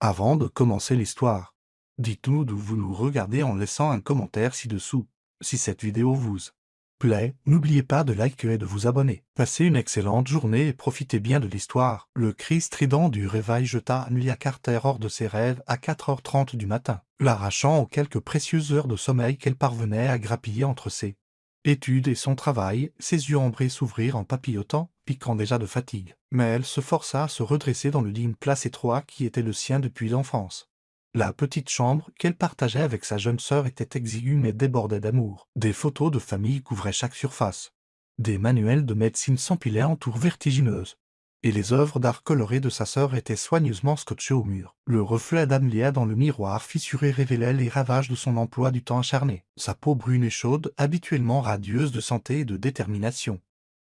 Avant de commencer l'histoire, dites-nous d'où vous nous regardez en laissant un commentaire ci-dessous. Si cette vidéo vous plaît, n'oubliez pas de liker et de vous abonner. Passez une excellente journée et profitez bien de l'histoire. Le cri strident du réveil jeta Amelia Carter hors de ses rêves à 4h30 du matin, l'arrachant aux quelques précieuses heures de sommeil qu'elle parvenait à grappiller entre ses études et son travail. Ses yeux ambrés s'ouvrirent en papillotant, piquant déjà de fatigue. Mais elle se força à se redresser dans le lit place étroit qui était le sien depuis l'enfance. La petite chambre qu'elle partageait avec sa jeune sœur était exiguë mais débordait d'amour. Des photos de famille couvraient chaque surface. Des manuels de médecine s'empilaient en tours vertigineuses. Et les œuvres d'art colorées de sa sœur étaient soigneusement scotchées au mur. Le reflet d'Amelia dans le miroir fissuré révélait les ravages de son emploi du temps acharné. Sa peau brune et chaude, habituellement radieuse de santé et de détermination,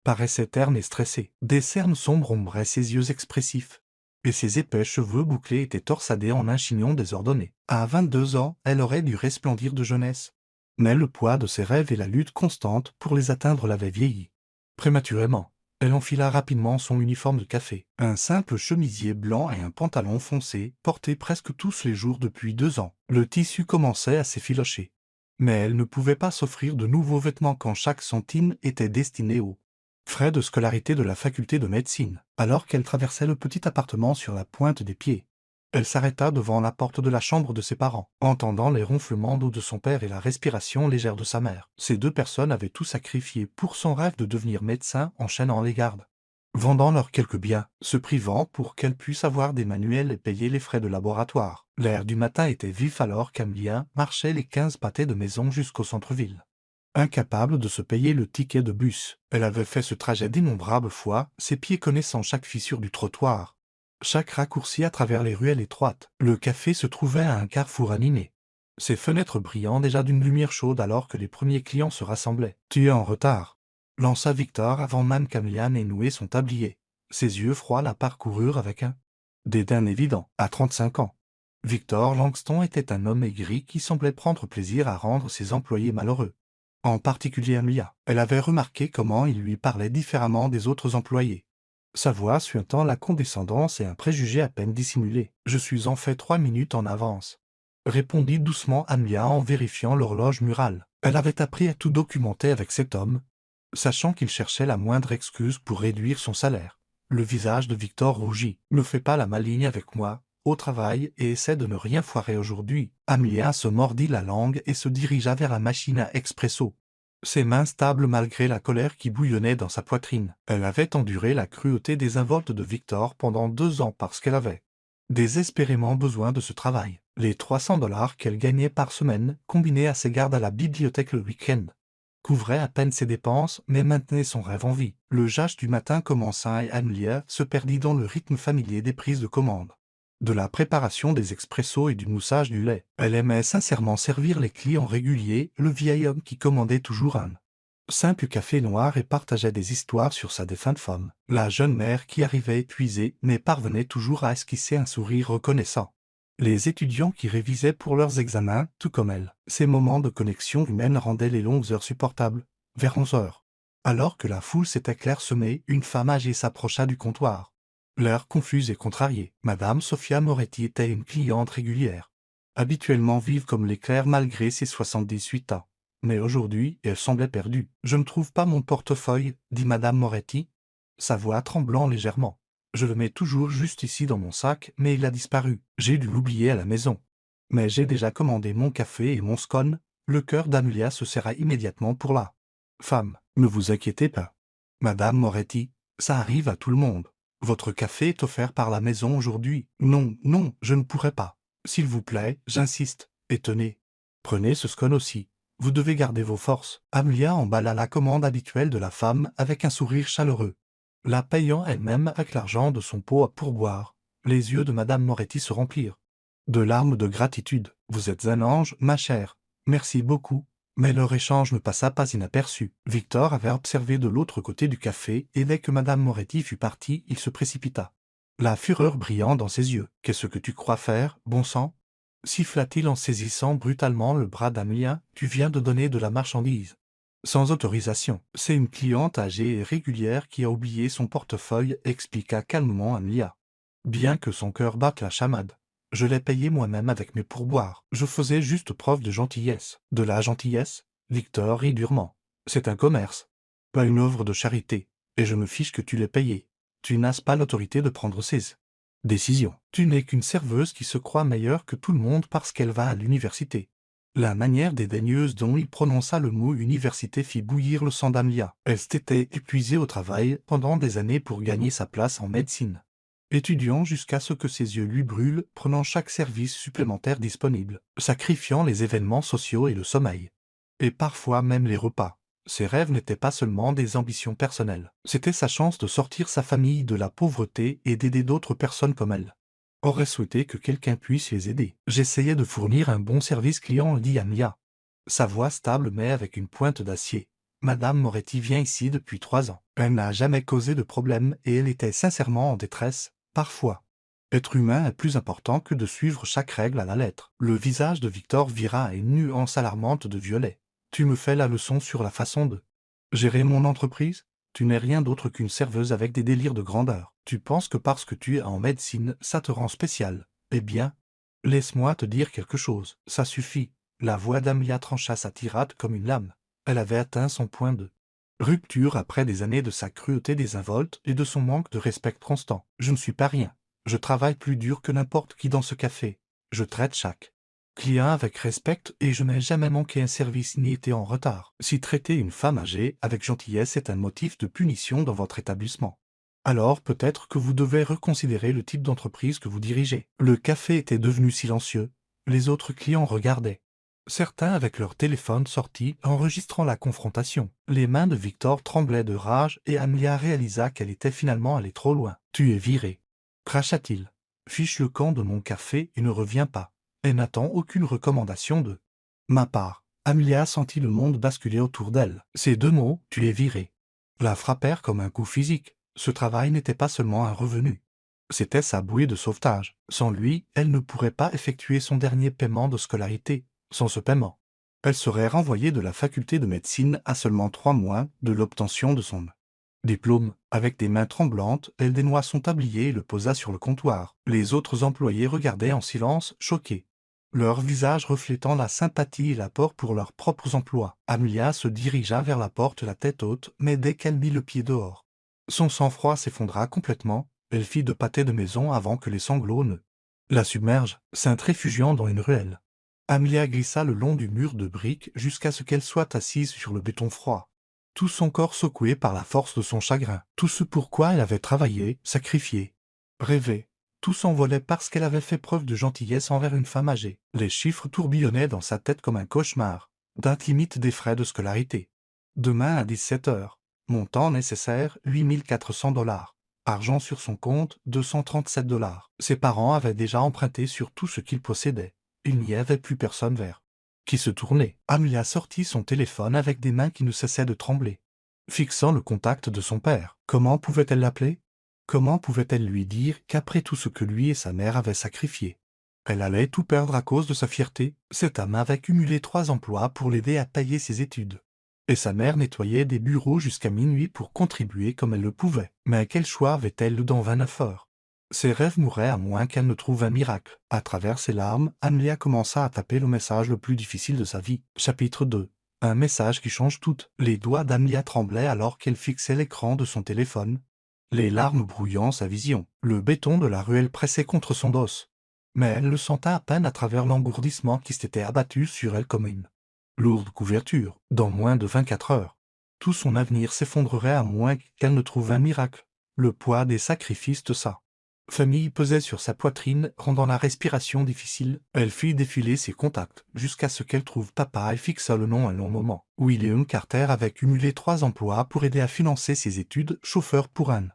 paraissait terne et stressée. Des cernes sombres ombraient ses yeux expressifs, et ses épais cheveux bouclés étaient torsadés en un chignon désordonné. À 22 ans, elle aurait dû resplendir de jeunesse. Mais le poids de ses rêves et la lutte constante pour les atteindre l'avaient vieilli. Prématurément, elle enfila rapidement son uniforme de café, un simple chemisier blanc et un pantalon foncé, portés presque tous les jours depuis 2 ans. Le tissu commençait à s'effilocher. Mais elle ne pouvait pas s'offrir de nouveaux vêtements quand chaque centime était destiné aux frais de scolarité de la faculté de médecine. Alors qu'elle traversait le petit appartement sur la pointe des pieds, elle s'arrêta devant la porte de la chambre de ses parents, entendant les ronflements d'eau de son père et la respiration légère de sa mère. Ces deux personnes avaient tout sacrifié pour son rêve de devenir médecin, enchaînant les gardes, vendant leurs quelques biens, se privant pour qu'elle puisse avoir des manuels et payer les frais de laboratoire. L'air du matin était vif alors qu'Amelia marchait les 15 pâtés de maison jusqu'au centre-ville. Incapable de se payer le ticket de bus, elle avait fait ce trajet d'innombrables fois, ses pieds connaissant chaque fissure du trottoir, chaque raccourci à travers les ruelles étroites. Le café se trouvait à un carrefour animé, ses fenêtres brillant déjà d'une lumière chaude alors que les premiers clients se rassemblaient. « Tu es en retard », lança Victor avant même qu'Amelia n'ait noué son tablier. Ses yeux froids la parcoururent avec un dédain évident. À 35 ans, Victor Langston était un homme aigri qui semblait prendre plaisir à rendre ses employés malheureux. En particulier Amelia. Elle avait remarqué comment il lui parlait différemment des autres employés, sa voix suintant la condescendance et un préjugé à peine dissimulé. « Je suis en fait 3 minutes en avance », répondit doucement Amelia en vérifiant l'horloge murale. Elle avait appris à tout documenter avec cet homme, sachant qu'il cherchait la moindre excuse pour réduire son salaire. Le visage de Victor rougit. « Ne fais pas la maligne avec moi, au travail, et essaie de ne rien foirer aujourd'hui. » Amelia se mordit la langue et se dirigea vers la machine à expresso, ses mains stables malgré la colère qui bouillonnait dans sa poitrine. Elle avait enduré la cruauté désinvolte de Victor pendant 2 ans parce qu'elle avait désespérément besoin de ce travail. Les 300 $ qu'elle gagnait par semaine, combinés à ses gardes à la bibliothèque le week-end, couvraient à peine ses dépenses mais maintenaient son rêve en vie. Le jazz du matin commença et Amelia se perdit dans le rythme familier des prises de commande, de la préparation des expressos et du moussage du lait. Elle aimait sincèrement servir les clients réguliers, le vieil homme qui commandait toujours un simple café noir et partageait des histoires sur sa défunte femme. La jeune mère qui arrivait épuisée mais parvenait toujours à esquisser un sourire reconnaissant. Les étudiants qui révisaient pour leurs examens, tout comme elle. Ces moments de connexion humaine rendaient les longues heures supportables. Vers 11 heures, alors que la foule s'était clairsemée, une femme âgée s'approcha du comptoir, l'air confus et contrarié. Madame Sophia Moretti était une cliente régulière, habituellement vive comme l'éclair malgré ses 78 ans. Mais aujourd'hui, elle semblait perdue. « Je ne trouve pas mon portefeuille, » dit Madame Moretti, sa voix tremblant légèrement. « Je le mets toujours juste ici dans mon sac, mais il a disparu. J'ai dû l'oublier à la maison. Mais j'ai déjà commandé mon café et mon scone. » Le cœur d'Amelia se serra immédiatement pour la femme. « Ne vous inquiétez pas, Madame Moretti, ça arrive à tout le monde. Votre café est offert par la maison aujourd'hui. »« Non, non, je ne pourrais pas. S'il vous plaît, j'insiste. Et tenez, prenez ce scone aussi. Vous devez garder vos forces. » Amelia emballa la commande habituelle de la femme avec un sourire chaleureux, la payant elle-même avec l'argent de son pot à pourboire. Les yeux de Madame Moretti se remplirent de larmes de gratitude. « Vous êtes un ange, ma chère. Merci beaucoup. » Mais leur échange ne passa pas inaperçu. Victor avait observé de l'autre côté du café et dès que Madame Moretti fut partie, il se précipita, la fureur brillant dans ses yeux. « Qu'est-ce que tu crois faire, bon sang ?» siffla-t-il en saisissant brutalement le bras d'Amelia. « Tu viens de donner de la marchandise sans autorisation. »« C'est une cliente âgée et régulière qui a oublié son portefeuille, » expliqua calmement Amelia, bien que son cœur batte la chamade. « Je l'ai payé moi-même avec mes pourboires. Je faisais juste preuve de gentillesse. De la gentillesse? Victor rit durement. C'est un commerce, pas une œuvre de charité. Et je me fiche que tu l'aies payé. Tu n'as pas l'autorité de prendre ces décisions. Tu n'es qu'une serveuse qui se croit meilleure que tout le monde parce qu'elle va à l'université. La manière dédaigneuse dont il prononça le mot université fit bouillir le sang d'Amelia. Elle s'était épuisée au travail pendant des années pour gagner sa place en médecine. Étudiant jusqu'à ce que ses yeux lui brûlent, prenant chaque service supplémentaire disponible, sacrifiant les événements sociaux et le sommeil. Et parfois même les repas. Ses rêves n'étaient pas seulement des ambitions personnelles. C'était sa chance de sortir sa famille de la pauvreté et d'aider d'autres personnes comme elle. Aurait souhaité que quelqu'un puisse les aider. J'essayais de fournir un bon service client, dit Anya. Sa voix stable mais avec une pointe d'acier. Madame Moretti vient ici depuis 3 ans. Elle n'a jamais causé de problème et elle était sincèrement en détresse, parfois. Être humain est plus important que de suivre chaque règle à la lettre. Le visage de Victor vira à une nuance alarmante de violet. Tu me fais la leçon sur la façon de gérer mon entreprise? Tu n'es rien d'autre qu'une serveuse avec des délires de grandeur. Tu penses que parce que tu es en médecine, ça te rend spécial. Eh bien, laisse-moi te dire quelque chose. Ça suffit. La voix d'Amelia trancha sa tirade comme une lame. Elle avait atteint son point de rupture après des années de sa cruauté désinvolte et de son manque de respect constant. Je ne suis pas rien. Je travaille plus dur que n'importe qui dans ce café. Je traite chaque client avec respect et je n'ai jamais manqué un service ni été en retard. Si traiter une femme âgée avec gentillesse est un motif de punition dans votre établissement, alors peut-être que vous devez reconsidérer le type d'entreprise que vous dirigez. Le café était devenu silencieux. Les autres clients regardaient. Certains avec leur téléphone sortis enregistrant la confrontation. Les mains de Victor tremblaient de rage et Amelia réalisa qu'elle était finalement allée trop loin. « Tu es viré » cracha-t-il. « Fiche le camp de mon café et ne reviens pas. Et n'attends aucune recommandation de ma part. » Amelia sentit le monde basculer autour d'elle. Ces 2 mots, « tu es viré », la frappèrent comme un coup physique. Ce travail n'était pas seulement un revenu. C'était sa bouée de sauvetage. Sans lui, elle ne pourrait pas effectuer son dernier paiement de scolarité. Sans ce paiement, elle serait renvoyée de la faculté de médecine à seulement 3 mois de l'obtention de son diplôme. Avec des mains tremblantes, elle dénoua son tablier et le posa sur le comptoir. Les autres employés regardaient en silence, choqués, leur visage reflétant la sympathie et l'apport pour leurs propres emplois. Amelia se dirigea vers la porte la tête haute, mais dès qu'elle mit le pied dehors, son sang-froid s'effondra complètement. Elle fit 2 pâtés de maison avant que les sanglots ne la submergent, s'intréfugiant dans une ruelle. Amelia glissa le long du mur de briques jusqu'à ce qu'elle soit assise sur le béton froid. Tout son corps secoué par la force de son chagrin. Tout ce pourquoi elle avait travaillé, sacrifié, rêvé. Tout s'envolait parce qu'elle avait fait preuve de gentillesse envers une femme âgée. Les chiffres tourbillonnaient dans sa tête comme un cauchemar. Date limite des frais de scolarité. Demain à 17 heures. Montant nécessaire, 8 400 $. Argent sur son compte, 237 $. Ses parents avaient déjà emprunté sur tout ce qu'ils possédaient. Il n'y avait plus personne vers qui se tournait. Amelia sortit son téléphone avec des mains qui ne cessaient de trembler, fixant le contact de son père. Comment pouvait-elle l'appeler? Comment pouvait-elle lui dire qu'après tout ce que lui et sa mère avaient sacrifié, elle allait tout perdre à cause de sa fierté? Cet homme avait cumulé 3 emplois pour l'aider à payer ses études. Et sa mère nettoyait des bureaux jusqu'à minuit pour contribuer comme elle le pouvait. Mais quel choix avait-elle dans 29 heures? Ses rêves mouraient à moins qu'elle ne trouve un miracle. À travers ses larmes, Amelia commença à taper le message le plus difficile de sa vie. Chapitre 2. Un message qui change tout. Les doigts d'Amelia tremblaient alors qu'elle fixait l'écran de son téléphone, les larmes brouillant sa vision. Le béton de la ruelle pressait contre son dos. Mais elle le sentait à peine à travers l'engourdissement qui s'était abattu sur elle comme une lourde couverture. Dans moins de 24 heures, tout son avenir s'effondrerait à moins qu'elle ne trouve un miracle. Le poids des sacrifices de sa famille pesait sur sa poitrine, rendant la respiration difficile. Elle fit défiler ses contacts, jusqu'à ce qu'elle trouve papa et fixa le nom un long moment. William Carter avait cumulé 3 emplois pour aider à financer ses études, chauffeur pour un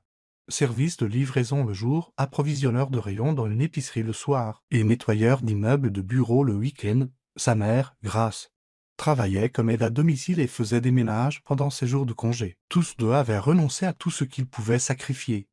service de livraison le jour, approvisionneur de rayons dans une épicerie le soir, et nettoyeur d'immeubles de bureaux le week-end. Sa mère, Grace, travaillait comme aide à domicile et faisait des ménages pendant ses jours de congé. Tous 2 avaient renoncé à tout ce qu'ils pouvaient sacrifier.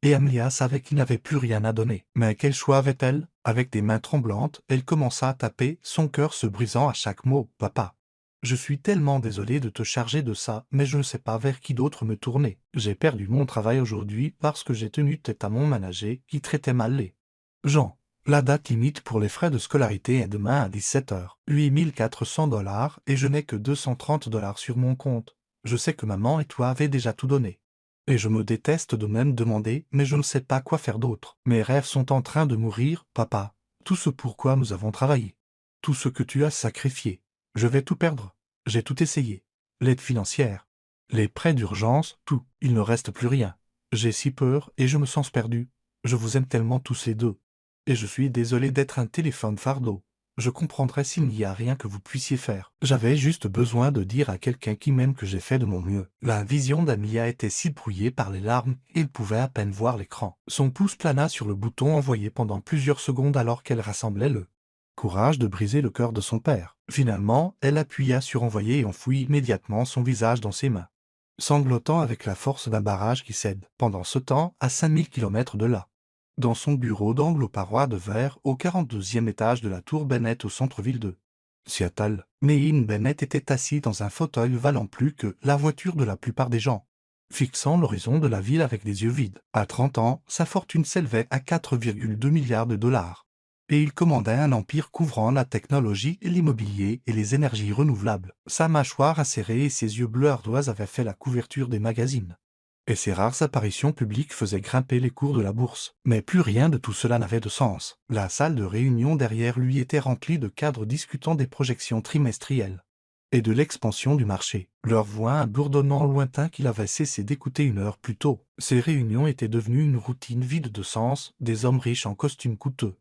Et Amelia savait qu'il n'avait plus rien à donner. Mais quel choix avait-elle? Avec des mains tremblantes, elle commença à taper, son cœur se brisant à chaque mot. « Papa, je suis tellement désolée de te charger de ça, mais je ne sais pas vers qui d'autre me tourner. J'ai perdu mon travail aujourd'hui parce que j'ai tenu tête à mon manager qui traitait mal les gens. La date limite pour les frais de scolarité est demain à 17 heures. 8 400 $ et je n'ai que 230 $ sur mon compte. Je sais que maman et toi avez déjà tout donné. Et je me déteste de même demander, mais je ne sais pas quoi faire d'autre. Mes rêves sont en train de mourir, papa. Tout ce pourquoi nous avons travaillé. Tout ce que tu as sacrifié. Je vais tout perdre. J'ai tout essayé. L'aide financière. Les prêts d'urgence, tout. Il ne reste plus rien. J'ai si peur et je me sens perdu. Je vous aime tellement tous les deux. Et je suis désolé d'être un téléphone fardeau. Je comprendrai s'il n'y a rien que vous puissiez faire. J'avais juste besoin de dire à quelqu'un qui m'aime que j'ai fait de mon mieux. La vision d'Amia était si brouillée par les larmes, il pouvait à peine voir l'écran. Son pouce plana sur le bouton envoyé pendant plusieurs secondes alors qu'elle rassemblait le courage de briser le cœur de son père. Finalement, elle appuya sur envoyer et enfouit immédiatement son visage dans ses mains, sanglotant avec la force d'un barrage qui cède. Pendant ce temps, à 5000 km de là, dans son bureau d'angle aux parois de verre au 42e étage de la tour Bennett au centre-ville de Seattle, Neil Bennett était assis dans un fauteuil valant plus que la voiture de la plupart des gens, fixant l'horizon de la ville avec des yeux vides. À 30 ans, sa fortune s'élevait à 4,2 milliards de dollars. Et il commandait un empire couvrant la technologie et l'immobilier et les énergies renouvelables. Sa mâchoire acérée et ses yeux bleus ardoise avaient fait la couverture des magazines. Et ses rares apparitions publiques faisaient grimper les cours de la bourse. Mais plus rien de tout cela n'avait de sens. La salle de réunion derrière lui était remplie de cadres discutant des projections trimestrielles et de l'expansion du marché. Leur voix un bourdonnement lointain qu'il avait cessé d'écouter une heure plus tôt. Ces réunions étaient devenues une routine vide de sens, des hommes riches en costumes coûteux,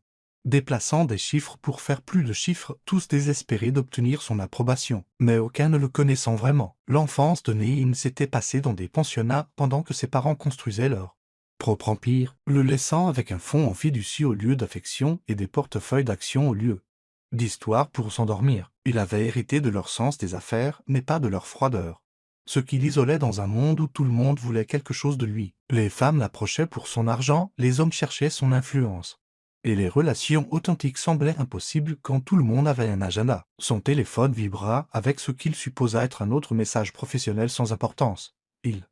déplaçant des chiffres pour faire plus de chiffres, tous désespérés d'obtenir son approbation, mais aucun ne le connaissant vraiment. L'enfance de Neil s'était passée dans des pensionnats pendant que ses parents construisaient leur propre empire, le laissant avec un fonds en fiducie au lieu d'affection et des portefeuilles d'actions au lieu d'histoire pour s'endormir. Il avait hérité de leur sens des affaires, mais pas de leur froideur, ce qui l'isolait dans un monde où tout le monde voulait quelque chose de lui. Les femmes l'approchaient pour son argent, les hommes cherchaient son influence. Et les relations authentiques semblaient impossibles quand tout le monde avait un agenda. Son téléphone vibra avec ce qu'il supposa être un autre message professionnel sans importance. Il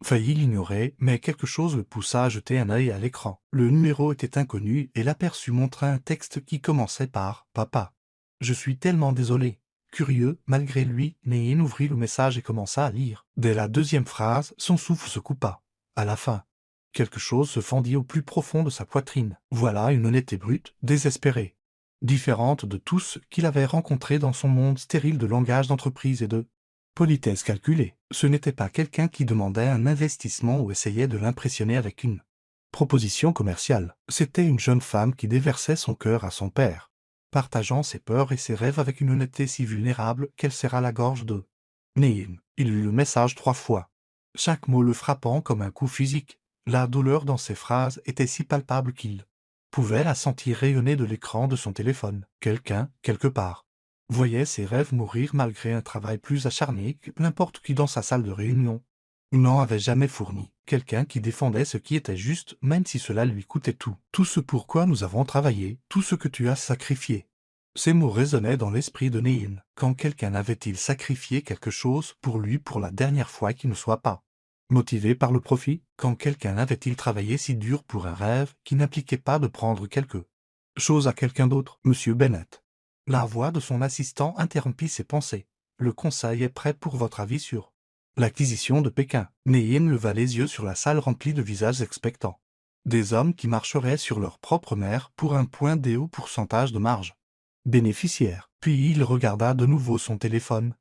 faillit l'ignorer, mais quelque chose le poussa à jeter un œil à l'écran. Le numéro était inconnu et l'aperçu montrait un texte qui commençait par « Papa. Je suis tellement désolé. » Curieux, malgré lui, Neil ouvrit le message et commença à lire. Dès la deuxième phrase, son souffle se coupa. À la fin, quelque chose se fendit au plus profond de sa poitrine. Voilà une honnêteté brute, désespérée, différente de tout ce qu'il avait rencontré dans son monde stérile de langage d'entreprise et de politesse calculée. Ce n'était pas quelqu'un qui demandait un investissement ou essayait de l'impressionner avec une proposition commerciale. C'était une jeune femme qui déversait son cœur à son père, partageant ses peurs et ses rêves avec une honnêteté si vulnérable qu'elle serra la gorge de Neil. Il lut le message 3 fois, chaque mot le frappant comme un coup physique. La douleur dans ses phrases était si palpable qu'il pouvait la sentir rayonner de l'écran de son téléphone. Quelqu'un, quelque part, voyait ses rêves mourir malgré un travail plus acharné que n'importe qui dans sa salle de réunion n'en avait jamais fourni. Quelqu'un qui défendait ce qui était juste, même si cela lui coûtait tout. Tout ce pourquoi nous avons travaillé, tout ce que tu as sacrifié. Ces mots résonnaient dans l'esprit de Neil. Quand quelqu'un avait-il sacrifié quelque chose pour lui pour la dernière fois qui ne soit pas motivé par le profit? Quand quelqu'un avait-il travaillé si dur pour un rêve qui n'impliquait pas de prendre quelque chose à quelqu'un d'autre? Monsieur Bennett. La voix de son assistant interrompit ses pensées. Le conseil est prêt pour votre avis sur l'acquisition de Pékin. Neil leva les yeux sur la salle remplie de visages expectants. Des hommes qui marcheraient sur leur propre mère pour un point des hauts pourcentages de marge bénéficiaire. Puis il regarda de nouveau son téléphone.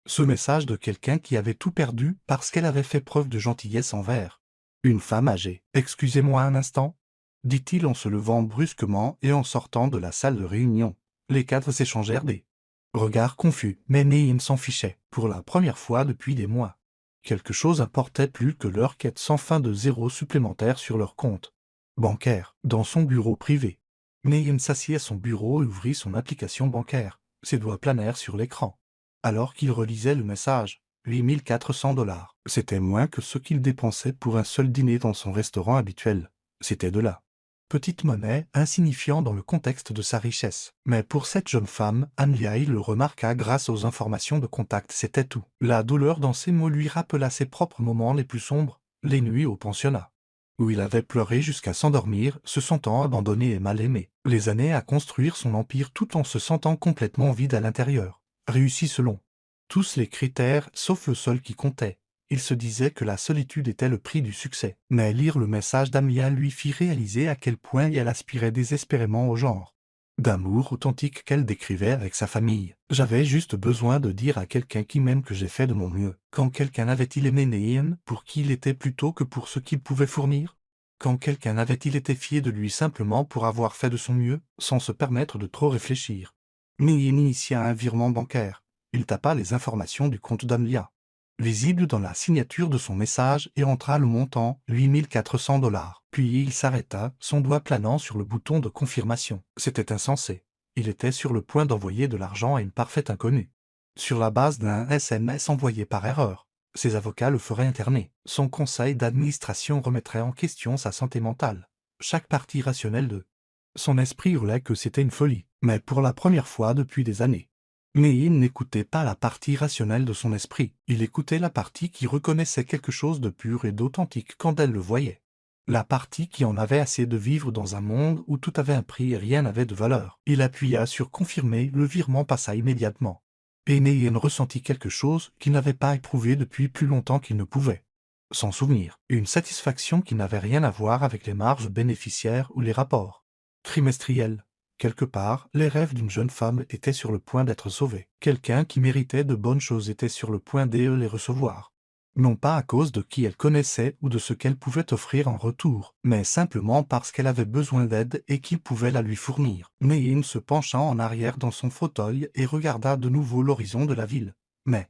Ce message de quelqu'un qui avait tout perdu parce qu'elle avait fait preuve de gentillesse envers une femme âgée. « Excusez-moi un instant » dit-il en se levant brusquement et en sortant de la salle de réunion. Les cadres s'échangèrent des regards confus, mais Neil s'en fichait. Pour la première fois depuis des mois, quelque chose importait plus que leur quête sans fin de zéros supplémentaires sur leur compte bancaire. Dans son bureau privé, Neil s'assit à son bureau et ouvrit son application bancaire. Ses doigts planèrent sur l'écran, alors qu'il relisait le message. 8 400 $. C'était moins que ce qu'il dépensait pour un seul dîner dans son restaurant habituel. C'était de la petite monnaie, insignifiant dans le contexte de sa richesse. Mais pour cette jeune femme, Anne-Liaï le remarqua grâce aux informations de contact, c'était tout. La douleur dans ses mots lui rappela ses propres moments les plus sombres, les nuits au pensionnat, où il avait pleuré jusqu'à s'endormir, se sentant abandonné et mal aimé. Les années à construire son empire tout en se sentant complètement vide à l'intérieur. Réussi selon tous les critères, sauf le seul qui comptait. Il se disait que la solitude était le prix du succès. Mais lire le message d'Amia lui fit réaliser à quel point elle aspirait désespérément au genre d'amour authentique qu'elle décrivait avec sa famille. J'avais juste besoin de dire à quelqu'un qui m'aime que j'ai fait de mon mieux. Quand quelqu'un avait-il aimé Neyen pour qui il était plutôt que pour ce qu'il pouvait fournir? Quand quelqu'un avait-il été fier de lui simplement pour avoir fait de son mieux, sans se permettre de trop réfléchir? Neyen initia un virement bancaire. Il tapa les informations du compte d'Amlia, visible dans la signature de son message, et entra le montant, 8400 $. Puis il s'arrêta, son doigt planant sur le bouton de confirmation. C'était insensé. Il était sur le point d'envoyer de l'argent à une parfaite inconnue. Sur la base d'un SMS envoyé par erreur. Ses avocats le feraient interner. Son conseil d'administration remettrait en question sa santé mentale. Chaque partie rationnelle de son esprit hurlait que c'était une folie. Mais pour la première fois depuis des années, Neyin n'écoutait pas la partie rationnelle de son esprit, il écoutait la partie qui reconnaissait quelque chose de pur et d'authentique quand elle le voyait. La partie qui en avait assez de vivre dans un monde où tout avait un prix et rien n'avait de valeur. Il appuya sur confirmer, le virement passa immédiatement. Et Neyin ressentit quelque chose qu'il n'avait pas éprouvé depuis plus longtemps qu'il ne pouvait s'en souvenir. Une satisfaction qui n'avait rien à voir avec les marges bénéficiaires ou les rapports trimestriels. Quelque part, les rêves d'une jeune femme étaient sur le point d'être sauvés. Quelqu'un qui méritait de bonnes choses était sur le point de les recevoir. Non pas à cause de qui elle connaissait ou de ce qu'elle pouvait offrir en retour, mais simplement parce qu'elle avait besoin d'aide et qu'il pouvait la lui fournir. Neyin se pencha en arrière dans son fauteuil et regarda de nouveau l'horizon de la ville. Mais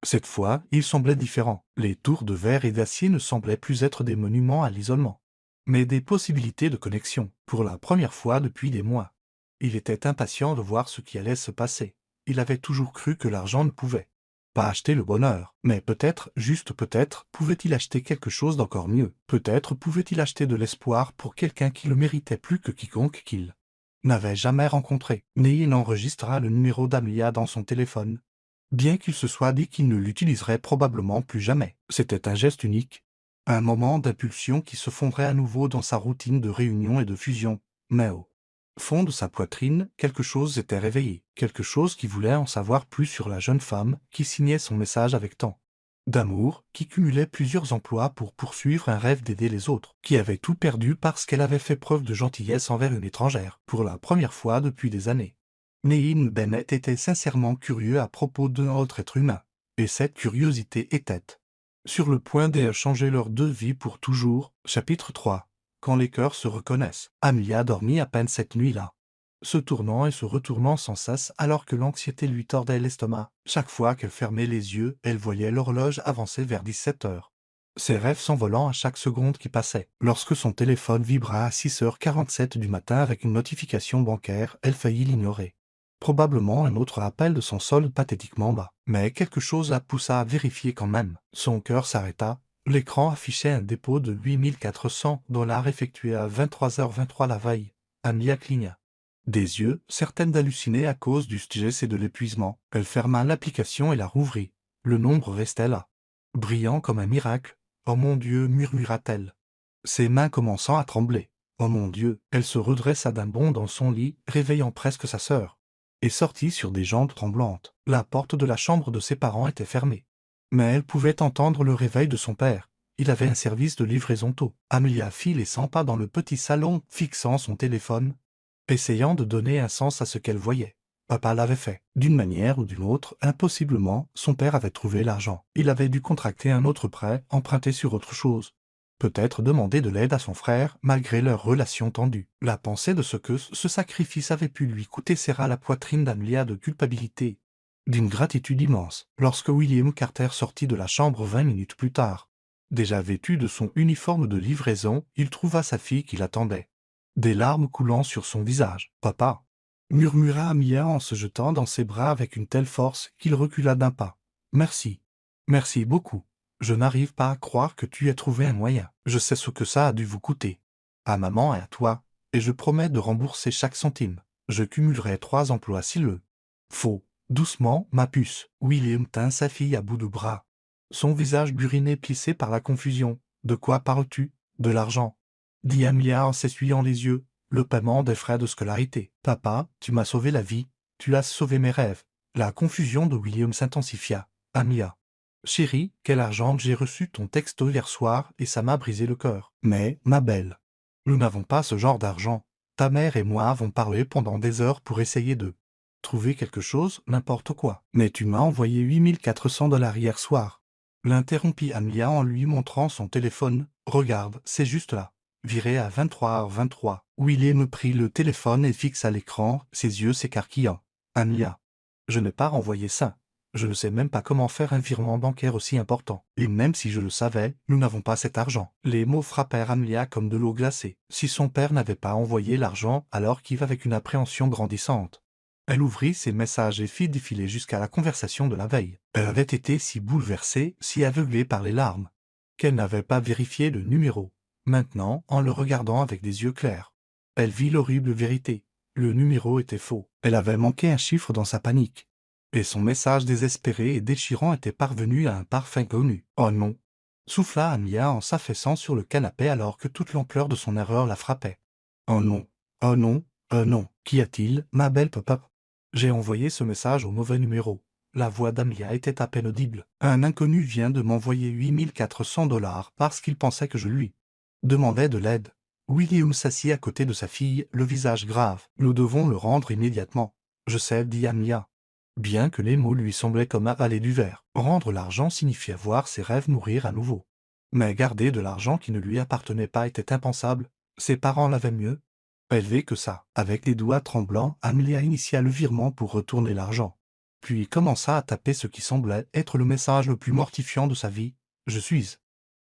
cette fois, il semblait différent. Les tours de verre et d'acier ne semblaient plus être des monuments à l'isolement, mais des possibilités de connexion, pour la première fois depuis des mois. Il était impatient de voir ce qui allait se passer. Il avait toujours cru que l'argent ne pouvait pas acheter le bonheur, mais peut-être, juste peut-être, pouvait-il acheter quelque chose d'encore mieux. Peut-être pouvait-il acheter de l'espoir pour quelqu'un qui le méritait plus que quiconque qu'il n'avait jamais rencontré. Neyin enregistra le numéro d'Amelia dans son téléphone, bien qu'il se soit dit qu'il ne l'utiliserait probablement plus jamais. C'était un geste unique, un moment d'impulsion qui se fondrait à nouveau dans sa routine de réunion et de fusion. Mais au fond de sa poitrine, quelque chose était réveillé, quelque chose qui voulait en savoir plus sur la jeune femme qui signait son message avec tant d'amour, qui cumulait plusieurs emplois pour poursuivre un rêve d'aider les autres, qui avait tout perdu parce qu'elle avait fait preuve de gentillesse envers une étrangère, pour la première fois depuis des années. Neyin Bennett était sincèrement curieux à propos d'un autre être humain, et cette curiosité était sur le point de changer leurs deux vies pour toujours. Chapitre 3. Quand les cœurs se reconnaissent. Amelia dormit à peine cette nuit-là, se tournant et se retournant sans cesse alors que l'anxiété lui tordait l'estomac. Chaque fois qu'elle fermait les yeux, elle voyait l'horloge avancer vers 17 heures. Ses rêves s'envolant à chaque seconde qui passait. Lorsque son téléphone vibra à 6h47 du matin avec une notification bancaire, elle faillit l'ignorer. Probablement un autre appel de son solde pathétiquement bas. Mais quelque chose la poussa à vérifier quand même. Son cœur s'arrêta. L'écran affichait un dépôt de 8400 $ effectué à 23h23 la veille. Amelia cligna des yeux, certaine d'halluciner à cause du stress et de l'épuisement. Elle ferma l'application et la rouvrit. Le nombre restait là, brillant comme un miracle. « Oh mon Dieu !» murmura-t-elle, ses mains commençant à trembler. « Oh mon Dieu !» Elle se redressa d'un bond dans son lit, réveillant presque sa sœur, et sortit sur des jambes tremblantes. La porte de la chambre de ses parents était fermée, mais elle pouvait entendre le réveil de son père. Il avait un service de livraison tôt. Amelia fit les 100 pas dans le petit salon, fixant son téléphone, essayant de donner un sens à ce qu'elle voyait. Papa l'avait fait. D'une manière ou d'une autre, impossiblement, son père avait trouvé l'argent. Il avait dû contracter un autre prêt, emprunter sur autre chose. Peut-être demander de l'aide à son frère, malgré leur relation tendue. La pensée de ce que ce sacrifice avait pu lui coûter serra la poitrine d'Amelia de culpabilité, d'une gratitude immense. Lorsque William Carter sortit de la chambre 20 minutes plus tard, déjà vêtu de son uniforme de livraison, il trouva sa fille qui l'attendait, des larmes coulant sur son visage. « Papa !» murmura Amelia en se jetant dans ses bras avec une telle force qu'il recula d'un pas. « Merci. Merci beaucoup. Je n'arrive pas à croire que tu aies trouvé un moyen. Je sais ce que ça a dû vous coûter. À maman et à toi, et je promets de rembourser chaque centime. Je cumulerai 3 emplois si le faut. » Doucement, ma puce. William tint sa fille à bout de bras, son visage buriné plissé par la confusion. « De quoi parles-tu » De l'argent, dit Amelia en s'essuyant les yeux. Le paiement des frais de scolarité. Papa, tu m'as sauvé la vie. Tu as sauvé mes rêves. La confusion de William s'intensifia. Amelia. Chérie, quel argent, j'ai reçu ton texto hier soir et ça m'a brisé le cœur. Mais, ma belle, nous n'avons pas ce genre d'argent. Ta mère et moi avons parlé pendant des heures pour essayer de trouver quelque chose, n'importe quoi. Mais tu m'as envoyé 8400 $ hier soir. L'interrompit Amelia en lui montrant son téléphone. Regarde, c'est juste là. Viré à 23h23. William prit le téléphone et fixa l'écran, ses yeux s'écarquillant. Amelia. Je n'ai pas renvoyé ça. Je ne sais même pas comment faire un virement bancaire aussi important. Et même si je le savais, nous n'avons pas cet argent. Les mots frappèrent Amelia comme de l'eau glacée. Si son père n'avait pas envoyé l'argent, alors qu'il va avec une appréhension grandissante. Elle ouvrit ses messages et fit défiler jusqu'à la conversation de la veille. Elle avait été si bouleversée, si aveuglée par les larmes, qu'elle n'avait pas vérifié le numéro. Maintenant, en le regardant avec des yeux clairs, elle vit l'horrible vérité. Le numéro était faux. Elle avait manqué un chiffre dans sa panique. Et son message désespéré et déchirant était parvenu à un parfum inconnu. « Oh non !» souffla Amelia en s'affaissant sur le canapé alors que toute l'ampleur de son erreur la frappait. « Oh non, oh non, oh non, qu'y a-t-il, ma belle papa ?» J'ai envoyé ce message au mauvais numéro. La voix d'Amelia était à peine audible. Un inconnu vient de m'envoyer 8400 $ parce qu'il pensait que je lui demandais de l'aide. William s'assit à côté de sa fille, le visage grave. « Nous devons le rendre immédiatement. »« Je sais, dit Amelia. » Bien que les mots lui semblaient comme avaler du verre. Rendre l'argent signifiait voir ses rêves mourir à nouveau. Mais garder de l'argent qui ne lui appartenait pas était impensable. Ses parents l'avaient mieux élevé que ça. Avec les doigts tremblants, Amelia initia le virement pour retourner l'argent. Puis commença à taper ce qui semblait être le message le plus mortifiant de sa vie. « Je suis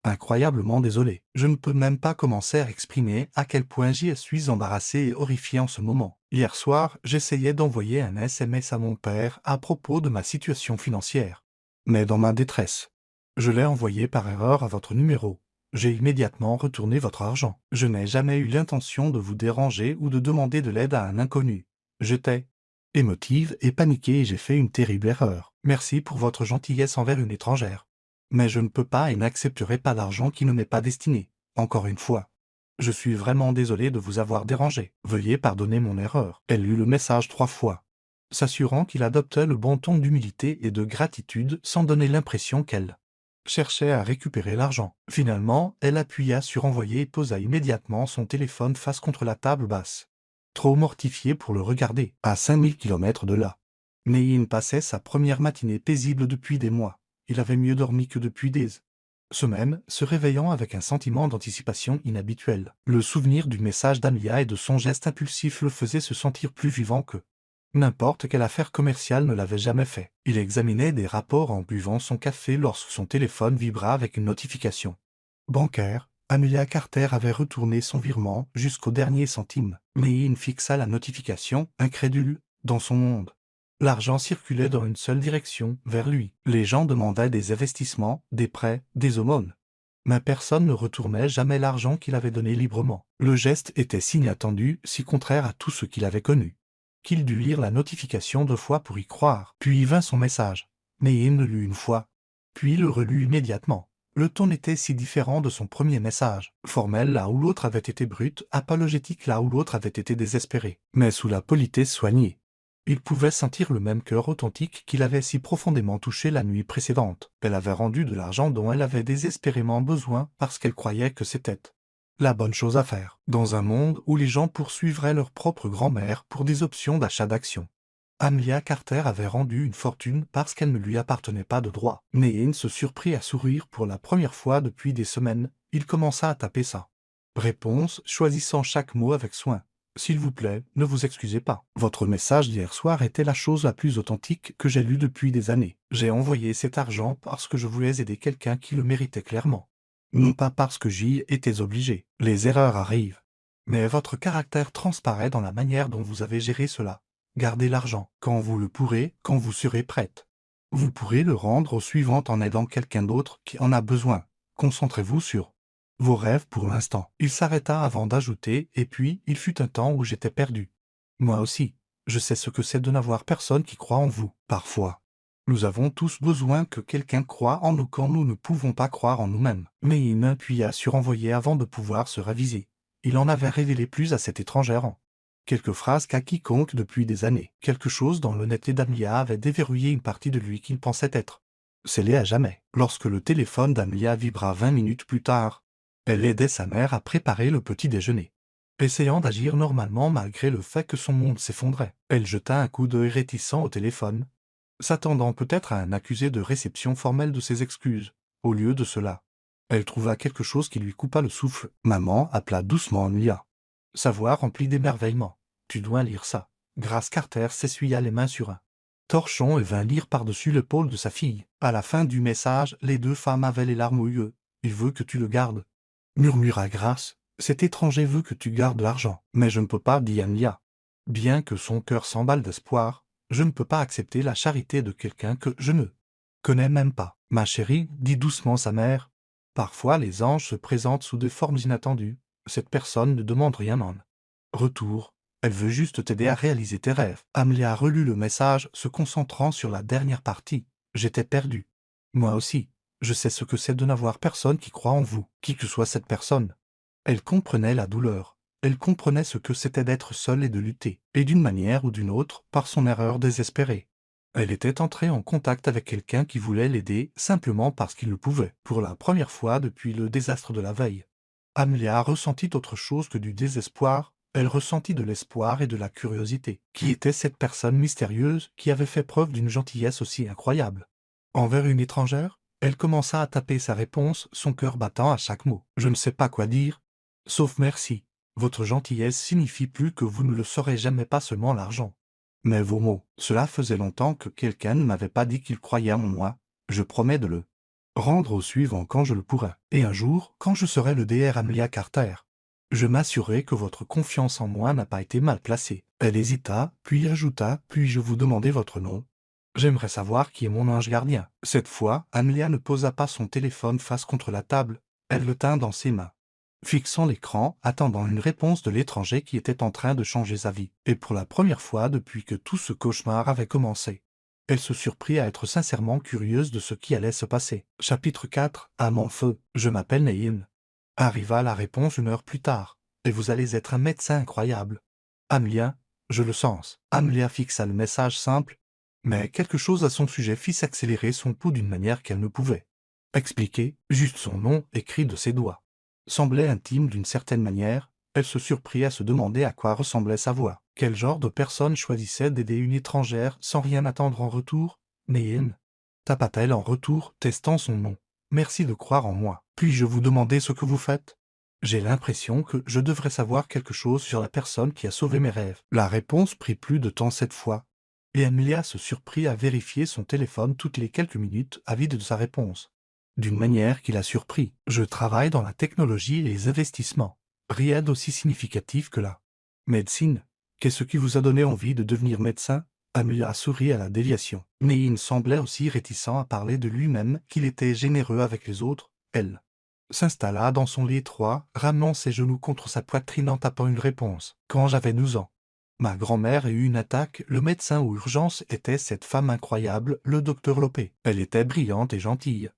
incroyablement désolé. Je ne peux même pas commencer à exprimer à quel point j'y suis embarrassé et horrifié en ce moment. Hier soir, j'essayais d'envoyer un SMS à mon père à propos de ma situation financière. Mais dans ma détresse, je l'ai envoyé par erreur à votre numéro. J'ai immédiatement retourné votre argent. Je n'ai jamais eu l'intention de vous déranger ou de demander de l'aide à un inconnu. J'étais émotive et paniquée et j'ai fait une terrible erreur. Merci pour votre gentillesse envers une étrangère. Mais je ne peux pas et n'accepterai pas d'argent qui ne m'est pas destiné. Encore une fois. Je suis vraiment désolé de vous avoir dérangé. Veuillez pardonner mon erreur. » Elle lut le message 3 fois, s'assurant qu'il adoptait le bon ton d'humilité et de gratitude sans donner l'impression qu'elle cherchait à récupérer l'argent. Finalement, elle appuya sur envoyer et posa immédiatement son téléphone face contre la table basse. Trop mortifiée pour le regarder, à 5000 km de là. Neyin passait sa première matinée paisible depuis des mois. Il avait mieux dormi que depuis des semaines, se réveillant avec un sentiment d'anticipation inhabituel. Le souvenir du message d'Amelia et de son geste impulsif le faisait se sentir plus vivant que n'importe quelle affaire commerciale ne l'avait jamais fait. Il examinait des rapports en buvant son café lorsque son téléphone vibra avec une notification bancaire. Amelia Carter avait retourné son virement jusqu'au dernier centime. Neyin fixa la notification, incrédule, dans son monde. L'argent circulait dans une seule direction, vers lui. Les gens demandaient des investissements, des prêts, des aumônes. Mais personne ne retournait jamais l'argent qu'il avait donné librement. Le geste était si inattendu, si contraire à tout ce qu'il avait connu, qu'il dut lire la notification 2 fois pour y croire. Puis vint son message. Neyin le lut une fois, puis le relut immédiatement. Le ton était si différent de son premier message. Formel là où l'autre avait été brut, apologétique là où l'autre avait été désespéré. Mais sous la politesse soignée. Il pouvait sentir le même cœur authentique qu'il avait si profondément touché la nuit précédente. Elle avait rendu de l'argent dont elle avait désespérément besoin parce qu'elle croyait que c'était la bonne chose à faire, dans un monde où les gens poursuivraient leur propre grand-mère pour des options d'achat d'actions. Amelia Carter avait rendu une fortune parce qu'elle ne lui appartenait pas de droit. Neyin se surprit à sourire pour la première fois depuis des semaines. Il commença à taper sa réponse, choisissant chaque mot avec soin. « S'il vous plaît, ne vous excusez pas. Votre message d'hier soir était la chose la plus authentique que j'ai lue depuis des années. J'ai envoyé cet argent parce que je voulais aider quelqu'un qui le méritait clairement. Non pas parce que j'y étais obligé. Les erreurs arrivent. Mais votre caractère transparaît dans la manière dont vous avez géré cela. Gardez l'argent, quand vous le pourrez, quand vous serez prête. Vous pourrez le rendre au suivant en aidant quelqu'un d'autre qui en a besoin. Concentrez-vous sur vos rêves pour l'instant. » Il s'arrêta avant d'ajouter « Et puis, il fut un temps où j'étais perdu. Moi aussi, je sais ce que c'est de n'avoir personne qui croit en vous. Parfois, Nous avons tous besoin que quelqu'un croie en nous quand nous ne pouvons pas croire en nous-mêmes. Mais il appuya sur envoyer avant de pouvoir se raviser. Il en avait révélé plus à cette étrangère. Quelques phrases qu'à quiconque depuis des années. Quelque chose dans l'honnêteté d'Amelia avait déverrouillé une partie de lui qu'il pensait être scellée à jamais. Lorsque le téléphone d'Amelia vibra 20 minutes plus tard, elle aidait sa mère à préparer le petit déjeuner. Essayant d'agir normalement malgré le fait que son monde s'effondrait, elle jeta un coup d'œil réticent au téléphone, s'attendant peut-être à un accusé de réception formelle de ses excuses. Au lieu de cela, elle trouva quelque chose qui lui coupa le souffle. Maman appela doucement Amelia. Sa voix remplie d'émerveillement. « Tu dois lire ça. » Grace Carter s'essuya les mains sur un torchon et vint lire par-dessus l'épaule de sa fille. À la fin du message, les deux femmes avaient les larmes aux yeux. « Il veut que tu le gardes, » murmura Grace. « Cet étranger veut que tu gardes l'argent. » « Mais je ne peux pas, dit Amelia. Bien que son cœur s'emballe d'espoir, je ne peux pas accepter la charité de quelqu'un que je ne connais même pas. Ma chérie, dit doucement sa mère. Parfois les anges se présentent sous des formes inattendues. Cette personne ne demande rien en retour. Elle veut juste t'aider à réaliser tes rêves. Amelia relut le message, se concentrant sur la dernière partie. J'étais perdue. Moi aussi. Je sais ce que c'est de n'avoir personne qui croit en vous, qui que soit cette personne. Elle comprenait la douleur. Elle comprenait ce que c'était d'être seule et de lutter, et d'une manière ou d'une autre, par son erreur désespérée. Elle était entrée en contact avec quelqu'un qui voulait l'aider simplement parce qu'il le pouvait, pour la première fois depuis le désastre de la veille. Amelia ressentit autre chose que du désespoir, elle ressentit de l'espoir et de la curiosité. Qui était cette personne mystérieuse qui avait fait preuve d'une gentillesse aussi incroyable? Envers une étrangère? Elle commença à taper sa réponse, son cœur battant à chaque mot. Je ne sais pas quoi dire. Sauf merci. Votre gentillesse signifie plus que vous ne le saurez jamais, pas seulement l'argent. Mais vos mots, cela faisait longtemps que quelqu'un ne m'avait pas dit qu'il croyait en moi. Je promets de le rendre au suivant quand je le pourrai. Et un jour, quand je serai le Dr. Amelia Carter, je m'assurerai que votre confiance en moi n'a pas été mal placée. Elle hésita, puis ajouta, puis-je vous demander votre nom? J'aimerais savoir qui est mon ange gardien. Cette fois, Amelia ne posa pas son téléphone face contre la table, elle le tint dans ses mains, fixant l'écran, attendant une réponse de l'étranger qui était en train de changer sa vie. Et pour la première fois depuis que tout ce cauchemar avait commencé, elle se surprit à être sincèrement curieuse de ce qui allait se passer. Chapitre 4. À mon feu, je m'appelle Neil. Arriva la réponse une heure plus tard. Et vous allez être un médecin incroyable. Amelia, je le sens. Amelia fixa le message simple, mais quelque chose à son sujet fit s'accélérer son pouls d'une manière qu'elle ne pouvait expliquer. Juste son nom, écrit de ses doigts, semblait intime d'une certaine manière. Elle se surprit à se demander à quoi ressemblait sa voix. Quel genre de personne choisissait d'aider une étrangère sans rien attendre en retour? Neil, tapa-t-elle en retour, testant son nom. Merci de croire en moi. Puis-je vous demander ce que vous faites? J'ai l'impression que je devrais savoir quelque chose sur la personne qui a sauvé mes rêves. La réponse prit plus de temps cette fois, et Amelia se surprit à vérifier son téléphone toutes les quelques minutes, avide de sa réponse. D'une manière qui la surprit. Je travaille dans la technologie et les investissements. Rien d'aussi significatif que la médecine. Qu'est-ce qui vous a donné envie de devenir médecin? Amelia sourit à la déviation. Neil semblait aussi réticent à parler de lui-même qu'il était généreux avec les autres. Elle s'installa dans son lit étroit, ramenant ses genoux contre sa poitrine en tapant une réponse. Quand j'avais 12 ans, ma grand-mère a eu une attaque. Le médecin aux urgences était cette femme incroyable, le docteur Lopé. Elle était brillante et gentille.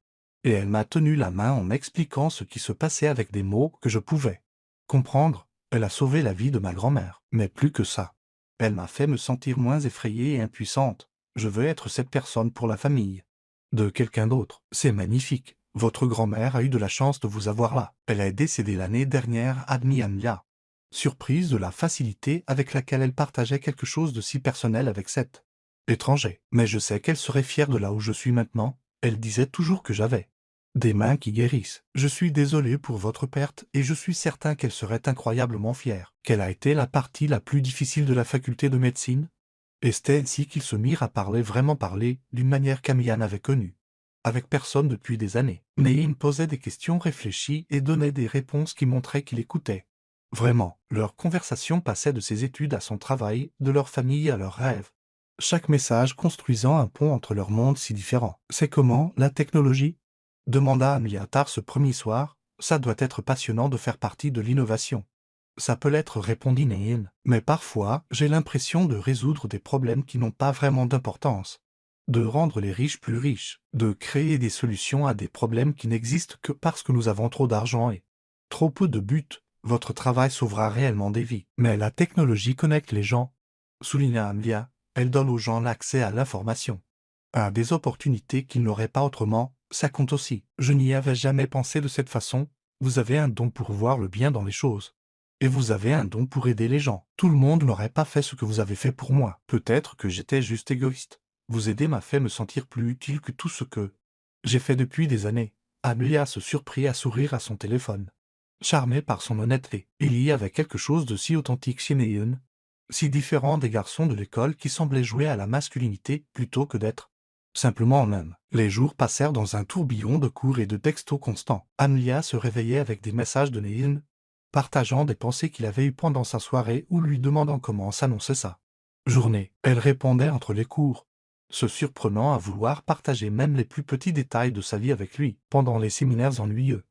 Et elle m'a tenu la main en m'expliquant ce qui se passait avec des mots que je pouvais comprendre. Elle a sauvé la vie de ma grand-mère. Mais plus que ça, elle m'a fait me sentir moins effrayée et impuissante. Je veux être cette personne pour la famille de quelqu'un d'autre. C'est magnifique. Votre grand-mère a eu de la chance de vous avoir là. Elle est décédée l'année dernière, admit Amelia, surprise de la facilité avec laquelle elle partageait quelque chose de si personnel avec cet étranger. Mais je sais qu'elle serait fière de là où je suis maintenant. Elle disait toujours que j'avais des mains qui guérissent. Je suis désolé pour votre perte et je suis certain qu'elle serait incroyablement fière. Quelle a été la partie la plus difficile de la faculté de médecine? Et c'était ainsi qu'ils se mirent à parler, vraiment parler, d'une manière qu'Amelia n'avait connue avec personne depuis des années. Neil posait des questions réfléchies et donnait des réponses qui montraient qu'il écoutait. Vraiment, leur conversation passait de ses études à son travail, de leur famille à leurs rêves. Chaque message construisant un pont entre leurs mondes si différents. C'est comment, la technologie? Demanda Amelia tard ce premier soir. Ça doit être passionnant de faire partie de l'innovation. Ça peut l'être, répondit Neil. Mais parfois, j'ai l'impression de résoudre des problèmes qui n'ont pas vraiment d'importance. de rendre les riches plus riches, de créer des solutions à des problèmes qui n'existent que parce que nous avons trop d'argent et trop peu de buts. Votre travail sauvera réellement des vies. Mais la technologie connecte les gens, souligna Amelia. Elle donne aux gens l'accès à l'information, à des opportunités qu'ils n'auraient pas autrement. Ça compte aussi. Je n'y avais jamais pensé de cette façon. Vous avez un don pour voir le bien dans les choses. Et vous avez un don pour aider les gens. Tout le monde n'aurait pas fait ce que vous avez fait pour moi. Peut-être que j'étais juste égoïste. Vous aider m'a fait me sentir plus utile que tout ce que j'ai fait depuis des années. Amelia se surprit à sourire à son téléphone. Charmée par son honnêteté, il y avait quelque chose de si authentique chez Neon, si différent des garçons de l'école qui semblaient jouer à la masculinité plutôt que d'être simplement en homme. Les jours passèrent dans un tourbillon de cours et de textos constants. Amelia se réveillait avec des messages de Neon, partageant des pensées qu'il avait eues pendant sa soirée ou lui demandant comment s'annonçait sa journée. Elle répondait entre les cours, se surprenant à vouloir partager même les plus petits détails de sa vie avec lui pendant les séminaires ennuyeux.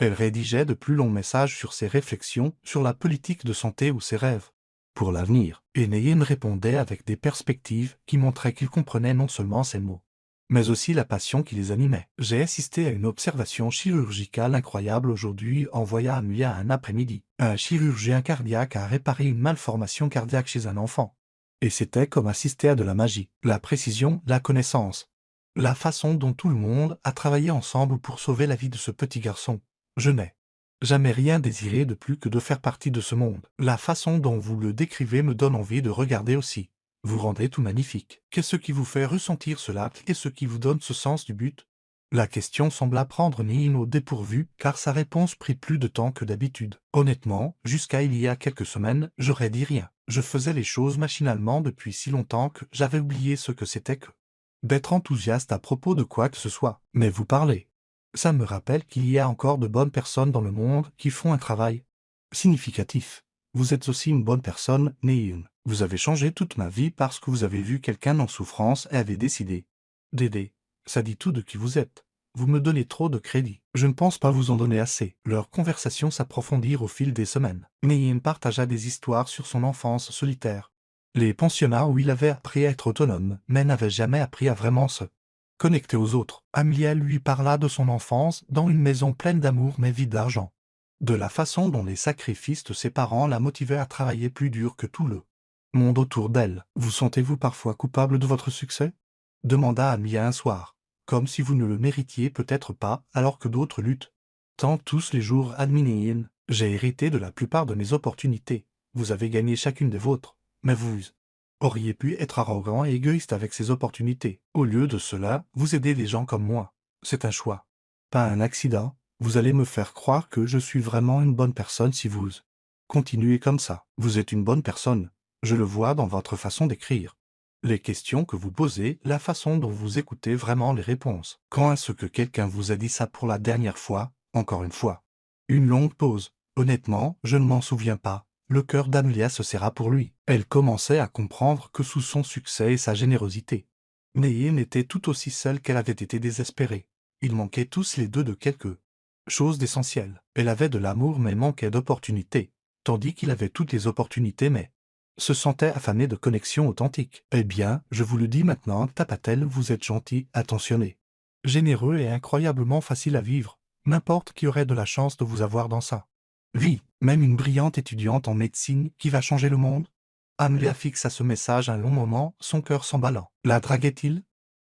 Elle rédigeait de plus longs messages sur ses réflexions, sur la politique de santé ou ses rêves pour l'avenir, et Neyen répondait avec des perspectives qui montraient qu'il comprenait non seulement ses mots, mais aussi la passion qui les animait. J'ai assisté à une observation chirurgicale incroyable aujourd'hui, envoya Amelia un après-midi. Un chirurgien cardiaque a réparé une malformation cardiaque chez un enfant. Et c'était comme assister à de la magie. La précision, la connaissance, la façon dont tout le monde a travaillé ensemble pour sauver la vie de ce petit garçon. Je n'ai jamais rien désiré de plus que de faire partie de ce monde. La façon dont vous le décrivez me donne envie de regarder aussi. Vous rendez tout magnifique. Qu'est-ce qui vous fait ressentir cela? Qu'est-ce qui vous donne ce sens du but? La question sembla prendre Neyin au dépourvu, car sa réponse prit plus de temps que d'habitude. Honnêtement, jusqu'à il y a quelques semaines, j'aurais dit rien. Je faisais les choses machinalement depuis si longtemps que j'avais oublié ce que c'était que d'être enthousiaste à propos de quoi que ce soit. Mais vous parlez. Ça me rappelle qu'il y a encore de bonnes personnes dans le monde qui font un travail significatif. Vous êtes aussi une bonne personne, Neyin. Vous avez changé toute ma vie parce que vous avez vu quelqu'un en souffrance et avez décidé d'aider. Ça dit tout de qui vous êtes. Vous me donnez trop de crédit. Je ne pense pas vous en donner assez. Leurs conversations s'approfondirent au fil des semaines. Neyin partagea des histoires sur son enfance solitaire, les pensionnats où il avait appris à être autonome, mais n'avait jamais appris à vraiment se connecter aux autres. Amelia lui parla de son enfance dans une maison pleine d'amour mais vide d'argent, de la façon dont les sacrifices de ses parents la motivaient à travailler plus dur que tout le monde autour d'elle. Vous sentez-vous parfois coupable de votre succès? Demanda Amelia un soir, comme si vous ne le méritiez peut-être pas alors que d'autres luttent tant tous les jours. Adminéine, j'ai hérité de la plupart de mes opportunités. Vous avez gagné chacune des vôtres, mais vous auriez pu être arrogant et égoïste avec ces opportunités. Au lieu de cela, vous aidez des gens comme moi. C'est un choix, pas un accident. Vous allez me faire croire que je suis vraiment une bonne personne si vous continuez comme ça. Vous êtes une bonne personne. Je le vois dans votre façon d'écrire. Les questions que vous posez, la façon dont vous écoutez vraiment les réponses. Quand est-ce que quelqu'un vous a dit ça pour la dernière fois? Encore une fois. Une longue pause. Honnêtement, je ne m'en souviens pas. Le cœur d'Amelia se serra pour lui. Elle commençait à comprendre que sous son succès et sa générosité, Neyin était tout aussi seule qu'elle avait été désespérée. Ils manquaient tous les deux de quelque chose d'essentiel. Elle avait de l'amour mais manquait d'opportunités, tandis qu'il avait toutes les opportunités mais se sentait affamé de connexions authentiques. Eh bien, je vous le dis maintenant, tapa-t-elle, vous êtes gentil, attentionné, généreux et incroyablement facile à vivre. N'importe qui aurait de la chance de vous avoir dans sa vie, même une brillante étudiante en médecine qui va changer le monde. Amelia fixa ce message un long moment, son cœur s'emballant. La draguait-il?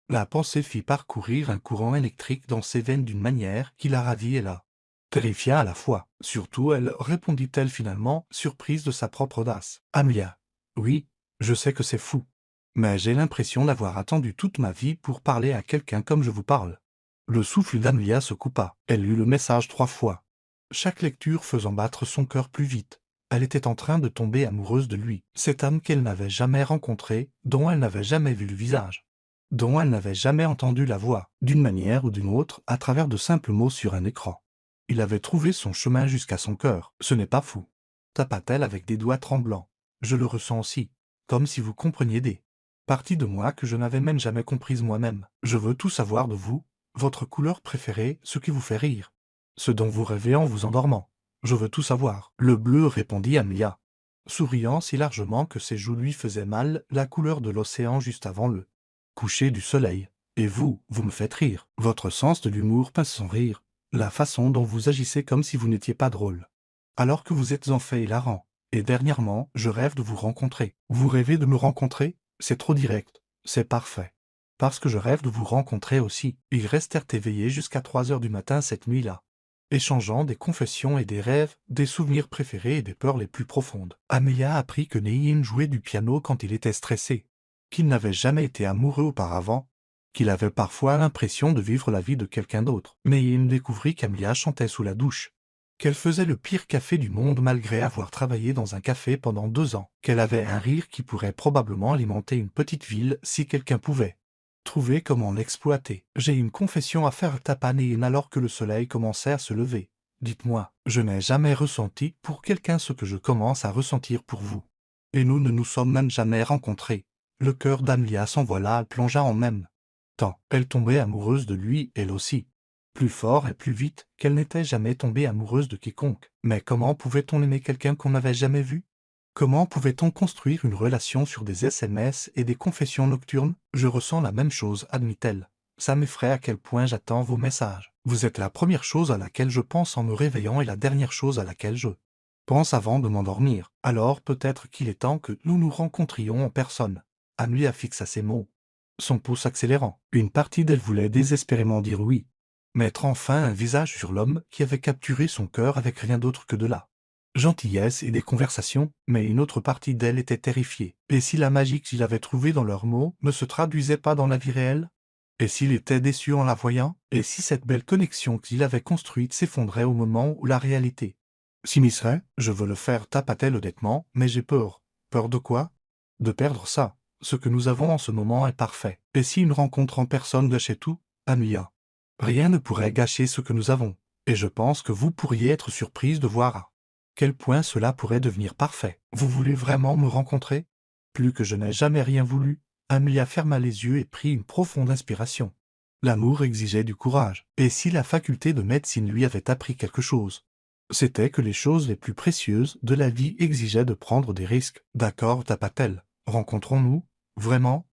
La pensée fit parcourir un courant électrique dans ses veines d'une manière qui la ravit et la terrifia à la fois. Surtout elle, répondit-elle finalement, surprise de sa propre audace. Amelia. Oui, je sais que c'est fou. Mais j'ai l'impression d'avoir attendu toute ma vie pour parler à quelqu'un comme je vous parle. Le souffle d'Amelia se coupa. Elle lut le message 3 fois, chaque lecture faisant battre son cœur plus vite. Elle était en train de tomber amoureuse de lui. Cette âme qu'elle n'avait jamais rencontrée, dont elle n'avait jamais vu le visage, dont elle n'avait jamais entendu la voix, d'une manière ou d'une autre, à travers de simples mots sur un écran. Il avait trouvé son chemin jusqu'à son cœur. Ce n'est pas fou, tapa-t-elle avec des doigts tremblants. Je le ressens aussi, comme si vous compreniez des parties de moi que je n'avais même jamais comprises moi-même. Je veux tout savoir de vous, votre couleur préférée, ce qui vous fait rire, ce dont vous rêvez en vous endormant. Je veux tout savoir. Le bleu, répondit Amelia, souriant si largement que ses joues lui faisaient mal, la couleur de l'océan juste avant le coucher du soleil. Et vous me faites rire. Votre sens de l'humour passe sans rire. La façon dont vous agissez comme si vous n'étiez pas drôle. Alors que vous êtes en fait hilarant. Et dernièrement, je rêve de vous rencontrer. Vous rêvez de me rencontrer? C'est trop direct. C'est parfait. Parce que je rêve de vous rencontrer aussi. Ils restèrent éveillés jusqu'à 3 heures du matin cette nuit-là, échangeant des confessions et des rêves, des souvenirs préférés et des peurs les plus profondes. Amelia apprit que Neyin jouait du piano quand il était stressé, qu'il n'avait jamais été amoureux auparavant, qu'il avait parfois l'impression de vivre la vie de quelqu'un d'autre. Neyin découvrit qu'Amelia chantait sous la douche, qu'elle faisait le pire café du monde malgré avoir travaillé dans un café pendant 2 ans, qu'elle avait un rire qui pourrait probablement alimenter une petite ville si quelqu'un pouvait trouver comment l'exploiter. J'ai une confession à faire, tapa Neyin alors que le soleil commençait à se lever. Dites-moi, je n'ai jamais ressenti pour quelqu'un ce que je commence à ressentir pour vous. Et nous ne nous sommes même jamais rencontrés. Le cœur d'Amelia s'envola, plongea en même temps. Elle tombait amoureuse de lui, elle aussi. Plus fort et plus vite qu'elle n'était jamais tombée amoureuse de quiconque. Mais comment pouvait-on aimer quelqu'un qu'on n'avait jamais vu? Comment pouvait-on construire une relation sur des SMS et des confessions nocturnes? Je ressens la même chose, admit-elle. Ça m'effraie à quel point j'attends vos messages. Vous êtes la première chose à laquelle je pense en me réveillant et la dernière chose à laquelle je pense avant de m'endormir. Alors peut-être qu'il est temps que nous nous rencontrions en personne. Amelia fixa ses mots, son pouce accélérant. Une partie d'elle voulait désespérément dire oui. Mettre enfin un visage sur l'homme qui avait capturé son cœur avec rien d'autre que de la gentillesse et des conversations, mais une autre partie d'elle était terrifiée. Et si la magie qu'il avait trouvée dans leurs mots ne se traduisait pas dans la vie réelle? Et s'il était déçu en la voyant? Et si cette belle connexion qu'il avait construite s'effondrait au moment où la réalité s'immiscerait? Je veux le faire, tapa-t-elle honnêtement, mais j'ai peur. Peur de quoi? De perdre ça. Ce que nous avons en ce moment est parfait. Et si une rencontre en personne gâchait tout? Amelia. Rien ne pourrait gâcher ce que nous avons. Et je pense que vous pourriez être surprise de voir à quel point cela pourrait devenir parfait. Vous voulez vraiment me rencontrer? Plus que je n'ai jamais rien voulu. Amelia ferma les yeux et prit une profonde inspiration. L'amour exigeait du courage. Et si la faculté de médecine lui avait appris quelque chose, c'était que les choses les plus précieuses de la vie exigeaient de prendre des risques. D'accord, tapa-t-elle. Rencontrons-nous? Vraiment?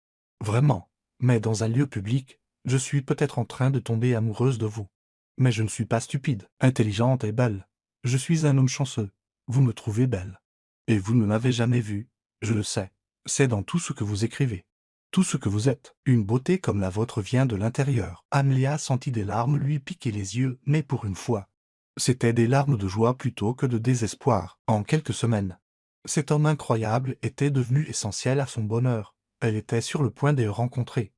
Vraiment. Mais dans un lieu public, je suis peut-être en train de tomber amoureuse de vous. Mais je ne suis pas stupide, intelligente et belle. Je suis un homme chanceux. Vous me trouvez belle. Et vous ne m'avez jamais vue. Je le sais. C'est dans tout ce que vous écrivez. Tout ce que vous êtes. Une beauté comme la vôtre vient de l'intérieur. Amelia sentit des larmes lui piquer les yeux, mais pour une fois, c'étaient des larmes de joie plutôt que de désespoir. En quelques semaines, cet homme incroyable était devenu essentiel à son bonheur. Elle était sur le point de le rencontrer.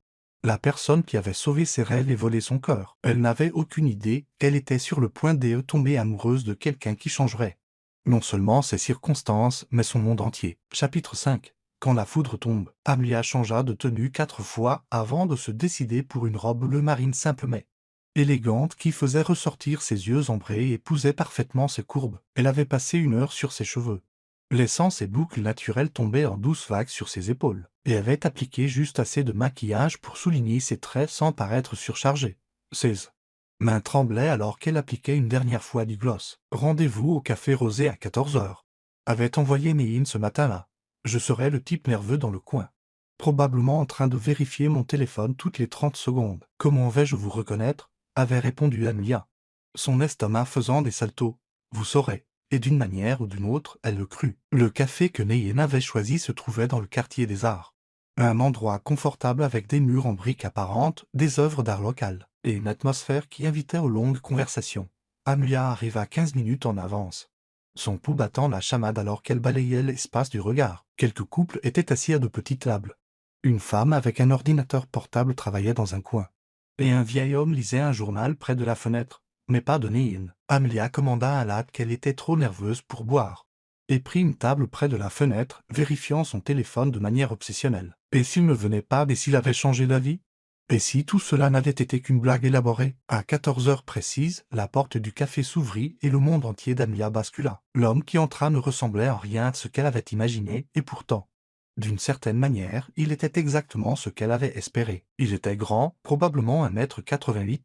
La personne qui avait sauvé ses rêves et volé son cœur. Elle n'avait aucune idée qu'elle était sur le point de tomber amoureuse de quelqu'un qui changerait non seulement ses circonstances, mais son monde entier. Chapitre 5. Quand la foudre tombe, Amelia changea de tenue 4 fois avant de se décider pour une robe bleu marine simple mais élégante qui faisait ressortir ses yeux ambrés et épousait parfaitement ses courbes. Elle avait passé 1 heure sur ses cheveux, laissant ses boucles naturelles tomber en douces vagues sur ses épaules, et avait appliqué juste assez de maquillage pour souligner ses traits sans paraître surchargée. Ses mains tremblaient alors qu'elle appliquait une dernière fois du gloss. Rendez-vous au café Rosé à 14 heures. Avait envoyé Neyin ce matin-là. Je serais le type nerveux dans le coin, probablement en train de vérifier mon téléphone toutes les 30 secondes. Comment vais-je vous reconnaître? Avait répondu Amelia, son estomac faisant des saltos. Vous saurez. Et d'une manière ou d'une autre, elle le crut. Le café que Neyin avait choisi se trouvait dans le quartier des Arts. Un endroit confortable avec des murs en briques apparentes, des œuvres d'art locales, et une atmosphère qui invitait aux longues conversations. Amelia arriva 15 minutes en avance, son pouls battant la chamade alors qu'elle balayait l'espace du regard. Quelques couples étaient assis à de petites tables. Une femme avec un ordinateur portable travaillait dans un coin, et un vieil homme lisait un journal près de la fenêtre, mais pas de Neyin. Amelia commanda un latte qu'elle était trop nerveuse pour boire, et prit une table près de la fenêtre, vérifiant son téléphone de manière obsessionnelle. Et s'il ne venait pas et s'il avait changé d'avis? Et si tout cela n'avait été qu'une blague élaborée? À 14 heures précises, la porte du café s'ouvrit et le monde entier d'Amelia bascula. L'homme qui entra ne ressemblait en rien à ce qu'elle avait imaginé, et pourtant, d'une certaine manière, il était exactement ce qu'elle avait espéré. Il était grand, probablement 1,88 m,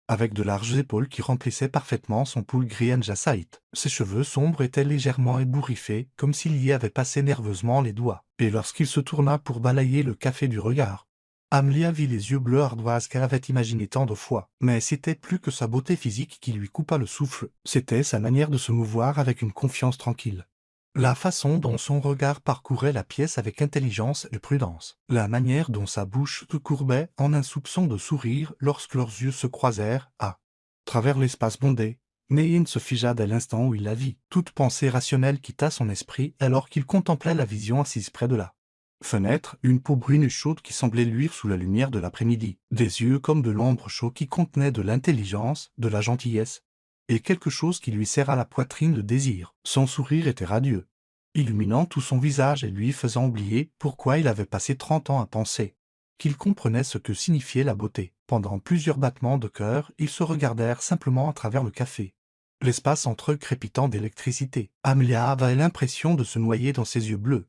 avec de larges épaules qui remplissaient parfaitement son poil gris anjassite. Ses cheveux sombres étaient légèrement ébouriffés, comme s'il y avait passé nerveusement les doigts. Et lorsqu'il se tourna pour balayer le café du regard, Amelia vit les yeux bleus ardoises qu'elle avait imaginés tant de fois, mais c'était plus que sa beauté physique qui lui coupa le souffle, c'était sa manière de se mouvoir avec une confiance tranquille. La façon dont son regard parcourait la pièce avec intelligence et prudence, la manière dont sa bouche se courbait en un soupçon de sourire lorsque leurs yeux se croisèrent, à travers l'espace bondé, Nehin se figea dès l'instant où il la vit. Toute pensée rationnelle quitta son esprit alors qu'il contemplait la vision assise près de la fenêtre, une peau brune et chaude qui semblait luire sous la lumière de l'après-midi, des yeux comme de l'ombre chaude qui contenaient de l'intelligence, de la gentillesse, et quelque chose qui lui serra la poitrine de désir. Son sourire était radieux, illuminant tout son visage et lui faisant oublier pourquoi il avait passé 30 ans à penser qu'il comprenait ce que signifiait la beauté. Pendant plusieurs battements de cœur, ils se regardèrent simplement à travers le café. L'espace entre eux crépitant d'électricité. Amelia avait l'impression de se noyer dans ses yeux bleus.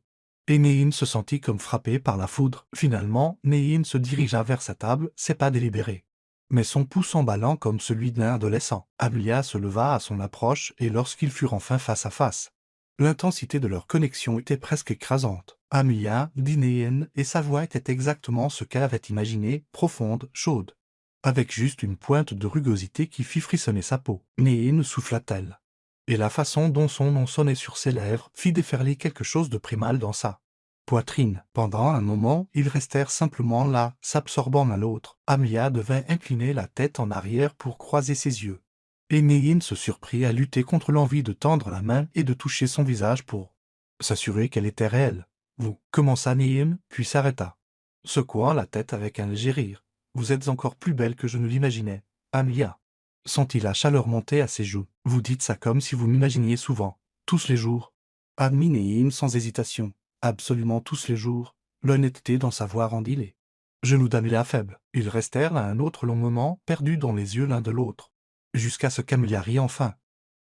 Et Nehin se sentit comme frappé par la foudre. Finalement, Nehin se dirigea vers sa table, ses pas délibérés, mais son pouls emballant comme celui d'un adolescent. Amelia se leva à son approche et lorsqu'ils furent enfin face à face, l'intensité de leur connexion était presque écrasante. Amelia, dit Nehin, et sa voix était exactement ce qu'elle avait imaginé, profonde, chaude, avec juste une pointe de rugosité qui fit frissonner sa peau. Nehin souffla-t-elle, et la façon dont son nom sonnait sur ses lèvres fit déferler quelque chose de primal dans sa poitrine. Pendant un moment, ils restèrent simplement là, s'absorbant l'un l'autre. Amelia devint incliner la tête en arrière pour croiser ses yeux. Et Nehin se surprit à lutter contre l'envie de tendre la main et de toucher son visage pour s'assurer qu'elle était réelle. Vous, commença Nehin, puis s'arrêta, secouant la tête avec un léger rire. Vous êtes encore plus belle que je ne l'imaginais, Amelia. Sentit la chaleur monter à ses joues. Vous dites ça comme si vous m'imaginiez souvent, tous les jours. Admit Nehin sans hésitation. Absolument tous les jours. L'honnêteté dans sa voix rendit les genoux d'Amelia faibles. Ils restèrent là un autre long moment, perdus dans les yeux l'un de l'autre, jusqu'à ce qu'Amelia rit enfin.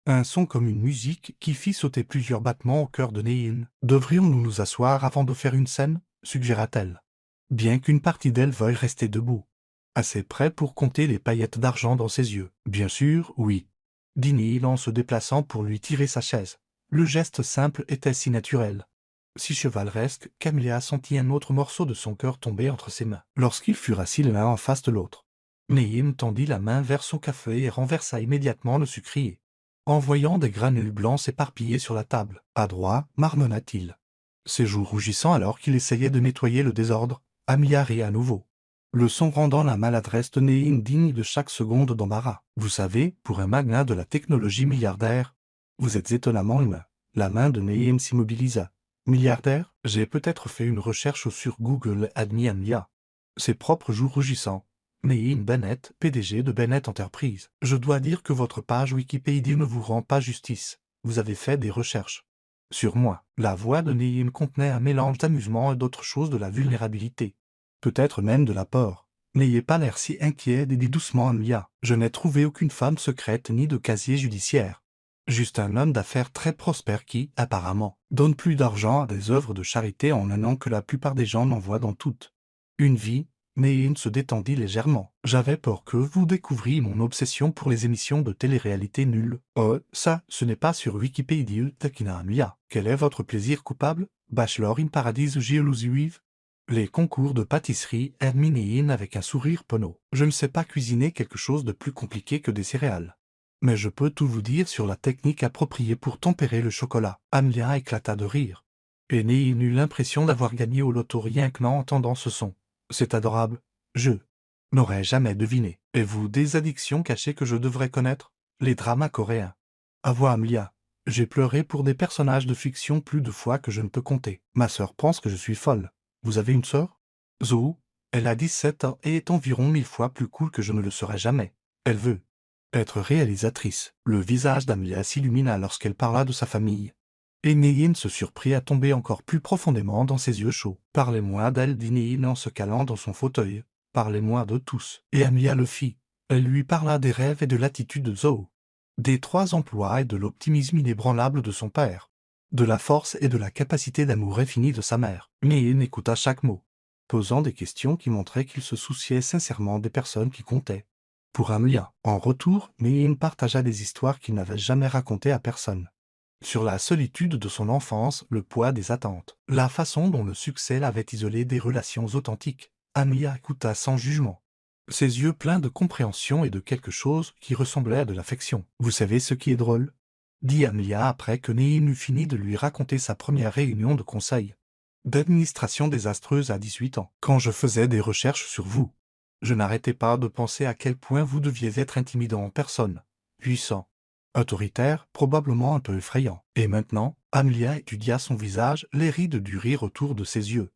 Un son comme une musique qui fit sauter plusieurs battements au cœur de Nehin. Devrions-nous nous asseoir avant de faire une scène, suggéra-t-elle, bien qu'une partie d'elle veuille rester debout, assez près pour compter les paillettes d'argent dans ses yeux. Bien sûr, oui, dit Nehin en se déplaçant pour lui tirer sa chaise. Le geste simple était si naturel, si chevaleresque, qu'Amelia sentit un autre morceau de son cœur tomber entre ses mains. Lorsqu'ils furent assis l'un en face de l'autre, Nehin tendit la main vers son café et renversa immédiatement le sucrier, en voyant des granules blancs s'éparpiller sur la table. « Adroit, marmonna-t-il, ses joues rougissant alors qu'il essayait de nettoyer le désordre. Amelia rit à nouveau, le son rendant la maladresse de Nehin digne de chaque seconde d'embarras. Vous savez, pour un magnat de la technologie milliardaire, vous êtes étonnamment humain. La main de Nehin s'immobilisa. Milliardaire, j'ai peut-être fait une recherche sur Google, admit Amelia, ses propres joues rougissant. Nehin Bennett, PDG de Bennett Enterprise. Je dois dire que votre page Wikipédia ne vous rend pas justice. Vous avez fait des recherches sur moi. La voix de Nehin contenait un mélange d'amusement et d'autre chose de la vulnérabilité. Peut-être même de la peur. N'ayez pas l'air si inquiet, dit doucement Amelia. Je n'ai trouvé aucune femme secrète ni de casier judiciaire. Juste un homme d'affaires très prospère qui, apparemment, donne plus d'argent à des œuvres de charité en un an que la plupart des gens n'envoient dans toute une vie. Nehin se détendit légèrement. J'avais peur que vous découvriez mon obsession pour les émissions de télé-réalité nulles. Oh, ça, ce n'est pas sur Wikipédia, taquina Amelia. Quel est votre plaisir coupable? Bachelor in Paradise Geolusive? Les concours de pâtisserie, admit Nehin avec un sourire penaud. Je ne sais pas cuisiner quelque chose de plus compliqué que des céréales, mais je peux tout vous dire sur la technique appropriée pour tempérer le chocolat. Amelia éclata de rire, et Nehin eut l'impression d'avoir gagné au loto rien qu'en entendant ce son. C'est adorable. Je n'aurais jamais deviné. Et vous, des addictions cachées que je devrais connaître? Les dramas coréens. À voix Amelia. J'ai pleuré pour des personnages de fiction plus de fois que je ne peux compter. Ma sœur pense que je suis folle. Vous avez une sœur? Zou. Elle a 17 ans et est environ 1000 fois plus cool que je ne le serai jamais. Elle veut être réalisatrice. Le visage d'Amelia s'illumina lorsqu'elle parla de sa famille. Et Nehin se surprit à tomber encore plus profondément dans ses yeux chauds. « Parlez-moi d'elle, dit Nehin en se calant dans son fauteuil. Parlez-moi de tous. » Et Amelia le fit. Elle lui parla des rêves et de l'attitude de Zou, des 3 emplois et de l'optimisme inébranlable de son père, de la force et de la capacité d'amour infini de sa mère. Nehin écouta chaque mot, posant des questions qui montraient qu'il se souciait sincèrement des personnes qui comptaient pour Amelia. En retour, Nehin partagea des histoires qu'il n'avait jamais racontées à personne, sur la solitude de son enfance, le poids des attentes, la façon dont le succès l'avait isolé des relations authentiques. Amelia écouta sans jugement. Ses yeux pleins de compréhension et de quelque chose qui ressemblait à de l'affection. « Vous savez ce qui est drôle ?» dit Amelia après que Nehin eut fini de lui raconter sa première réunion de conseil d'administration désastreuse à 18 ans. Quand je faisais des recherches sur vous, je n'arrêtais pas de penser à quel point vous deviez être intimidant en personne, puissant, autoritaire, probablement un peu effrayant. Et maintenant, Amelia étudia son visage, les rides du rire autour de ses yeux,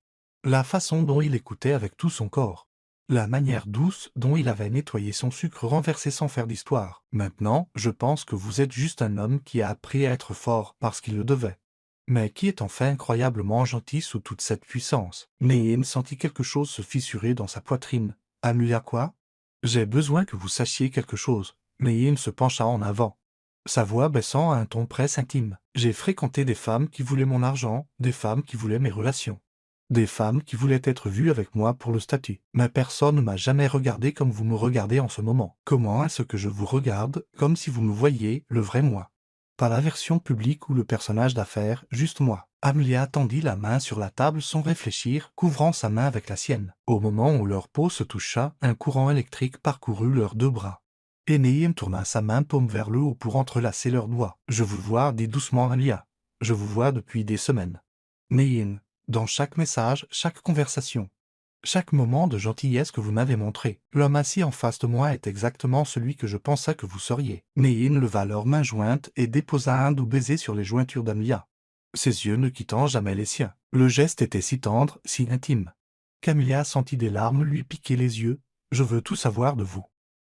la façon dont il écoutait avec tout son corps, la manière douce dont il avait nettoyé son sucre renversé sans faire d'histoire. Maintenant, je pense que vous êtes juste un homme qui a appris à être fort parce qu'il le devait, mais qui est enfin incroyablement gentil sous toute cette puissance. Nehin sentit quelque chose se fissurer dans sa poitrine. Amelia quoi? J'ai besoin que vous sachiez quelque chose. Nehin se pencha en avant, sa voix baissant à un ton presque intime. J'ai fréquenté des femmes qui voulaient mon argent, des femmes qui voulaient mes relations, des femmes qui voulaient être vues avec moi pour le statut. Mais personne ne m'a jamais regardé comme vous me regardez en ce moment. Comment est-ce que je vous regarde, comme si vous me voyiez, le vrai moi? Pas la version publique ou le personnage d'affaires, juste moi. Amelia tendit la main sur la table sans réfléchir, couvrant sa main avec la sienne. Au moment où leur peau se toucha, un courant électrique parcourut leurs deux bras. Et Nehin tourna sa main paume vers le haut pour entrelacer leurs doigts. « Je vous vois, dit doucement Amelia. Je vous vois depuis des semaines. Nehin, dans chaque message, chaque conversation, chaque moment de gentillesse que vous m'avez montré, l'homme assis en face de moi est exactement celui que je pensais que vous seriez. » Nehin leva leurs mains jointes et déposa un doux baiser sur les jointures d'Amelia, ses yeux ne quittant jamais les siens. Le geste était si tendre, si intime, qu'Amelia sentit des larmes lui piquer les yeux. « Je veux tout savoir de vous, »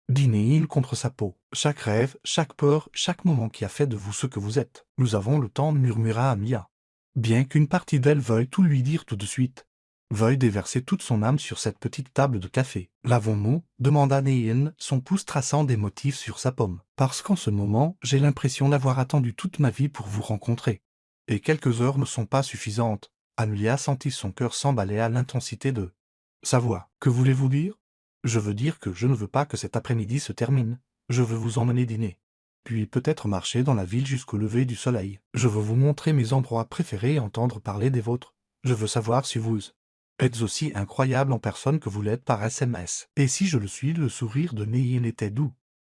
dit Nehin contre sa peau. « Chaque rêve, chaque peur, chaque moment qui a fait de vous ce que vous êtes. » « Nous avons le temps, murmura Amelia, bien qu'une partie d'elle veuille tout lui dire tout de suite, veuille déverser toute son âme sur cette petite table de café. « L'avons-nous » demanda Nehin, son pouce traçant des motifs sur sa paume. « Parce qu'en ce moment, j'ai l'impression d'avoir attendu toute ma vie pour vous rencontrer. Et quelques heures ne sont pas suffisantes. » Amelia sentit son cœur s'emballer à l'intensité de sa voix. « Que voulez-vous dire ?»« Je veux dire que je ne veux pas que cet après-midi se termine. Je veux vous emmener dîner, puis peut-être marcher dans la ville jusqu'au lever du soleil. Je veux vous montrer mes endroits préférés et entendre parler des vôtres. Je veux savoir si vous êtes aussi incroyable en personne que vous l'êtes par SMS. » Et si je le suis, le sourire de Nehin était doux,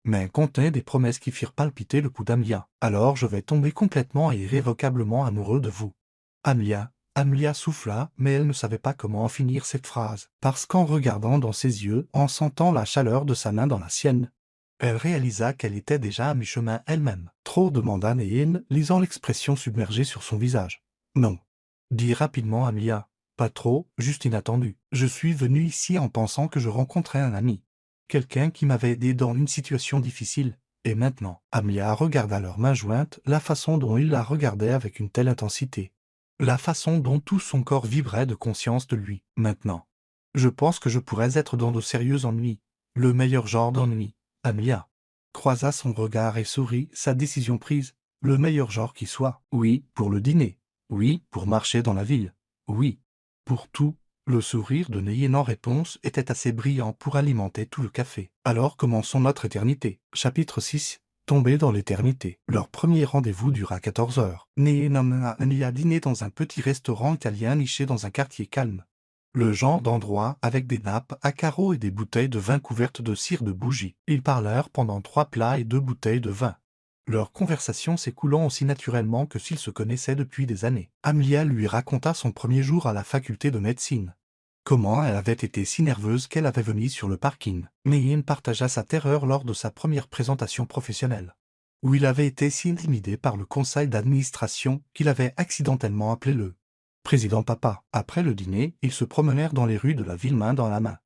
mais contenait des promesses qui firent palpiter le pouls d'Amelia. « Alors je vais tomber complètement et irrévocablement amoureux de vous. » Amelia souffla, mais elle ne savait pas comment en finir cette phrase, parce qu'en regardant dans ses yeux, en sentant la chaleur de sa main dans la sienne, elle réalisa qu'elle était déjà à mi-chemin elle-même. « Trop » demanda Nehin, lisant l'expression submergée sur son visage. « Non » dit rapidement Amelia. « Pas trop, juste inattendu. Je suis venu ici en pensant que je rencontrais un ami, quelqu'un qui m'avait aidé dans une situation difficile. Et maintenant ?» Amelia regarda leurs mains jointes, la façon dont il la regardait avec une telle intensité, la façon dont tout son corps vibrait de conscience de lui. « Maintenant, je pense que je pourrais être dans de sérieux ennuis, le meilleur genre d'ennui. » Amelia croisa son regard et sourit, sa décision prise. « Le meilleur genre qui soit. Oui, pour le dîner. Oui, pour marcher dans la ville. Oui, pour tout. » Le sourire de Nehin en réponse était assez brillant pour alimenter tout le café. « Alors commençons notre éternité. » Chapitre 6. Tomber dans l'éternité. Leur premier rendez-vous dura 14 heures. Nehin emmena Amelia dîner dans un petit restaurant italien niché dans un quartier calme, le genre d'endroit avec des nappes à carreaux et des bouteilles de vin couvertes de cire de bougie. Ils parlèrent pendant 3 plats et 2 bouteilles de vin, leur conversation s'écoulant aussi naturellement que s'ils se connaissaient depuis des années. Amelia lui raconta son premier jour à la faculté de médecine, comment elle avait été si nerveuse qu'elle avait vomi sur le parking. Nehin partagea sa terreur lors de sa première présentation professionnelle, où il avait été si intimidé par le conseil d'administration qu'il avait accidentellement appelé le président papa. Après le dîner, ils se promenèrent dans les rues de la ville main dans la main,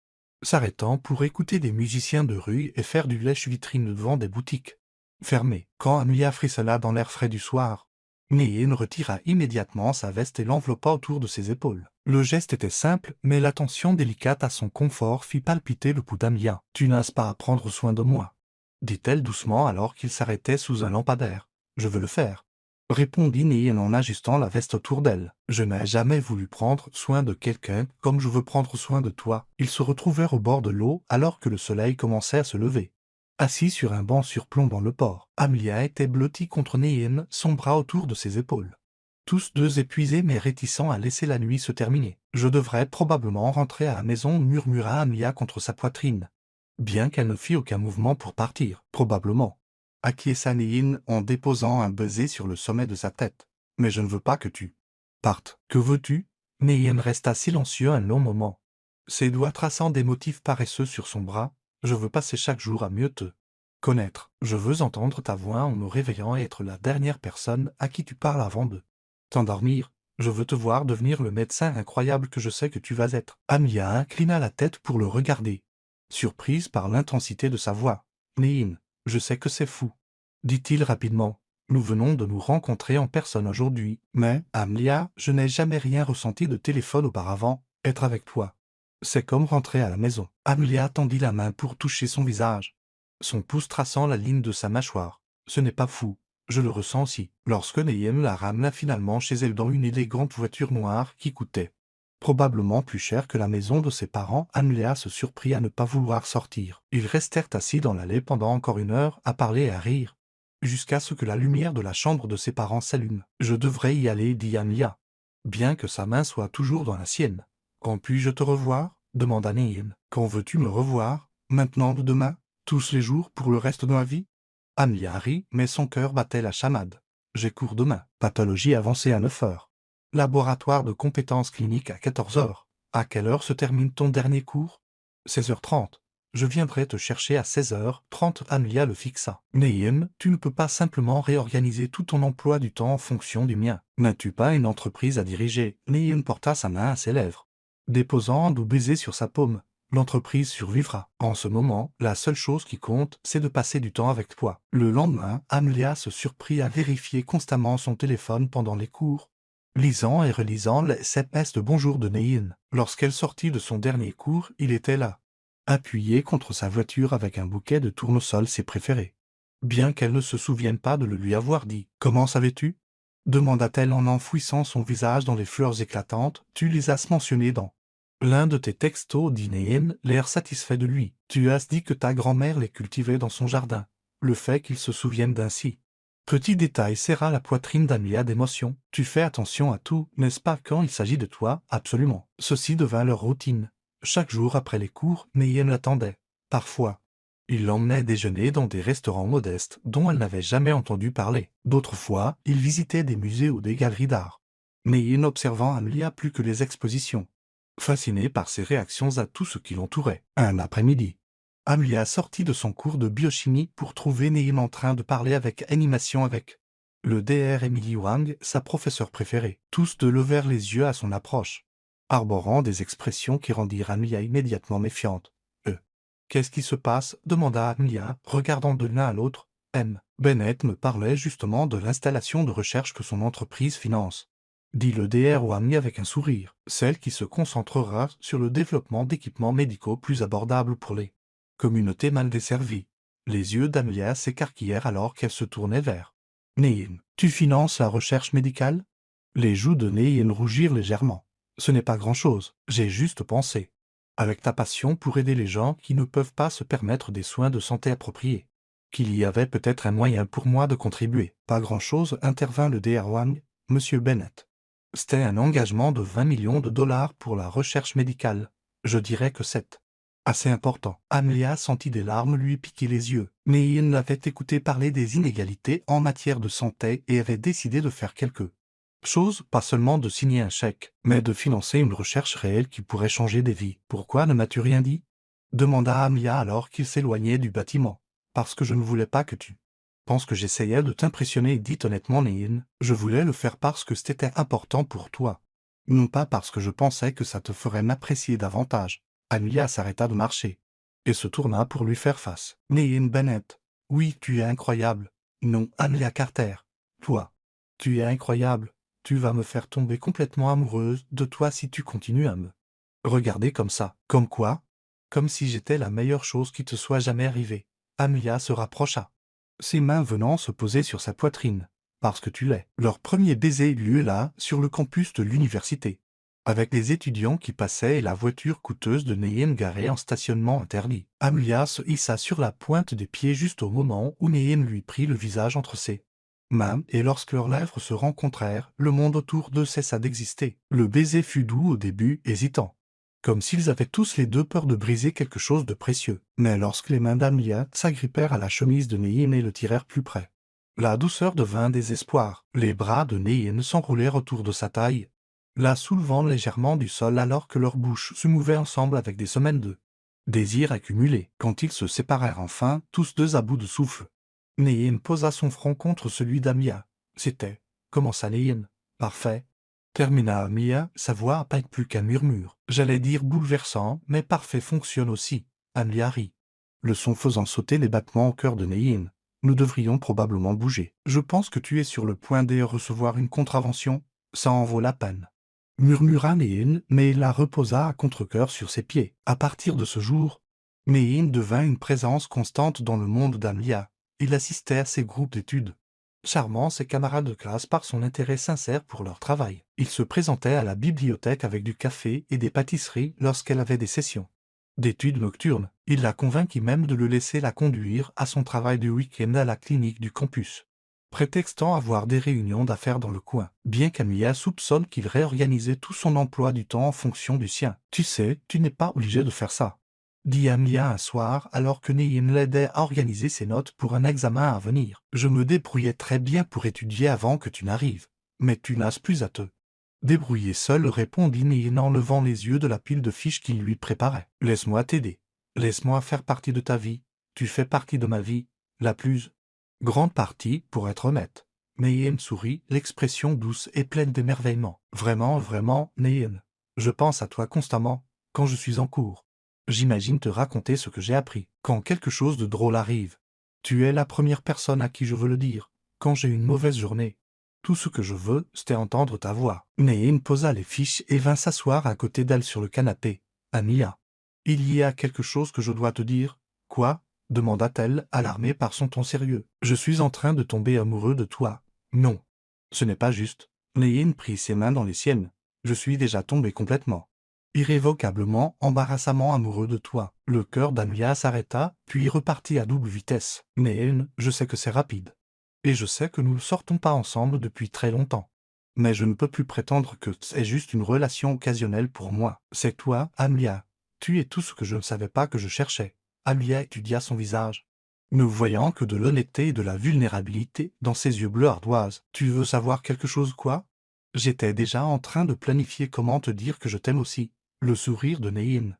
s'arrêtant pour écouter des musiciens de rue et faire du lèche-vitrine devant des boutiques fermées. Quand Amelia frissonna dans l'air frais du soir, Nehin retira immédiatement sa veste et l'enveloppa autour de ses épaules. Le geste était simple, mais l'attention délicate à son confort fit palpiter le pouls d'Amelia. « Tu n'as pas à prendre soin de moi, » dit-elle doucement alors qu'il s'arrêtait sous un lampadaire. « Je veux le faire, » répondit Nehin en ajustant la veste autour d'elle. « Je n'ai jamais voulu prendre soin de quelqu'un comme je veux prendre soin de toi. » Ils se retrouvèrent au bord de l'eau alors que le soleil commençait à se lever, assis sur un banc surplombant le port. Amelia était blottie contre Nehin, son bras autour de ses épaules, tous deux épuisés mais réticents à laisser la nuit se terminer. Je devrais probablement rentrer à la maison, murmura Amelia contre sa poitrine. Bien qu'elle ne fit aucun mouvement pour partir, probablement. Acquiesça Nehin en déposant un baiser sur le sommet de sa tête. Mais je ne veux pas que tu partes. Que veux-tu? Nehin resta silencieux un long moment. Ses doigts traçant des motifs paresseux sur son bras. Je veux passer chaque jour à mieux te connaître. Je veux entendre ta voix en me réveillant et être la dernière personne à qui tu parles avant de t'endormir. Je veux te voir devenir le médecin incroyable que je sais que tu vas être. Amelia inclina la tête pour le regarder. Surprise par l'intensité de sa voix. Nehin, je sais que c'est fou, dit-il rapidement. Nous venons de nous rencontrer en personne aujourd'hui, mais, Amelia, je n'ai jamais rien ressenti de téléphone auparavant. Être avec toi, c'est comme rentrer à la maison. Amelia tendit la main pour toucher son visage, son pouce traçant la ligne de sa mâchoire. Ce n'est pas fou, je le ressens aussi. Lorsque Nehin la ramena finalement chez elle dans une élégante voiture noire qui coûtait probablement plus cher que la maison de ses parents, Amelia se surprit à ne pas vouloir sortir. Ils restèrent assis dans l'allée pendant encore 1 heure à parler et à rire, jusqu'à ce que la lumière de la chambre de ses parents s'allume. « Je devrais y aller, dit Amelia, bien que sa main soit toujours dans la sienne. « Quand puis-je te revoir ?» demanda Nehin. « Quand veux-tu me revoir? Maintenant ou demain? Tous les jours pour le reste de ma vie ?» Amelia rit, mais son cœur battait la chamade. « J'ai cours demain. Pathologie avancée à 9 heures. Laboratoire de compétences cliniques à 14 heures. À quelle heure se termine ton dernier cours? 16h30. Je viendrai te chercher à 16h30. Amelia le fixa. Nehin, tu ne peux pas simplement réorganiser tout ton emploi du temps en fonction du mien. N'as-tu pas une entreprise à diriger? Nehin porta sa main à ses lèvres, déposant un doux baiser sur sa paume. L'entreprise survivra. En ce moment, la seule chose qui compte, c'est de passer du temps avec toi. Le lendemain, Amelia se surprit à vérifier constamment son téléphone pendant les cours, lisant et relisant les SMS de bonjour de Nehin. Lorsqu'elle sortit de son dernier cours, il était là, appuyé contre sa voiture avec un bouquet de tournesol ses préférés. Bien qu'elle ne se souvienne pas de le lui avoir dit. « Comment savais-tu » demanda-t-elle en enfouissant son visage dans les fleurs éclatantes. « Tu les as mentionnées dans l'un de tes textos, dit Nehin, l'air satisfait de lui. Tu as dit que ta grand-mère les cultivait dans son jardin. Le fait qu'il se souvienne d'ainsi petit détail serra la poitrine d'Amelia d'émotion. Tu fais attention à tout, n'est-ce pas, quand il s'agit de toi? Absolument. Ceci devint leur routine. Chaque jour après les cours, Nehin l'attendait. Parfois, il l'emmenait déjeuner dans des restaurants modestes dont elle n'avait jamais entendu parler. D'autres fois, il visitait des musées ou des galeries d'art. Nehin observant Amelia plus que les expositions, fasciné par ses réactions à tout ce qui l'entourait. Un après-midi, Amelia sortit de son cours de biochimie pour trouver Nehin en train de parler avec animation avec le Dr Emily Wang, sa professeure préférée. Tous deux levèrent les yeux à son approche, arborant des expressions qui rendirent Amelia immédiatement méfiante. Qu'est-ce qui se passe? Demanda Amelia, regardant de l'un à l'autre. Bennett me parlait justement de l'installation de recherche que son entreprise finance, dit le Dr Wang avec un sourire, celle qui se concentrera sur le développement d'équipements médicaux plus abordables pour les communauté mal desservie. Les yeux d'Amelia s'écarquillèrent alors qu'elle se tournait vers Nehin. Tu finances la recherche médicale? Les joues de Nehin rougirent légèrement. Ce n'est pas grand-chose, j'ai juste pensé, avec ta passion pour aider les gens qui ne peuvent pas se permettre des soins de santé appropriés, qu'il y avait peut-être un moyen pour moi de contribuer. Pas grand-chose, intervint le Dr Wang. Monsieur Bennett, c'était un engagement de 20 millions de dollars pour la recherche médicale. Je dirais que c'est assez important. Amelia sentit des larmes lui piquer les yeux. Nehin l'avait écouté parler des inégalités en matière de santé et avait décidé de faire quelque chose, pas seulement de signer un chèque, mais de financer une recherche réelle qui pourrait changer des vies. Pourquoi ne m'as-tu rien dit? Demanda Amelia alors qu'il s'éloignait du bâtiment. Parce que je ne voulais pas que tu penses que j'essayais de t'impressionner, dit honnêtement Nehin. Je voulais le faire parce que c'était important pour toi, non pas parce que je pensais que ça te ferait m'apprécier davantage. Amelia s'arrêta de marcher et se tourna pour lui faire face. Nehin Bennett. Oui, tu es incroyable. Non, Amelia Carter. Toi. Tu es incroyable. Tu vas me faire tomber complètement amoureuse de toi si tu continues à me regarder comme ça. Comme quoi? Comme si j'étais la meilleure chose qui te soit jamais arrivée. Amelia se rapprocha, ses mains venant se poser sur sa poitrine. Parce que tu l'es. Leur premier baiser eut lieu là, sur le campus de l'université, avec les étudiants qui passaient et la voiture coûteuse de Nehin garée en stationnement interdit. Amelia se hissa sur la pointe des pieds juste au moment où Nehin lui prit le visage entre ses main, et lorsque leurs lèvres se rencontrèrent, le monde autour d'eux cessa d'exister. Le baiser fut doux au début, hésitant. Comme s'ils avaient tous les deux peur de briser quelque chose de précieux. Mais lorsque les mains d'Amlia s'agrippèrent à la chemise de Nehin et le tirèrent plus près, la douceur devint désespoir. Les bras de Nehin s'enroulèrent autour de sa taille, la soulevant légèrement du sol alors que leurs bouches se mouvaient ensemble avec des semaines de désir accumulé. Quand ils se séparèrent enfin, tous deux à bout de souffle, Nehin posa son front contre celui d'Amia. C'était, commença Nehin. Parfait, termina Amia, sa voix à peine plus qu'un murmure. J'allais dire bouleversant, mais parfait fonctionne aussi. Amia rit, le son faisant sauter les battements au cœur de Nehin. Nous devrions probablement bouger. Je pense que tu es sur le point de recevoir une contravention. Ça en vaut la peine, murmura Nehin, mais il la reposa à contre-cœur sur ses pieds. À partir de ce jour, Nehin devint une présence constante dans le monde d'Amlia. Il assistait à ses groupes d'études, charmant ses camarades de classe par son intérêt sincère pour leur travail. Il se présentait à la bibliothèque avec du café et des pâtisseries lorsqu'elle avait des sessions d'études nocturnes. Il la convainquit même de le laisser la conduire à son travail du week-end à la clinique du campus, prétextant avoir des réunions d'affaires dans le coin, bien qu'Amia soupçonne qu'il réorganisait tout son emploi du temps en fonction du sien. « Tu sais, tu n'es pas obligé de faire ça, » dit Amia un soir alors que Nehin l'aidait à organiser ses notes pour un examen à venir. « Je me débrouillais très bien pour étudier avant que tu n'arrives, mais tu n'as plus à te débrouiller seul, répondit Nehin en levant les yeux de la pile de fiches qu'il lui préparait. « Laisse-moi t'aider. Laisse-moi faire partie de ta vie. Tu fais partie de ma vie, la plus grande partie, pour être honnête. » Nehin sourit, l'expression douce et pleine d'émerveillement. « Vraiment, vraiment, Nehin. Je pense à toi constamment, quand je suis en cours. J'imagine te raconter ce que j'ai appris. Quand quelque chose de drôle arrive, tu es la première personne à qui je veux le dire. Quand j'ai une mauvaise journée, tout ce que je veux, c'est entendre ta voix. » Nehin posa les fiches et vint s'asseoir à côté d'elle sur le canapé. « Amia, il y a quelque chose que je dois te dire. »« Quoi ?» demanda-t-elle, alarmée par son ton sérieux. « Je suis en train de tomber amoureux de toi. »« Non, ce n'est pas juste. » Nehin prit ses mains dans les siennes. « Je suis déjà tombé complètement, irrévocablement, embarrassamment amoureux de toi. » Le cœur d'Amia s'arrêta, puis repartit à double vitesse. « Nehin, je sais que c'est rapide. Et je sais que nous ne sortons pas ensemble depuis très longtemps. Mais je ne peux plus prétendre que c'est juste une relation occasionnelle pour moi. C'est toi, Amia. Tu es tout ce que je ne savais pas que je cherchais. » Amia étudia son visage, ne voyant que de l'honnêteté et de la vulnérabilité dans ses yeux bleus ardoise. « Tu veux savoir quelque chose, quoi ? J'étais déjà en train de planifier comment te dire que je t'aime aussi. » Le sourire de Nehin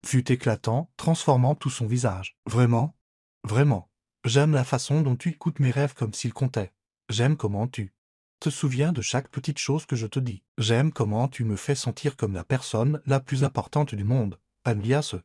fut éclatant, transformant tout son visage. « Vraiment ? Vraiment. J'aime la façon dont tu écoutes mes rêves comme s'ils comptaient. J'aime comment tu te souviens de chaque petite chose que je te dis. J'aime comment tu me fais sentir comme la personne la plus importante du monde. » Amia se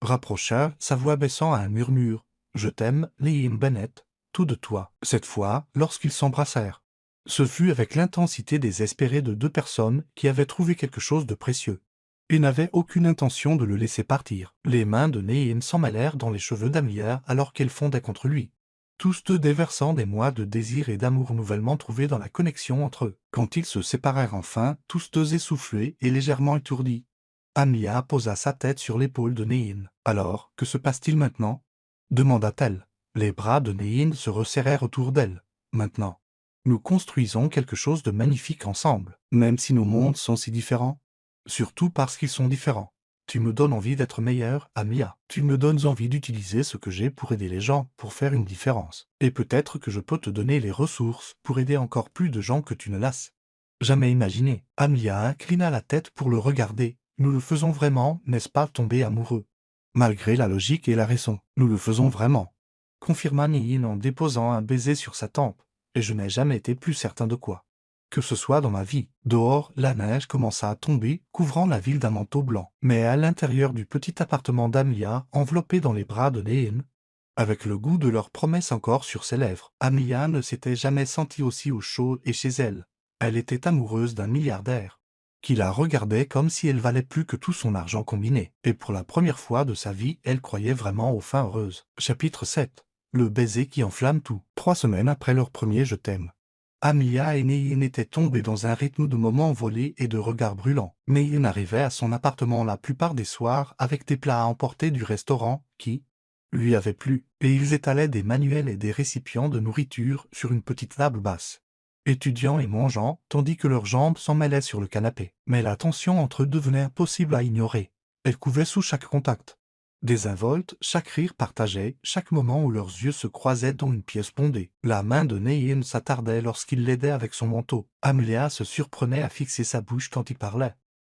rapprocha, sa voix baissant à un murmure. « Je t'aime, Nehin Bennett, tout de toi. » Cette fois, lorsqu'ils s'embrassèrent, ce fut avec l'intensité désespérée de deux personnes qui avaient trouvé quelque chose de précieux et n'avaient aucune intention de le laisser partir. Les mains de Nehin s'en mêlèrent dans les cheveux d'Amia alors qu'elles fondaient contre lui, tous deux déversant des mois de désir et d'amour nouvellement trouvés dans la connexion entre eux. Quand ils se séparèrent enfin, tous deux essoufflés et légèrement étourdis, Amia posa sa tête sur l'épaule de Nehin. « Alors, que se passe-t-il maintenant ?» demanda-t-elle. Les bras de Nehin se resserrèrent autour d'elle. « Maintenant, nous construisons quelque chose de magnifique ensemble, même si nos mondes sont si différents. Surtout parce qu'ils sont différents. Tu me donnes envie d'être meilleur, Amia. Tu me donnes envie d'utiliser ce que j'ai pour aider les gens, pour faire une différence. Et peut-être que je peux te donner les ressources pour aider encore plus de gens que tu ne l'as jamais imaginé. » Amia inclina la tête pour le regarder. « Nous le faisons vraiment, n'est-ce pas, tomber amoureux? Malgré la logique et la raison, nous le faisons vraiment, » confirma Nehin en déposant un baiser sur sa tempe. « Et je n'ai jamais été plus certain de quoi que ce soit dans ma vie. » Dehors, la neige commença à tomber, couvrant la ville d'un manteau blanc. Mais à l'intérieur du petit appartement d'Amia, enveloppé dans les bras de Nehin, avec le goût de leur promesse encore sur ses lèvres, Amia ne s'était jamais sentie aussi au chaud et chez elle. Elle était amoureuse d'un milliardaire qui la regardait comme si elle valait plus que tout son argent combiné. Et pour la première fois de sa vie, elle croyait vraiment aux fins heureuses. Chapitre 7. Le baiser qui enflamme tout. 3 semaines après leur premier « je t'aime », Amia et Nehin étaient tombés dans un rythme de moments volés et de regards brûlants. Nehin arrivait à son appartement la plupart des soirs avec des plats à emporter du restaurant qui lui avait plu, et ils étalaient des manuels et des récipients de nourriture sur une petite table basse, étudiant et mangeant, tandis que leurs jambes s'en mêlaient sur le canapé. Mais la tension entre eux devenait impossible à ignorer. Elle couvait sous chaque contact. Désinvolte, chaque rire partagé, chaque moment où leurs yeux se croisaient dans une pièce bondée. La main de Nehin s'attardait lorsqu'il l'aidait avec son manteau. Amelia se surprenait à fixer sa bouche quand il parlait,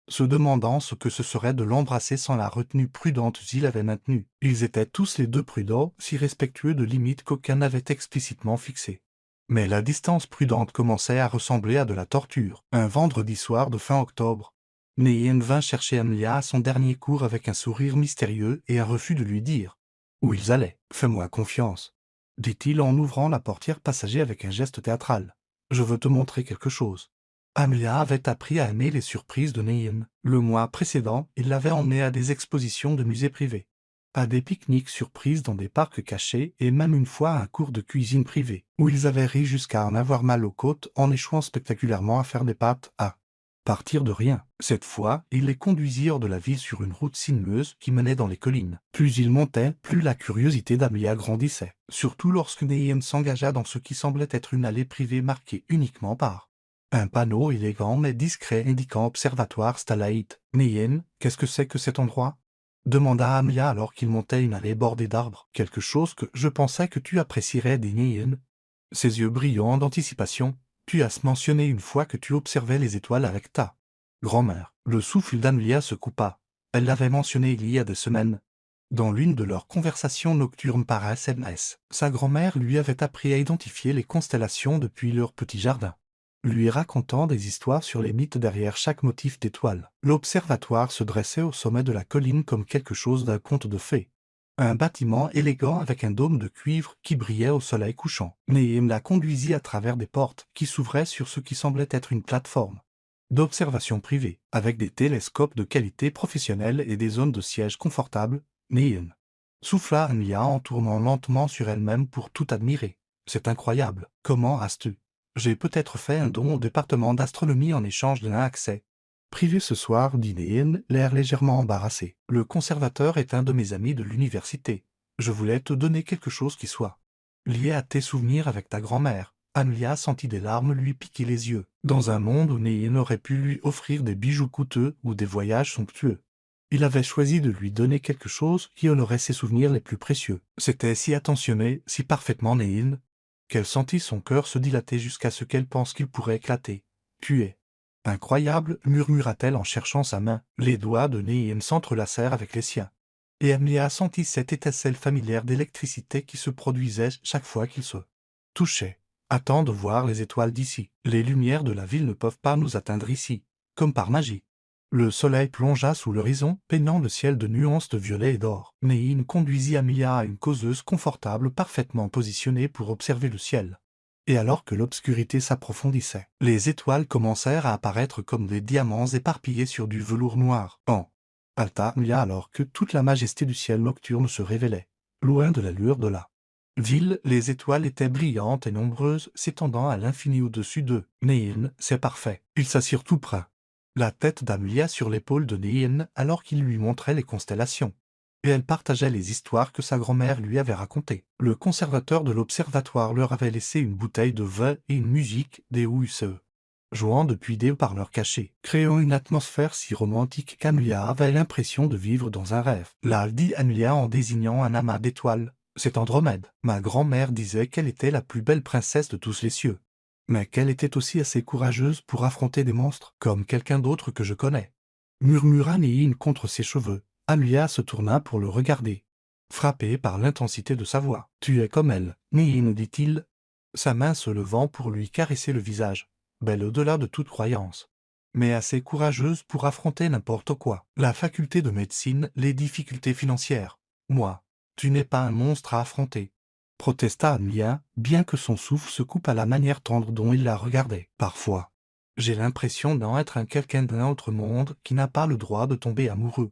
se demandant ce que ce serait de l'embrasser sans la retenue prudente qu'il avait maintenue. Ils étaient tous les deux prudents, si respectueux de limites qu'aucun n'avait explicitement fixées. Mais la distance prudente commençait à ressembler à de la torture. Un vendredi soir de fin octobre, Nehin vint chercher Amelia à son dernier cours avec un sourire mystérieux et un refus de lui dire où ils allaient. « Fais-moi confiance, » dit-il en ouvrant la portière passager avec un geste théâtral. « Je veux te montrer quelque chose. » Amelia avait appris à aimer les surprises de Nehin. Le mois précédent, il l'avait emmenée à des expositions de musées privés, à des pique-niques surprises dans des parcs cachés et même une fois à un cours de cuisine privé, où ils avaient ri jusqu'à en avoir mal aux côtes en échouant spectaculairement à faire des pâtes à partir de rien. Cette fois, il les conduisit hors de la ville sur une route sinueuse qui menait dans les collines. Plus ils montaient, plus la curiosité d'Amelia grandissait, surtout lorsque Nehin s'engagea dans ce qui semblait être une allée privée marquée uniquement par un panneau élégant mais discret indiquant Observatoire Stalaït. « Nehin, qu'est-ce que c'est que cet endroit ?» demanda Amelia alors qu'il montait une allée bordée d'arbres. « Quelque chose que je pensais que tu apprécierais, dit Nehin, ses yeux brillants d'anticipation. « Tu as mentionné une fois que tu observais les étoiles avec ta grand-mère. » Le souffle d'Amelia se coupa. Elle l'avait mentionné il y a des semaines, dans l'une de leurs conversations nocturnes par SMS. Sa grand-mère lui avait appris à identifier les constellations depuis leur petit jardin, lui racontant des histoires sur les mythes derrière chaque motif d'étoile. L'observatoire se dressait au sommet de la colline comme quelque chose d'un conte de fées. Un bâtiment élégant avec un dôme de cuivre qui brillait au soleil couchant. Nehin la conduisit à travers des portes qui s'ouvraient sur ce qui semblait être une plateforme d'observation privée, avec des télescopes de qualité professionnelle et des zones de siège confortables. Nehin souffla Amelia en tournant lentement sur elle-même pour tout admirer. « C'est incroyable. Comment as-tu? J'ai peut-être fait un don au département d'astronomie en échange d'un accès privé ce soir, dit Nehin, l'air légèrement embarrassé. « Le conservateur est un de mes amis de l'université. Je voulais te donner quelque chose qui soit lié à tes souvenirs avec ta grand-mère. » Amelia sentit des larmes lui piquer les yeux. Dans un monde où Nehin aurait pu lui offrir des bijoux coûteux ou des voyages somptueux, il avait choisi de lui donner quelque chose qui honorait ses souvenirs les plus précieux. C'était si attentionné, si parfaitement Nehin, qu'elle sentit son cœur se dilater jusqu'à ce qu'elle pense qu'il pourrait éclater. « Tu es incroyable, » murmura-t-elle en cherchant sa main. Les doigts de Nehin s'entrelacèrent avec les siens, et Amelia sentit cette étincelle familière d'électricité qui se produisait chaque fois qu'ils se touchaient. « Attends de voir les étoiles d'ici. Les lumières de la ville ne peuvent pas nous atteindre ici, comme par magie. » Le soleil plongea sous l'horizon, peignant le ciel de nuances de violet et d'or. Nehin conduisit Amelia à une causeuse confortable parfaitement positionnée pour observer le ciel. Et alors que l'obscurité s'approfondissait, les étoiles commencèrent à apparaître comme des diamants éparpillés sur du velours noir. Alta Amelia alors que toute la majesté du ciel nocturne se révélait, loin de la lueur de la ville. Les étoiles étaient brillantes et nombreuses, s'étendant à l'infini au-dessus d'eux. « Nehin, c'est parfait. » Ils s'assirent tout près, la tête d'Amelia sur l'épaule de Nehin alors qu'il lui montrait les constellations, et elle partageait les histoires que sa grand-mère lui avait racontées. Le conservateur de l'observatoire leur avait laissé une bouteille de vin et une musique, des USE, jouant depuis des haut-parleurs cachés, créant une atmosphère si romantique qu'Amelia avait l'impression de vivre dans un rêve. Là, dit Amelia en désignant un amas d'étoiles, « c'est Andromède. Ma grand-mère disait qu'elle était la plus belle princesse de tous les cieux, mais qu'elle était aussi assez courageuse pour affronter des monstres, comme quelqu'un d'autre que je connais. » Murmura Nehin contre ses cheveux. Amelia se tourna pour le regarder, frappée par l'intensité de sa voix. « Tu es comme elle, Nehin, dit-il, sa main se levant pour lui caresser le visage. « Belle au-delà de toute croyance, mais assez courageuse pour affronter n'importe quoi. La faculté de médecine, les difficultés financières. Moi, tu n'es pas un monstre à affronter, » protesta Amelia, bien que son souffle se coupe à la manière tendre dont il la regardait. « Parfois, j'ai l'impression d'en être un quelqu'un d'un autre monde qui n'a pas le droit de tomber amoureux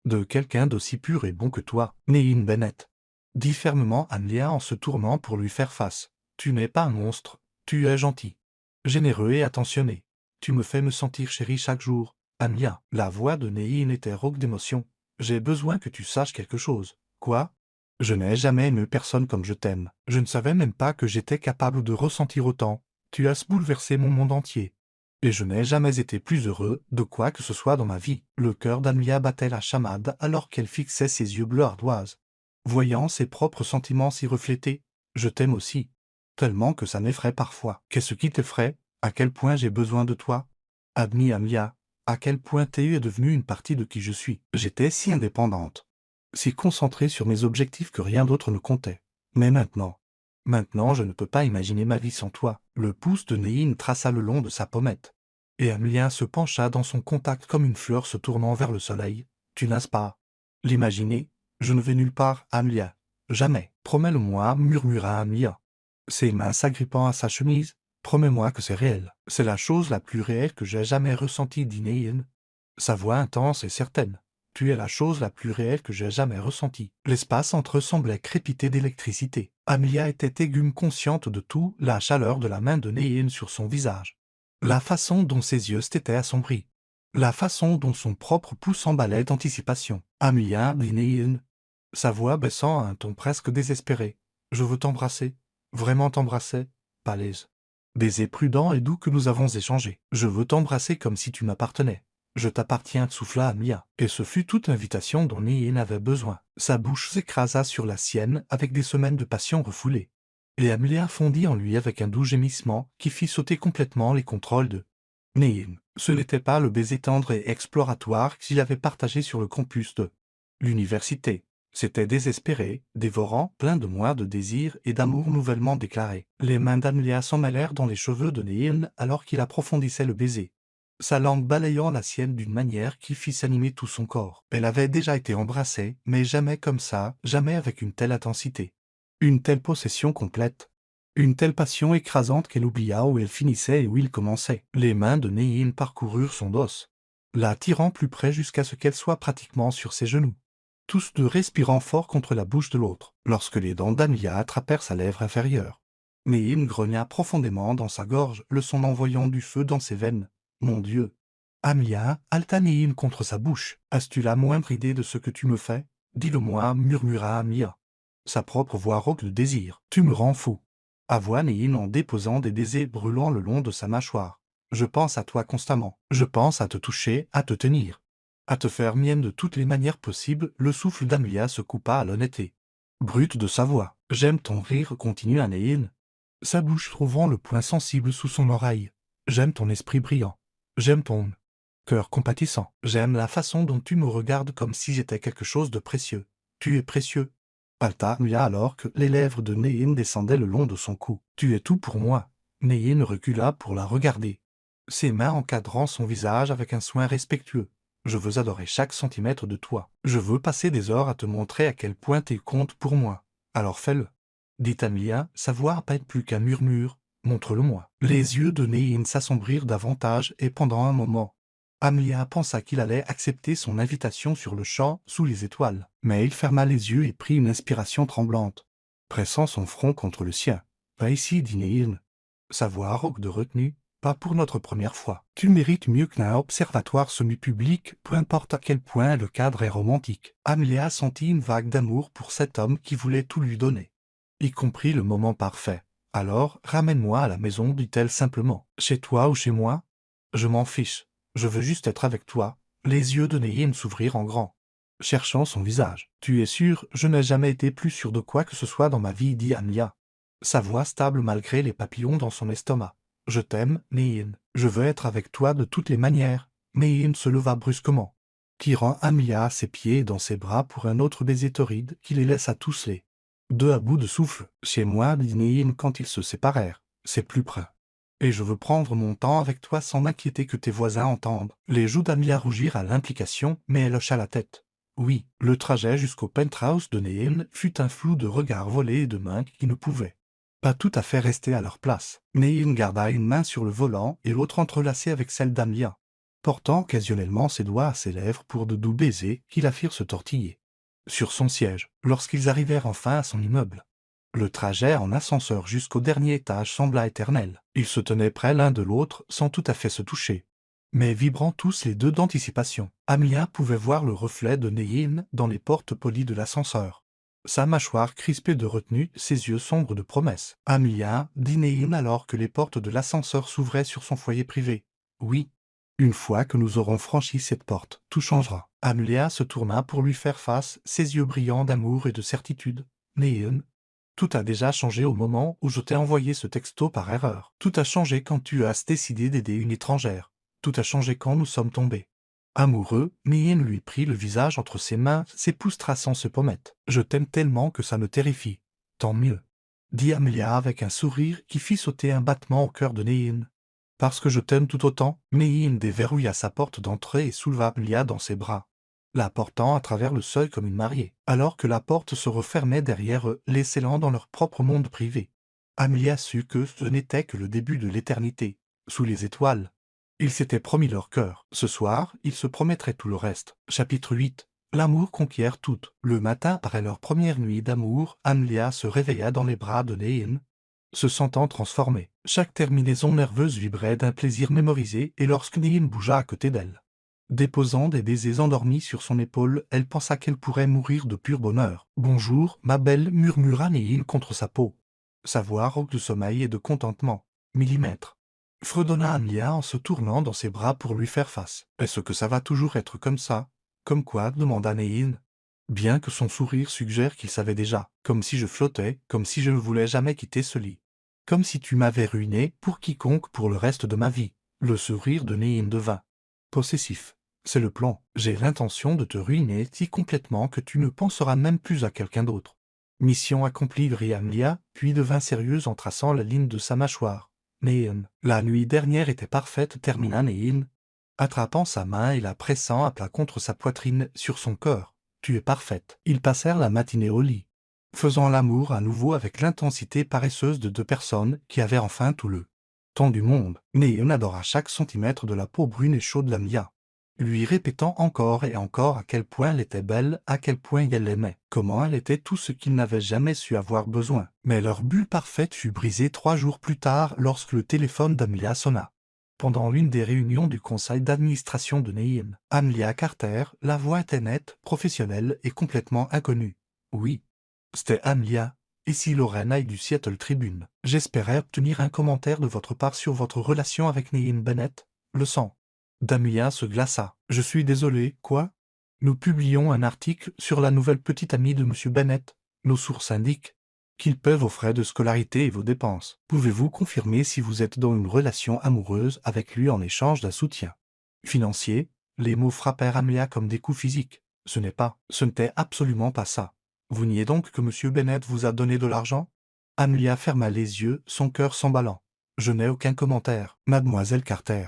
de quelqu'un d'aussi pur et bon que toi, Nehin Bennett, » dit fermement Amelia en se tournant pour lui faire face. « Tu n'es pas un monstre, tu es gentil, généreux et attentionné. Tu me fais me sentir chérie chaque jour, Amelia. » La voix de Nehin était rauque d'émotion. « J'ai besoin que tu saches quelque chose. » « Quoi ? Je n'ai jamais aimé personne comme je t'aime. Je ne savais même pas que j'étais capable de ressentir autant. Tu as bouleversé mon monde entier. Et je n'ai jamais été plus heureux de quoi que ce soit dans ma vie. Le cœur d'Amelia battait la chamade alors qu'elle fixait ses yeux bleus ardoises. Voyant ses propres sentiments s'y refléter, je t'aime aussi. Tellement que ça m'effraie parfois. Qu'est-ce qui t'effraie? À quel point j'ai besoin de toi? Amelia, à quel point tu es devenue une partie de qui je suis. J'étais si indépendante, si concentré sur mes objectifs que rien d'autre ne comptait. Mais maintenant je ne peux pas imaginer ma vie sans toi. Le pouce de Néine traça le long de sa pommette. Et Amelia se pencha dans son contact comme une fleur se tournant vers le soleil. Tu n'as pas l'imaginer? Je ne vais nulle part, Amelia. Jamais. Promets-le-moi, murmura Amelia, ses mains s'agrippant à sa chemise. Promets-moi que c'est réel. C'est la chose la plus réelle que j'ai jamais ressentie, dit Néine. Sa voix intense et certaine. Tu es la chose la plus réelle que j'ai jamais ressentie. L'espace entre eux semblait crépiter d'électricité. Amelia était aiguë consciente de tout, la chaleur de la main de Néine sur son visage. La façon dont ses yeux s'étaient assombris. La façon dont son propre pouce emballait d'anticipation. Amelia, dit Néine, sa voix baissant à un ton presque désespéré. Je veux t'embrasser. Vraiment t'embrasser, Palaise. Baiser prudent et doux que nous avons échangé. Je veux t'embrasser comme si tu m'appartenais. Je t'appartiens, souffla Amelia. Et ce fut toute l'invitation dont Néine avait besoin. Sa bouche s'écrasa sur la sienne avec des semaines de passion refoulées. Et Amelia fondit en lui avec un doux gémissement qui fit sauter complètement les contrôles de Néine. Ce n'était pas le baiser tendre et exploratoire qu'il avait partagé sur le campus de l'université. C'était désespéré, dévorant, plein de mois de désir et d'amour nouvellement déclarés. Les mains d'Amelia s'en mêlèrent dans les cheveux de Néine alors qu'il approfondissait le baiser, sa langue balayant la sienne d'une manière qui fit s'animer tout son corps. Elle avait déjà été embrassée, mais jamais comme ça, jamais avec une telle intensité. Une telle possession complète. Une telle passion écrasante qu'elle oublia où elle finissait et où il commençait. Les mains de Néine parcoururent son dos, la tirant plus près jusqu'à ce qu'elle soit pratiquement sur ses genoux, tous deux respirant fort contre la bouche de l'autre, lorsque les dents d'Amelia attrapèrent sa lèvre inférieure. Néine grogna profondément dans sa gorge, le son envoyant du feu dans ses veines. Mon Dieu! Amelia halta Néine contre sa bouche. As-tu la moindre idée de ce que tu me fais? Dis-le-moi, murmura Amelia, sa propre voix rauque de désir. Tu me rends fou. Avoua Néine en déposant des baisers brûlants le long de sa mâchoire. Je pense à toi constamment. Je pense à te toucher, à te tenir, à te faire mienne de toutes les manières possibles. Le souffle d'Amelia se coupa à l'honnêteté brute de sa voix. J'aime ton rire, continua Néine, sa bouche trouvant le point sensible sous son oreille. J'aime ton esprit brillant. J'aime ton cœur compatissant. J'aime la façon dont tu me regardes comme si j'étais quelque chose de précieux. Tu es précieux. Palta Amelia alors que les lèvres de Néine descendaient le long de son cou. Tu es tout pour moi. Néine recula pour la regarder, ses mains encadrant son visage avec un soin respectueux. Je veux adorer chaque centimètre de toi. Je veux passer des heures à te montrer à quel point tu comptes pour moi. Alors fais-le, dit Amelia, sa voix à peine plus qu'un murmure. Montre-le-moi. Les yeux de Néine s'assombrirent davantage et pendant un moment, Amelia pensa qu'il allait accepter son invitation sur le champ sous les étoiles. Mais il ferma les yeux et prit une inspiration tremblante, pressant son front contre le sien. Va ici, dit Néine, sa voix rauque de retenue. Pas pour notre première fois. Tu mérites mieux qu'un observatoire semi-public, peu importe à quel point le cadre est romantique. Amelia sentit une vague d'amour pour cet homme qui voulait tout lui donner, y compris le moment parfait. Alors, ramène-moi à la maison, dit-elle simplement. Chez toi ou chez moi? Je m'en fiche. Je veux juste être avec toi. Les yeux de Néine s'ouvrirent en grand, cherchant son visage. Tu es sûr? Je n'ai jamais été plus sûr de quoi que ce soit dans ma vie, dit Amelia, sa voix stable malgré les papillons dans son estomac. Je t'aime, Néine. Je veux être avec toi de toutes les manières. Néine se leva brusquement, tirant Amelia à ses pieds et dans ses bras pour un autre baiser torride qui les laissa tous les deux à bout de souffle. Chez moi, dit Néine quand ils se séparèrent. C'est plus près. Et je veux prendre mon temps avec toi sans m'inquiéter que tes voisins entendent. Les joues d'Amelia rougirent à l'implication, mais elle hocha la tête. Oui, le trajet jusqu'au penthouse de Néine fut un flou de regards volés et de mains qui ne pouvaient pas tout à fait rester à leur place. Néine garda une main sur le volant et l'autre entrelacée avec celle d'Amelia, portant occasionnellement ses doigts à ses lèvres pour de doux baisers qui la firent se tortiller sur son siège, lorsqu'ils arrivèrent enfin à son immeuble. Le trajet en ascenseur jusqu'au dernier étage sembla éternel. Ils se tenaient près l'un de l'autre sans tout à fait se toucher, mais vibrant tous les deux d'anticipation. Amelia pouvait voir le reflet de Néine dans les portes polies de l'ascenseur. sa mâchoire crispée de retenue, ses yeux sombres de promesses. Amelia, dit Néine alors que les portes de l'ascenseur s'ouvraient sur son foyer privé. Oui. Une fois que nous aurons franchi cette porte, tout changera. Amelia se tourna pour lui faire face, ses yeux brillants d'amour et de certitude. Néine. Tout a déjà changé au moment où je t'ai envoyé ce texto par erreur. Tout a changé quand tu as décidé d'aider une étrangère. Tout a changé quand nous sommes tombés. Amoureux, Néine lui prit le visage entre ses mains, ses pouces traçant ce pommette. Je t'aime tellement que ça me terrifie. Tant mieux. Dit Amelia avec un sourire qui fit sauter un battement au cœur de Néine. Parce que je t'aime tout autant, Néine déverrouilla sa porte d'entrée et souleva Amelia dans ses bras, la portant à travers le seuil comme une mariée, alors que la porte se refermait derrière eux, les scellant dans leur propre monde privé. Amelia sut que ce n'était que le début de l'éternité, sous les étoiles. Ils s'étaient promis leur cœur. Ce soir, ils se promettraient tout le reste. Chapitre 8. L'amour conquiert tout. Le matin, après leur première nuit d'amour, Amelia se réveilla dans les bras de Néine, se sentant transformée. Chaque terminaison nerveuse vibrait d'un plaisir mémorisé et lorsque Néine bougea à côté d'elle, déposant des baisers endormis sur son épaule, elle pensa qu'elle pourrait mourir de pur bonheur. « Bonjour, ma belle » murmura Néine contre sa peau. Sa voix rauque de sommeil et de contentement. Millimètre. Fredonna Amelia en se tournant dans ses bras pour lui faire face. « Est-ce que ça va toujours être comme ça ?»« Comme quoi ?» demanda Néine. Bien que son sourire suggère qu'il savait déjà. « Comme si je flottais, comme si je ne voulais jamais quitter ce lit. Comme si tu m'avais ruiné pour quiconque pour le reste de ma vie. » Le sourire de Néine devint possessif. « C'est le plan. J'ai l'intention de te ruiner si complètement que tu ne penseras même plus à quelqu'un d'autre. » Mission accomplie, rit Amelia, puis devint sérieuse en traçant la ligne de sa mâchoire. Néine. La nuit dernière était parfaite, termina Néine, attrapant sa main et la pressant à plat contre sa poitrine, sur son cœur. Tu es parfaite. Ils passèrent la matinée au lit, faisant l'amour à nouveau avec l'intensité paresseuse de deux personnes qui avaient enfin tout le temps du monde. Néine adora chaque centimètre de la peau brune et chaude d'Amelia, lui répétant encore et encore à quel point elle était belle, à quel point elle l'aimait, comment elle était tout ce qu'il n'avait jamais su avoir besoin. Mais leur bulle parfaite fut brisée 3 jours plus tard lorsque le téléphone d'Amelia sonna. Pendant l'une des réunions du conseil d'administration de Néine. Amelia Carter, la voix était nette, professionnelle et complètement inconnue. Oui. C'était Amelia. Ici Lorena du Seattle Tribune. J'espérais obtenir un commentaire de votre part sur votre relation avec Néine Bennett. Le sang d'Amelia se glaça. Je suis désolé, quoi? Nous publions un article sur la nouvelle petite amie de Monsieur Bennett. Nos sources indiquent qu'ils paient vos frais de scolarité et vos dépenses. Pouvez-vous confirmer si vous êtes dans une relation amoureuse avec lui en échange d'un soutien financier? Les mots frappèrent Amelia comme des coups physiques. Ce n'était absolument pas ça. Vous niez donc que Monsieur Bennett vous a donné de l'argent? Amelia ferma les yeux, son cœur s'emballant. Je n'ai aucun commentaire, mademoiselle Carter.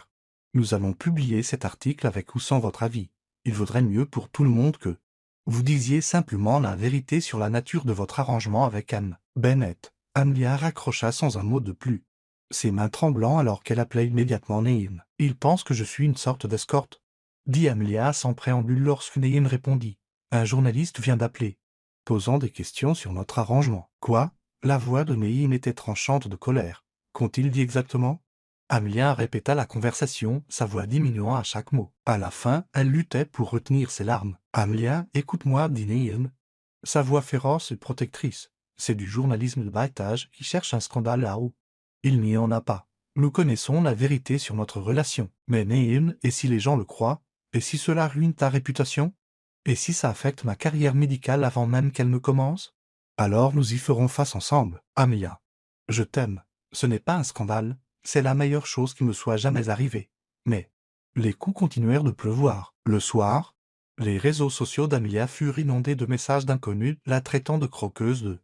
Nous allons publier cet article avec ou sans votre avis. Il vaudrait mieux pour tout le monde que vous disiez simplement la vérité sur la nature de votre arrangement avec Anne Bennett. Amelia raccrocha sans un mot de plus, ses mains tremblant alors qu'elle appelait immédiatement Néine. Il pense que je suis une sorte d'escorte, dit Amelia sans préambule lorsque Néine répondit. Un journaliste vient d'appeler, posant des questions sur notre arrangement. Quoi? La voix de Néine était tranchante de colère. Qu'ont-ils dit exactement? Amelia répéta la conversation, sa voix diminuant à chaque mot. À la fin, elle luttait pour retenir ses larmes. Amelia, écoute-moi, dit Néine, sa voix féroce et protectrice. C'est du journalisme de bas étage qui cherche un scandale là-haut. Il n'y en a pas. Nous connaissons la vérité sur notre relation. Mais Néine, et si les gens le croient? Et si cela ruine ta réputation? Et si ça affecte ma carrière médicale avant même qu'elle ne commence? Alors nous y ferons face ensemble. Amelia. Je t'aime. Ce n'est pas un scandale. C'est la meilleure chose qui me soit jamais arrivée. Mais les coups continuèrent de pleuvoir. Le soir, les réseaux sociaux d'Amelia furent inondés de messages d'inconnus la traitant de croqueuse de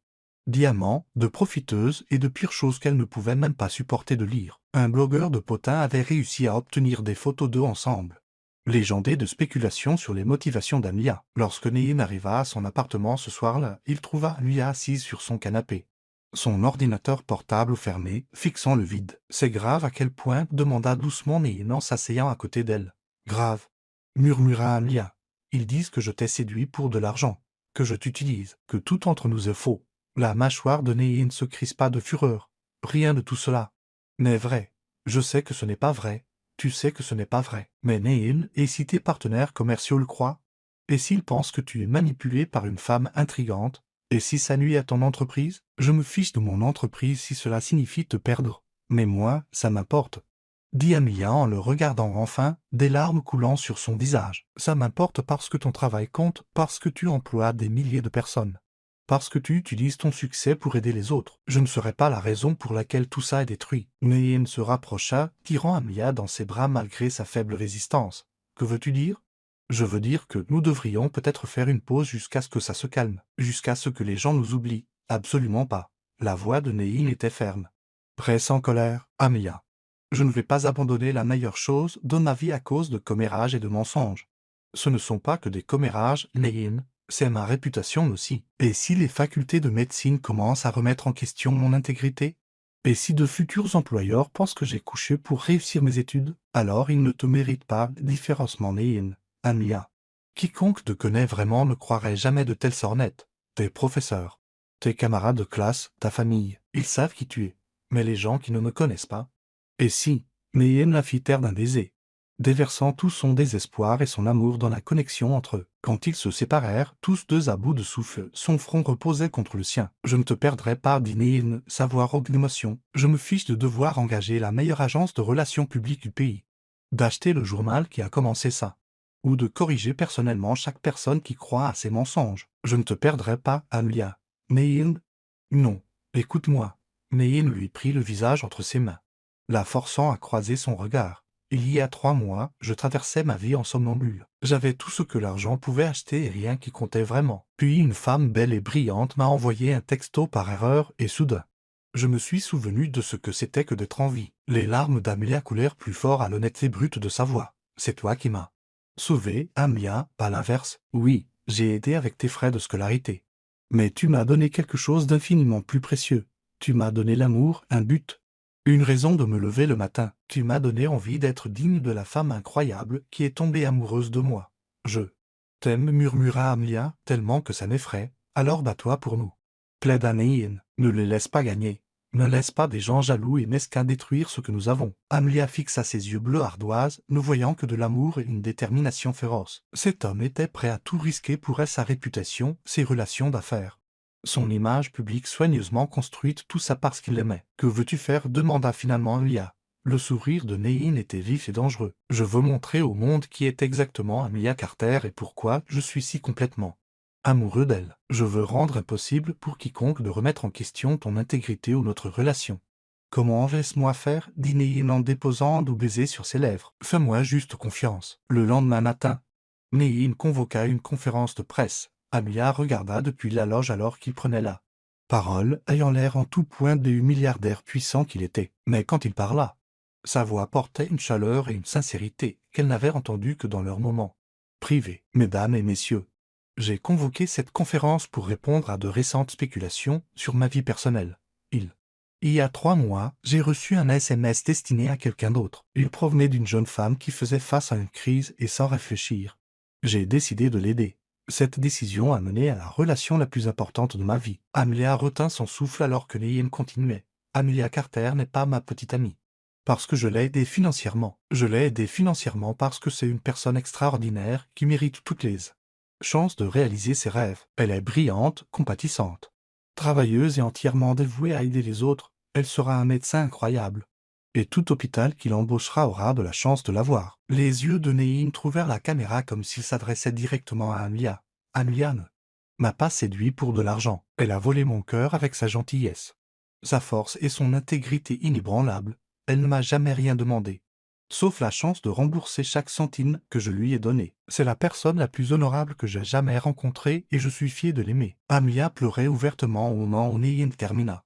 diamants, de profiteuse et de pires choses qu'elle ne pouvait même pas supporter de lire. Un blogueur de potin avait réussi à obtenir des photos d'eux ensemble, légendées de spéculations sur les motivations d'Amelia. Lorsque Néine arriva à son appartement ce soir-là, il trouva Amelia assise sur son canapé, son ordinateur portable fermé, fixant le vide. « C'est grave à quel point ?» demanda doucement Néine en s'asseyant à côté d'elle. « Grave » murmura Amelia. « Ils disent que je t'ai séduit pour de l'argent, que je t'utilise, que tout entre nous est faux. » La mâchoire de Néine se crispa de fureur. « Rien de tout cela n'est vrai. Je sais que ce n'est pas vrai. Tu sais que ce n'est pas vrai. Mais Néine, et si tes partenaires commerciaux le croient? Et s'ils pensent que tu es manipulé par une femme intrigante, Et si ça nuit à ton entreprise? Je me fiche de mon entreprise si cela signifie te perdre. Mais moi, ça m'importe. Dit Amelia en le regardant enfin, des larmes coulant sur son visage. Ça m'importe parce que ton travail compte, parce que tu emploies des milliers de personnes. Parce que tu utilises ton succès pour aider les autres. Je ne serai pas la raison pour laquelle tout ça est détruit. Neyen se rapprocha, tirant Amelia dans ses bras malgré sa faible résistance. Que veux-tu dire? Je veux dire que nous devrions peut-être faire une pause jusqu'à ce que ça se calme, jusqu'à ce que les gens nous oublient. Absolument pas. La voix de Neyin était ferme. Presse en colère, Amelia. Je ne vais pas abandonner la meilleure chose de ma vie à cause de commérages et de mensonges. Ce ne sont pas que des commérages, Neyin, c'est ma réputation aussi. Et si les facultés de médecine commencent à remettre en question mon intégrité? Et si de futurs employeurs pensent que j'ai couché pour réussir mes études? Alors ils ne te méritent pas, différencement Neyin, Amelia. Quiconque te connaît vraiment ne croirait jamais de telles sornettes. Tes professeurs, tes camarades de classe, ta famille, ils savent qui tu es. Mais les gens qui ne me connaissent pas? Et si, Neyen la fit taire d'un baiser, déversant tout son désespoir et son amour dans la connexion entre eux. Quand ils se séparèrent, tous deux à bout de souffle, son front reposait contre le sien. Je ne te perdrai pas, dit Neyen, sa voix remplie d'émotion. Je me fiche de devoir engager la meilleure agence de relations publiques du pays. D'acheter le journal qui a commencé ça. Ou de corriger personnellement chaque personne qui croit à ses mensonges. Je ne te perdrai pas, Amelia. Neyen? Non. Écoute-moi. Neyen lui prit le visage entre ses mains, la forçant à croiser son regard. Il y a 3 mois, je traversais ma vie en somnambule. J'avais tout ce que l'argent pouvait acheter et rien qui comptait vraiment. Puis une femme belle et brillante m'a envoyé un texto par erreur et soudain, je me suis souvenu de ce que c'était que d'être en vie. Les larmes d'Amelia coulèrent plus fort à l'honnêteté brute de sa voix. C'est toi qui m'as sauvé, Amelia, pas l'inverse. Oui, j'ai aidé avec tes frais de scolarité. Mais tu m'as donné quelque chose d'infiniment plus précieux. Tu m'as donné l'amour, un but. Une raison de me lever le matin. Tu m'as donné envie d'être digne de la femme incroyable qui est tombée amoureuse de moi. Je t'aime, murmura Amelia, tellement que ça m'effraie. Alors bats-toi pour nous. Plaida Neyin, ne les laisse pas gagner. Ne laisse pas des gens jaloux et mesquins détruire ce que nous avons. Amelia fixa ses yeux bleus ardoises, ne voyant que de l'amour et une détermination féroce. Cet homme était prêt à tout risquer pour elle, sa réputation, ses relations d'affaires. Son image publique soigneusement construite, tout ça parce qu'il l'aimait. Que veux-tu faire? Demanda finalement Amelia. Le sourire de Neyin était vif et dangereux. Je veux montrer au monde qui est exactement Amelia Carter et pourquoi je suis si complètement amoureux d'elle. Je veux rendre impossible pour quiconque de remettre en question ton intégrité ou notre relation. Comment laisse-moi faire? Dit Neyin en déposant un doux baiser sur ses lèvres. Fais-moi juste confiance. Le lendemain matin, Neyin convoqua une conférence de presse. Amelia regarda depuis la loge alors qu'il prenait la parole, ayant l'air en tout point du milliardaire puissant qu'il était. Mais quand il parla, sa voix portait une chaleur et une sincérité qu'elle n'avait entendues que dans leurs moments privés. Mesdames et messieurs, j'ai convoqué cette conférence pour répondre à de récentes spéculations sur ma vie personnelle. Il y a 3 mois, j'ai reçu un SMS destiné à quelqu'un d'autre. Il provenait d'une jeune femme qui faisait face à une crise et sans réfléchir, j'ai décidé de l'aider. Cette décision a mené à la relation la plus importante de ma vie. Amelia retint son souffle alors que Neyin continuait. Amelia Carter n'est pas ma petite amie. Parce que je l'ai aidée financièrement. Je l'ai aidée financièrement parce que c'est une personne extraordinaire qui mérite toutes les chances de réaliser ses rêves. Elle est brillante, compatissante, travailleuse et entièrement dévouée à aider les autres. Elle sera un médecin incroyable. Et tout hôpital qu'il embauchera aura de la chance de l'avoir. Les yeux de Neyin trouvèrent la caméra comme s'il s'adressait directement à Amelia. Amelia ne m'a pas séduit pour de l'argent. Elle a volé mon cœur avec sa gentillesse, sa force et son intégrité inébranlable. Elle ne m'a jamais rien demandé, sauf la chance de rembourser chaque centime que je lui ai donné. C'est la personne la plus honorable que j'ai jamais rencontrée et je suis fier de l'aimer. Amelia pleurait ouvertement au moment où Neyin termina.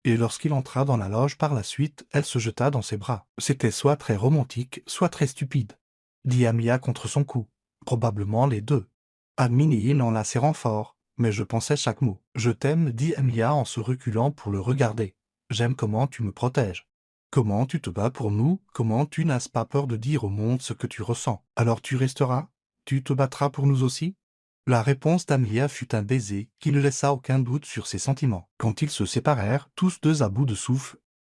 Et lorsqu'il entra dans la loge par la suite, elle se jeta dans ses bras. C'était soit très romantique, soit très stupide, dit Amelia contre son cou. Probablement les deux. Neyin en la serrant fort, mais je pensais chaque mot. Je t'aime, dit Amelia en se reculant pour le regarder. J'aime comment tu me protèges. Comment tu te bats pour nous, comment tu n'as pas peur de dire au monde ce que tu ressens. Alors tu resteras? Tu te battras pour nous aussi? La réponse d'Amelia fut un baiser qui ne laissa aucun doute sur ses sentiments. Quand ils se séparèrent, tous deux à bout de souffle,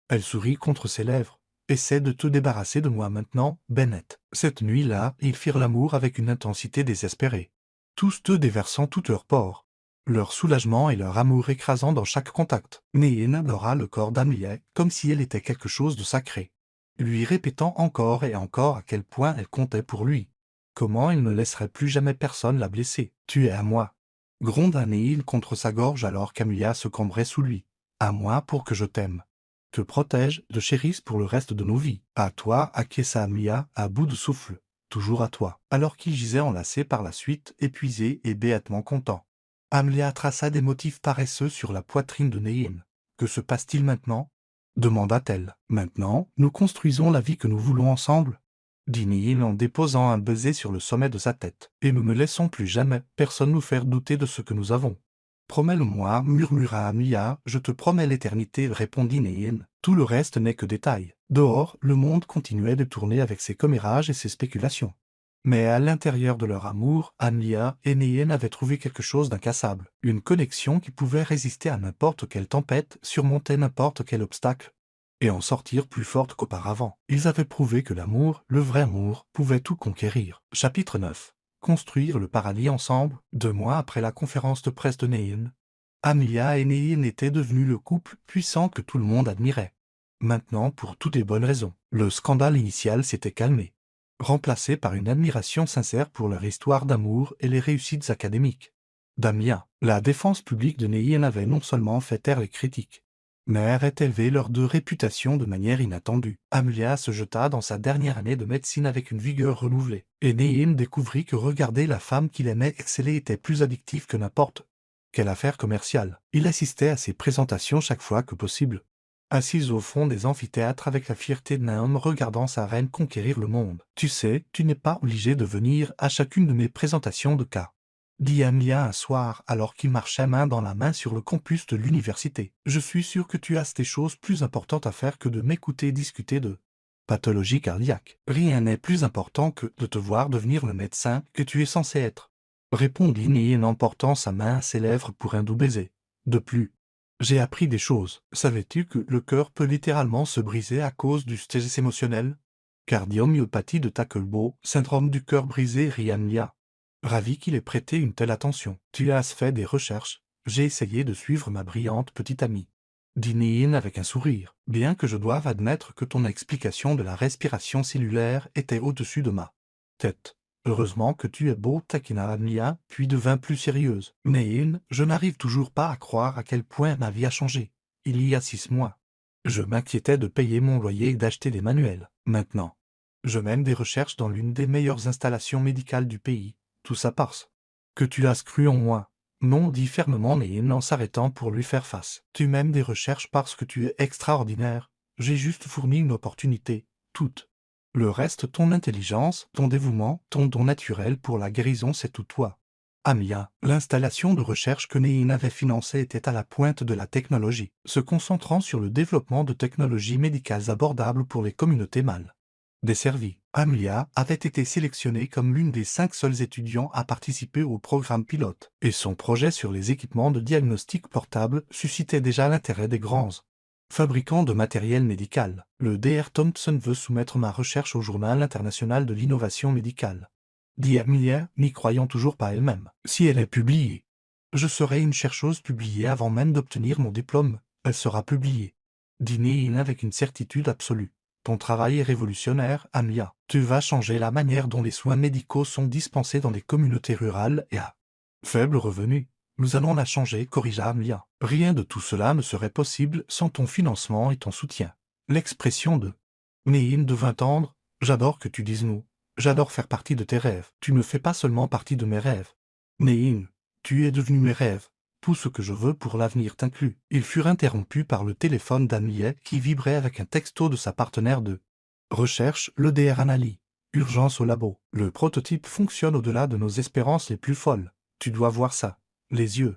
elle sourit contre ses lèvres. Essaie de te débarrasser de moi maintenant, Bennett. Cette nuit-là, ils firent l'amour avec une intensité désespérée, tous deux déversant toute leur peur. leur soulagement et leur amour écrasant dans chaque contact. Nehin adora le corps d'Amelia comme si elle était quelque chose de sacré, lui répétant encore et encore à quel point elle comptait pour lui. Comment il ne laisserait plus jamais personne la blesser. Tu es à moi, gronda Nehin contre sa gorge alors qu'Amelia se cambrait sous lui. À moi pour que je t'aime, te protège, te chérisse pour le reste de nos vies. À toi, acquiesça Amelia, à bout de souffle. Toujours à toi. Alors qu'il gisait enlacé par la suite, épuisé et béatement content. Amelia traça des motifs paresseux sur la poitrine de Nehin. Que se passe-t-il maintenant? Demanda-t-elle. Maintenant, nous construisons la vie que nous voulons ensemble, dit Nehin en déposant un baiser sur le sommet de sa tête. Et nous ne laissons plus jamais personne nous faire douter de ce que nous avons. Promets-le-moi, murmura Amelia. Je te promets l'éternité, répondit Nehin. Tout le reste n'est que détail. Dehors, le monde continuait de tourner avec ses commérages et ses spéculations. Mais à l'intérieur de leur amour, Amelia et Nehin avaient trouvé quelque chose d'incassable. Une connexion qui pouvait résister à n'importe quelle tempête, surmonter n'importe quel obstacle, et en sortir plus forte qu'auparavant. Ils avaient prouvé que l'amour, le vrai amour, pouvait tout conquérir. Chapitre 9. Construire le paradis ensemble. 2 mois après la conférence de presse de Nehin, Amelia et Nehin étaient devenus le couple puissant que tout le monde admirait. Maintenant, pour toutes les bonnes raisons, le scandale initial s'était calmé, remplacé par une admiration sincère pour leur histoire d'amour et les réussites académiques d'Amelia. La défense publique de Nehin avait non seulement fait taire les critiques, mais avait élevé leur de réputation de manière inattendue. Amelia se jeta dans sa dernière année de médecine avec une vigueur renouvelée, et Nehin découvrit que regarder la femme qu'il aimait exceller était plus addictif que n'importe quelle affaire commerciale. Il assistait à ses présentations chaque fois que possible, assise au fond des amphithéâtres avec la fierté d'un homme regardant sa reine conquérir le monde. Tu sais, tu n'es pas obligé de venir à chacune de mes présentations de cas, dit Amelia un soir alors qu'il marchait main dans la main sur le campus de l'université. Je suis sûr que tu as des choses plus importantes à faire que de m'écouter discuter de pathologie cardiaque. Rien n'est plus important que de te voir devenir le médecin que tu es censé être, répondit Nehin en portant sa main à ses lèvres pour un doux baiser. De plus, j'ai appris des choses. Savais-tu que le cœur peut littéralement se briser à cause du stress émotionnel? Cardiomyopathie de Tackleball, syndrome du cœur brisé, rit Amelia, ravi qu'il ait prêté une telle attention. Tu as fait des recherches. J'ai essayé de suivre ma brillante petite amie, dit Nehin avec un sourire, bien que je doive admettre que ton explication de la respiration cellulaire était au-dessus de ma tête. Heureusement que tu es beau, taquina Amelia, puis devint plus sérieuse. Nehin, je n'arrive toujours pas à croire à quel point ma vie a changé. Il y a 6 mois, je m'inquiétais de payer mon loyer et d'acheter des manuels. Maintenant, je mène des recherches dans l'une des meilleures installations médicales du pays. Tout ça parce que tu as cru en moi. Non, dit fermement Nehin en s'arrêtant pour lui faire face. Tu mènes des recherches parce que tu es extraordinaire. J'ai juste fourni une opportunité. Toute. Le reste, ton intelligence, ton dévouement, ton don naturel pour la guérison, c'est tout toi. Amelia, l'installation de recherche que Nehin avait financée était à la pointe de la technologie, se concentrant sur le développement de technologies médicales abordables pour les communautés mal desservies. Amelia avait été sélectionnée comme l'une des 5 seuls étudiants à participer au programme pilote, et son projet sur les équipements de diagnostic portables suscitait déjà l'intérêt des grands fabricant de matériel médical. Le Dr. Thompson veut soumettre ma recherche au Journal international de l'innovation médicale, dit Amelia, n'y croyant toujours pas elle-même. Si elle est publiée, je serai une chercheuse publiée avant même d'obtenir mon diplôme. Elle sera publiée, dit Nehin avec une certitude absolue. Ton travail est révolutionnaire, Amelia. Tu vas changer la manière dont les soins médicaux sont dispensés dans les communautés rurales et à faible revenu. Nous allons la changer, corrigea Amelia. Rien de tout cela ne serait possible sans ton financement et ton soutien. L'expression de Nehin devint tendre. J'adore que tu dises nous. J'adore faire partie de tes rêves. Tu ne fais pas seulement partie de mes rêves. Nehin, tu es devenu mes rêves. Tout ce que je veux pour l'avenir t'inclut. Ils furent interrompus par le téléphone d'Amelia qui vibrait avec un texto de sa partenaire de recherche, le Dr. Anali. Urgence au labo. Le prototype fonctionne au-delà de nos espérances les plus folles. Tu dois voir ça. Les yeux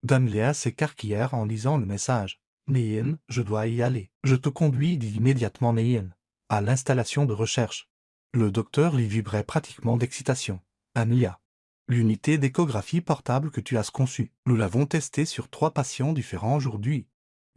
d'Amelia s'écarquillèrent en lisant le message. Nehin, je dois y aller. Je te conduis, dit immédiatement Nehin, à l'installation de recherche. Le docteur y vibrait pratiquement d'excitation. Amelia, l'unité d'échographie portable que tu as conçue. Nous l'avons testée sur 3 patients différents aujourd'hui.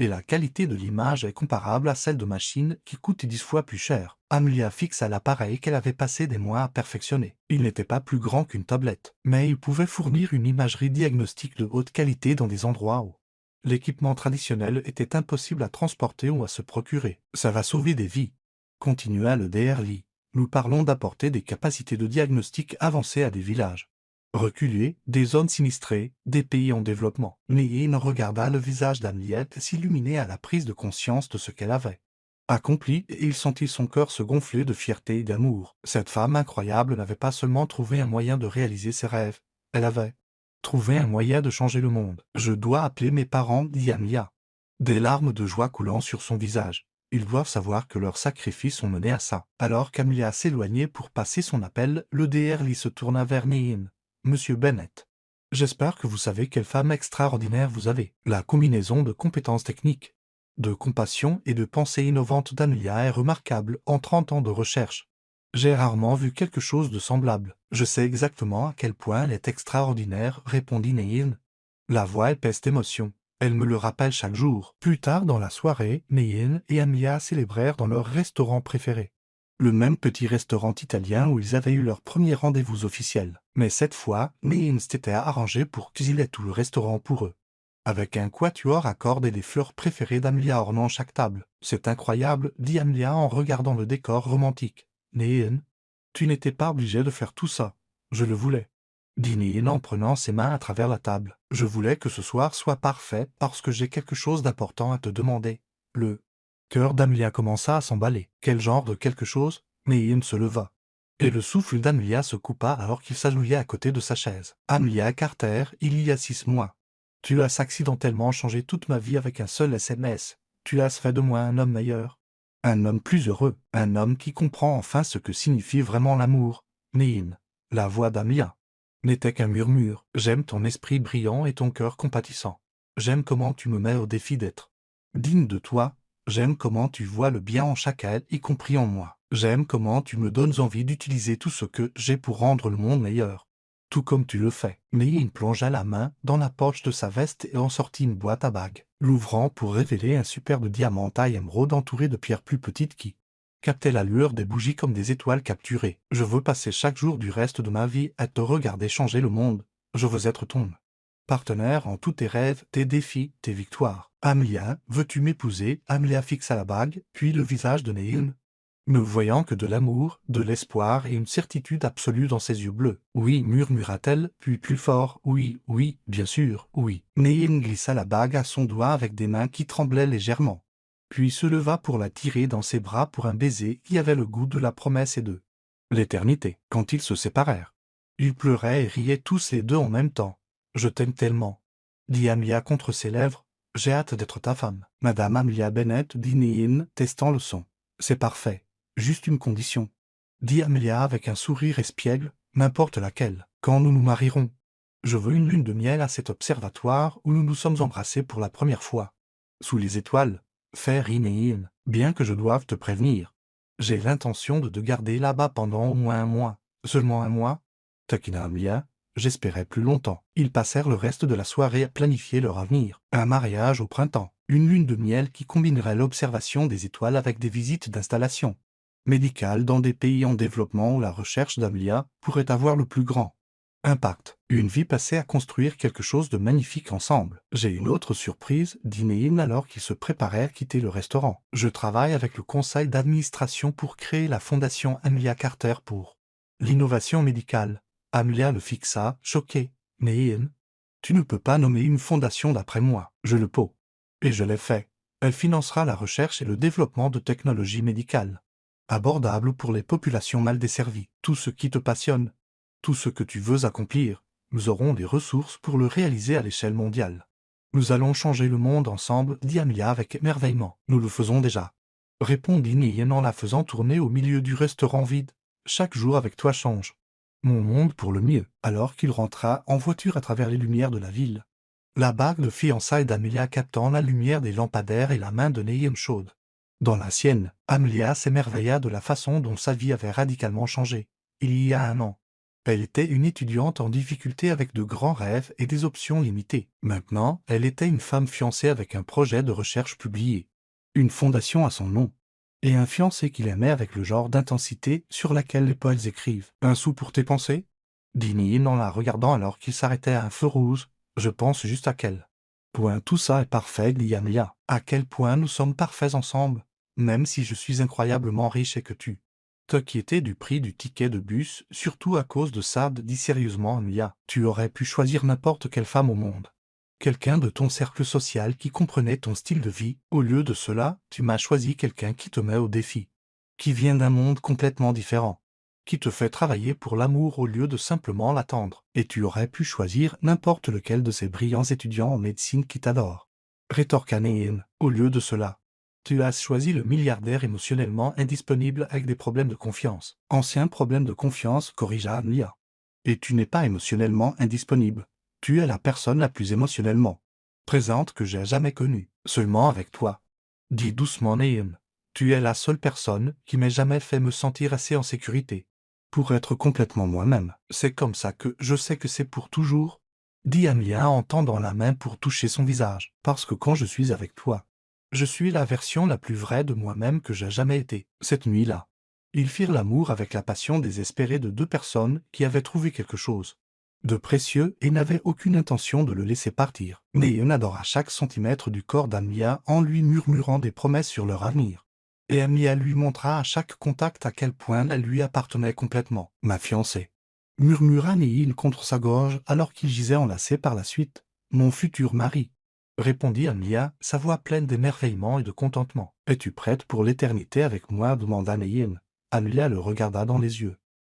Et la qualité de l'image est comparable à celle de machines qui coûtent 10 fois plus cher. Amelia fixa l'appareil qu'elle avait passé des mois à perfectionner. Il n'était pas plus grand qu'une tablette, mais il pouvait fournir une imagerie diagnostique de haute qualité dans des endroits où l'équipement traditionnel était impossible à transporter ou à se procurer. Ça va sauver des vies, continua le DRLI. Nous parlons d'apporter des capacités de diagnostic avancées à des villages reculés, des zones sinistrées, des pays en développement. Neyin regarda le visage d'Henriette s'illuminer à la prise de conscience de ce qu'elle avait accompli, et il sentit son cœur se gonfler de fierté et d'amour. Cette femme incroyable n'avait pas seulement trouvé un moyen de réaliser ses rêves, elle avait trouvé un moyen de changer le monde. Je dois appeler mes parents, dit Amia, des larmes de joie coulant sur son visage. Ils doivent savoir que leurs sacrifices ont mené à ça. Alors qu'Amelia s'éloignait pour passer son appel, le DRLI se tourna vers Neyin. Monsieur Bennett, j'espère que vous savez quelle femme extraordinaire vous avez. La combinaison de compétences techniques, de compassion et de pensée innovante d'Amelia est remarquable en 30 ans de recherche. J'ai rarement vu quelque chose de semblable. Je sais exactement à quel point elle est extraordinaire, répondit Neyin. La voix épaisse d'émotion. Elle me le rappelle chaque jour. Plus tard dans la soirée, Neyin et Amelia célébrèrent dans leur restaurant préféré. Le même petit restaurant italien où ils avaient eu leur premier rendez-vous officiel. Mais cette fois, Neyin s'était arrangé pour cuisiner tout le restaurant pour eux, avec un quatuor à cordes et des fleurs préférées d'Amelia ornant chaque table. C'est incroyable, dit Amelia en regardant le décor romantique. Neyin, tu n'étais pas obligé de faire tout ça. Je le voulais, dit Neyin en prenant ses mains à travers la table. Je voulais que ce soir soit parfait parce que j'ai quelque chose d'important à te demander. Le cœur d'Amelia commença à s'emballer. Quel genre de quelque chose? Neyin se leva, et le souffle d'Amelia se coupa alors qu'il s'agenouillait à côté de sa chaise. Amelia Carter, il y a 6 mois. Tu as accidentellement changé toute ma vie avec un seul SMS. Tu as fait de moi un homme meilleur. Un homme plus heureux. Un homme qui comprend enfin ce que signifie vraiment l'amour. Neyin. La voix d'Amelia n'était qu'un murmure. J'aime ton esprit brillant et ton cœur compatissant. J'aime comment tu me mets au défi d'être digne de toi. J'aime comment tu vois le bien en chacun, y compris en moi. J'aime comment tu me donnes envie d'utiliser tout ce que j'ai pour rendre le monde meilleur. Tout comme tu le fais. Neyin plongea la main dans la poche de sa veste et en sortit une boîte à bagues, l'ouvrant pour révéler un superbe diamant taille émeraude entouré de pierres plus petites qui captaient la lueur des bougies comme des étoiles capturées. Je veux passer chaque jour du reste de ma vie à te regarder changer le monde. Je veux être ton partenaire en tous tes rêves, tes défis, tes victoires. Amelia, veux-tu m'épouser? Amelia fixa la bague, puis le visage de Neyin, ne voyant que de l'amour, de l'espoir et une certitude absolue dans ses yeux bleus. Oui, murmura-t-elle, puis plus fort, oui, oui, bien sûr, oui. Neyin glissa la bague à son doigt avec des mains qui tremblaient légèrement, puis se leva pour la tirer dans ses bras pour un baiser qui avait le goût de la promesse et de l'éternité. Quand ils se séparèrent, ils pleuraient et riaient tous les deux en même temps. Je t'aime tellement, dit Amelia contre ses lèvres. J'ai hâte d'être ta femme. Madame Amelia Bennett, dit Neyin, testant le son. C'est parfait. Juste une condition, dit Amelia avec un sourire espiègle, n'importe laquelle. Quand nous nous marierons, je veux une lune de miel à cet observatoire où nous nous sommes embrassés pour la première fois. Sous les étoiles, fait Neyin, bien que je doive te prévenir. J'ai l'intention de te garder là-bas pendant au moins un mois. Seulement un mois? Taquina Amelia. J'espérais plus longtemps. Ils passèrent le reste de la soirée à planifier leur avenir. Un mariage au printemps. Une lune de miel qui combinerait l'observation des étoiles avec des visites d'installation médicales dans des pays en développement où la recherche d'Amelia pourrait avoir le plus grand impact. Une vie passée à construire quelque chose de magnifique ensemble. J'ai une autre surprise, dit Neyin alors qu'ils se préparaient à quitter le restaurant. Je travaille avec le conseil d'administration pour créer la fondation Amelia Carter pour l'innovation médicale. Amelia le fixa, choquée. Neyin, tu ne peux pas nommer une fondation d'après moi. Je le peux. Et je l'ai fait. Elle financera la recherche et le développement de technologies médicales abordables pour les populations mal desservies. Tout ce qui te passionne, tout ce que tu veux accomplir, nous aurons des ressources pour le réaliser à l'échelle mondiale. Nous allons changer le monde ensemble, dit Amelia avec émerveillement. Nous le faisons déjà, répondit Neyin en la faisant tourner au milieu du restaurant vide. Chaque jour avec toi change mon monde pour le mieux. Alors qu'il rentra en voiture à travers les lumières de la ville, la bague de fiançailles d'Amelia captant la lumière des lampadaires et la main de Neyin chaude dans la sienne, Amelia s'émerveilla de la façon dont sa vie avait radicalement changé. Il y a un an, Elle était une étudiante en difficulté avec de grands rêves et des options limitées. Maintenant, elle était une femme fiancée avec un projet de recherche publié, une fondation à son nom, et un fiancé qu'il aimait avec le genre d'intensité sur laquelle les poètes écrivent. Un sou pour tes pensées? Dit Nin en la regardant alors qu'il s'arrêtait à un feu rouge. Je pense juste à qu'elle. Point, tout ça est parfait, dit Amelia. À quel point nous sommes parfaits ensemble, même si je suis incroyablement riche et que tu t'inquiétais du prix du ticket de bus, surtout à cause de ça, dit sérieusement Amelia. Tu aurais pu choisir n'importe quelle femme au monde. Quelqu'un de ton cercle social qui comprenait ton style de vie. Au lieu de cela, tu m'as choisi quelqu'un qui te met au défi, qui vient d'un monde complètement différent, qui te fait travailler pour l'amour au lieu de simplement l'attendre. Et tu aurais pu choisir n'importe lequel de ces brillants étudiants en médecine qui t'adorent. Rétorqua Nehin. Au lieu de cela, tu as choisi le milliardaire émotionnellement indisponible avec des problèmes de confiance. Ancien problème de confiance, corrigea Amelia. Et tu n'es pas émotionnellement indisponible. Tu es la personne la plus émotionnellement présente que j'ai jamais connue. Seulement avec toi, dit doucement Nehin. Tu es la seule personne qui m'ait jamais fait me sentir assez en sécurité pour être complètement moi-même. C'est comme ça que je sais que c'est pour toujours, dit Amelia en tendant la main pour toucher son visage. Parce que quand je suis avec toi, je suis la version la plus vraie de moi-même que j'ai jamais été. Cette nuit-là, ils firent l'amour avec la passion désespérée de deux personnes qui avaient trouvé quelque chose de précieux et n'avaient aucune intention de le laisser partir. Nehin adora chaque centimètre du corps d'Amelia en lui murmurant des promesses sur leur avenir. Et Amelia lui montra à chaque contact à quel point elle lui appartenait complètement. Ma fiancée, murmura Nehin contre sa gorge alors qu'il gisait enlacé par la suite. Mon futur mari, répondit Amelia, sa voix pleine d'émerveillement et de contentement. Es-tu prête pour l'éternité avec moi? Demanda Nehin. Amelia le regarda dans les yeux,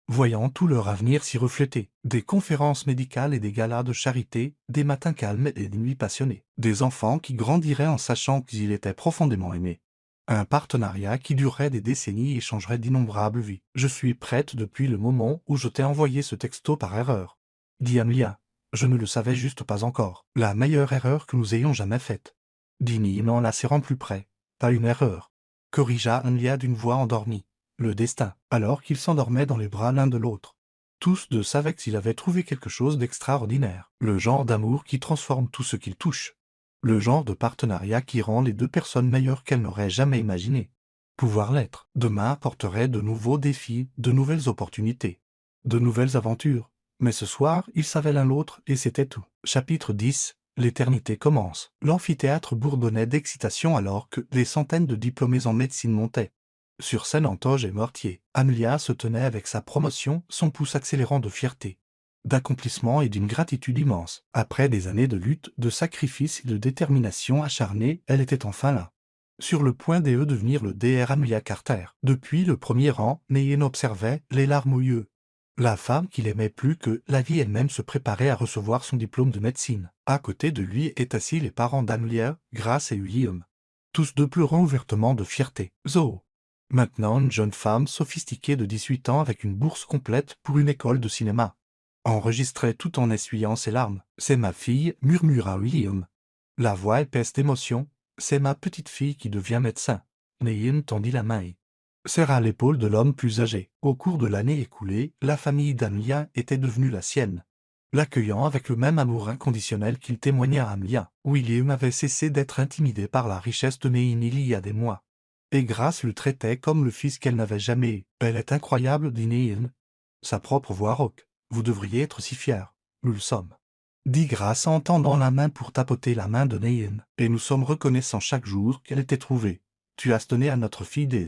voyant tout leur avenir s'y refléter. Des conférences médicales et des galas de charité, des matins calmes et des nuits passionnées. Des enfants qui grandiraient en sachant qu'ils étaient profondément aimés. Un partenariat qui durerait des décennies et changerait d'innombrables vies. Je suis prête depuis le moment où je t'ai envoyé ce texto par erreur, dit Amelia. Je ne le savais juste pas encore. La meilleure erreur que nous ayons jamais faite, dit Nehin en la serrant plus près. Pas une erreur, corrigea Amelia d'une voix endormie. Le destin, alors qu'ils s'endormaient dans les bras l'un de l'autre. Tous deux savaient qu'ils avaient trouvé quelque chose d'extraordinaire. Le genre d'amour qui transforme tout ce qu'ils touchent. Le genre de partenariat qui rend les deux personnes meilleures qu'elles n'auraient jamais imaginé pouvoir l'être. Demain apporterait de nouveaux défis, de nouvelles opportunités, de nouvelles aventures. Mais ce soir, ils savaient l'un l'autre et c'était tout. Chapitre 10. L'éternité commence. L'amphithéâtre bourdonnait d'excitation alors que des centaines de diplômés en médecine montaient sur scène en toge et mortier. Amelia se tenait avec sa promotion, son pouce accélérant de fierté, d'accomplissement et d'une gratitude immense. Après des années de lutte, de sacrifice et de détermination acharnée, elle était enfin là, sur le point de devenir le Dr Amelia Carter. Depuis le premier rang, Nehin observait, les larmes aux yeux, la femme qu'il aimait plus que la vie elle-même se préparait à recevoir son diplôme de médecine. À côté de lui étaient assis les parents d'Amelia, Grace et William, tous deux pleurant ouvertement de fierté. Zoe, maintenant une jeune femme sophistiquée de 18 ans avec une bourse complète pour une école de cinéma, enregistrait tout en essuyant ses larmes. C'est ma fille, murmura William, la voix épaisse d'émotion. C'est ma petite fille qui devient médecin. Nehin tendit la main et serra l'épaule de l'homme plus âgé. Au cours de l'année écoulée, la famille d'Amelia était devenue la sienne, l'accueillant avec le même amour inconditionnel qu'il témoignait à Amelia. William avait cessé d'être intimidé par la richesse de Nehin il y a des mois, et Grace le traitait comme le fils qu'elle n'avait jamais eu. Elle est incroyable, dit Nehin, sa propre voix rauque. Vous devriez être si fiers. Nous le sommes, dit Grace en tendant la main pour tapoter la main de Nehin. Et nous sommes reconnaissants chaque jour qu'elle était trouvée. Tu as donné à notre fille des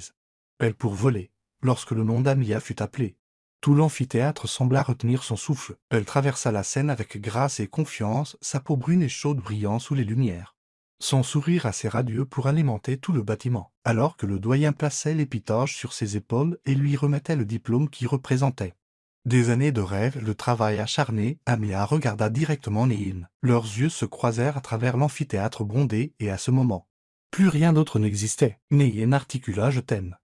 ailes pour voler. Lorsque le nom d'Amelia fut appelé, tout l'amphithéâtre sembla retenir son souffle. Elle traversa la scène avec grâce et confiance, sa peau brune et chaude brillant sous les lumières, son sourire assez radieux pour alimenter tout le bâtiment, alors que le doyen plaçait l'épitoge sur ses épaules et lui remettait le diplôme qui représentait des années de rêve, le travail acharné. Amelia regarda directement Nehin. Leurs yeux se croisèrent à travers l'amphithéâtre bondé et à ce moment, plus rien d'autre n'existait. Nehin articula « Je t'aime ».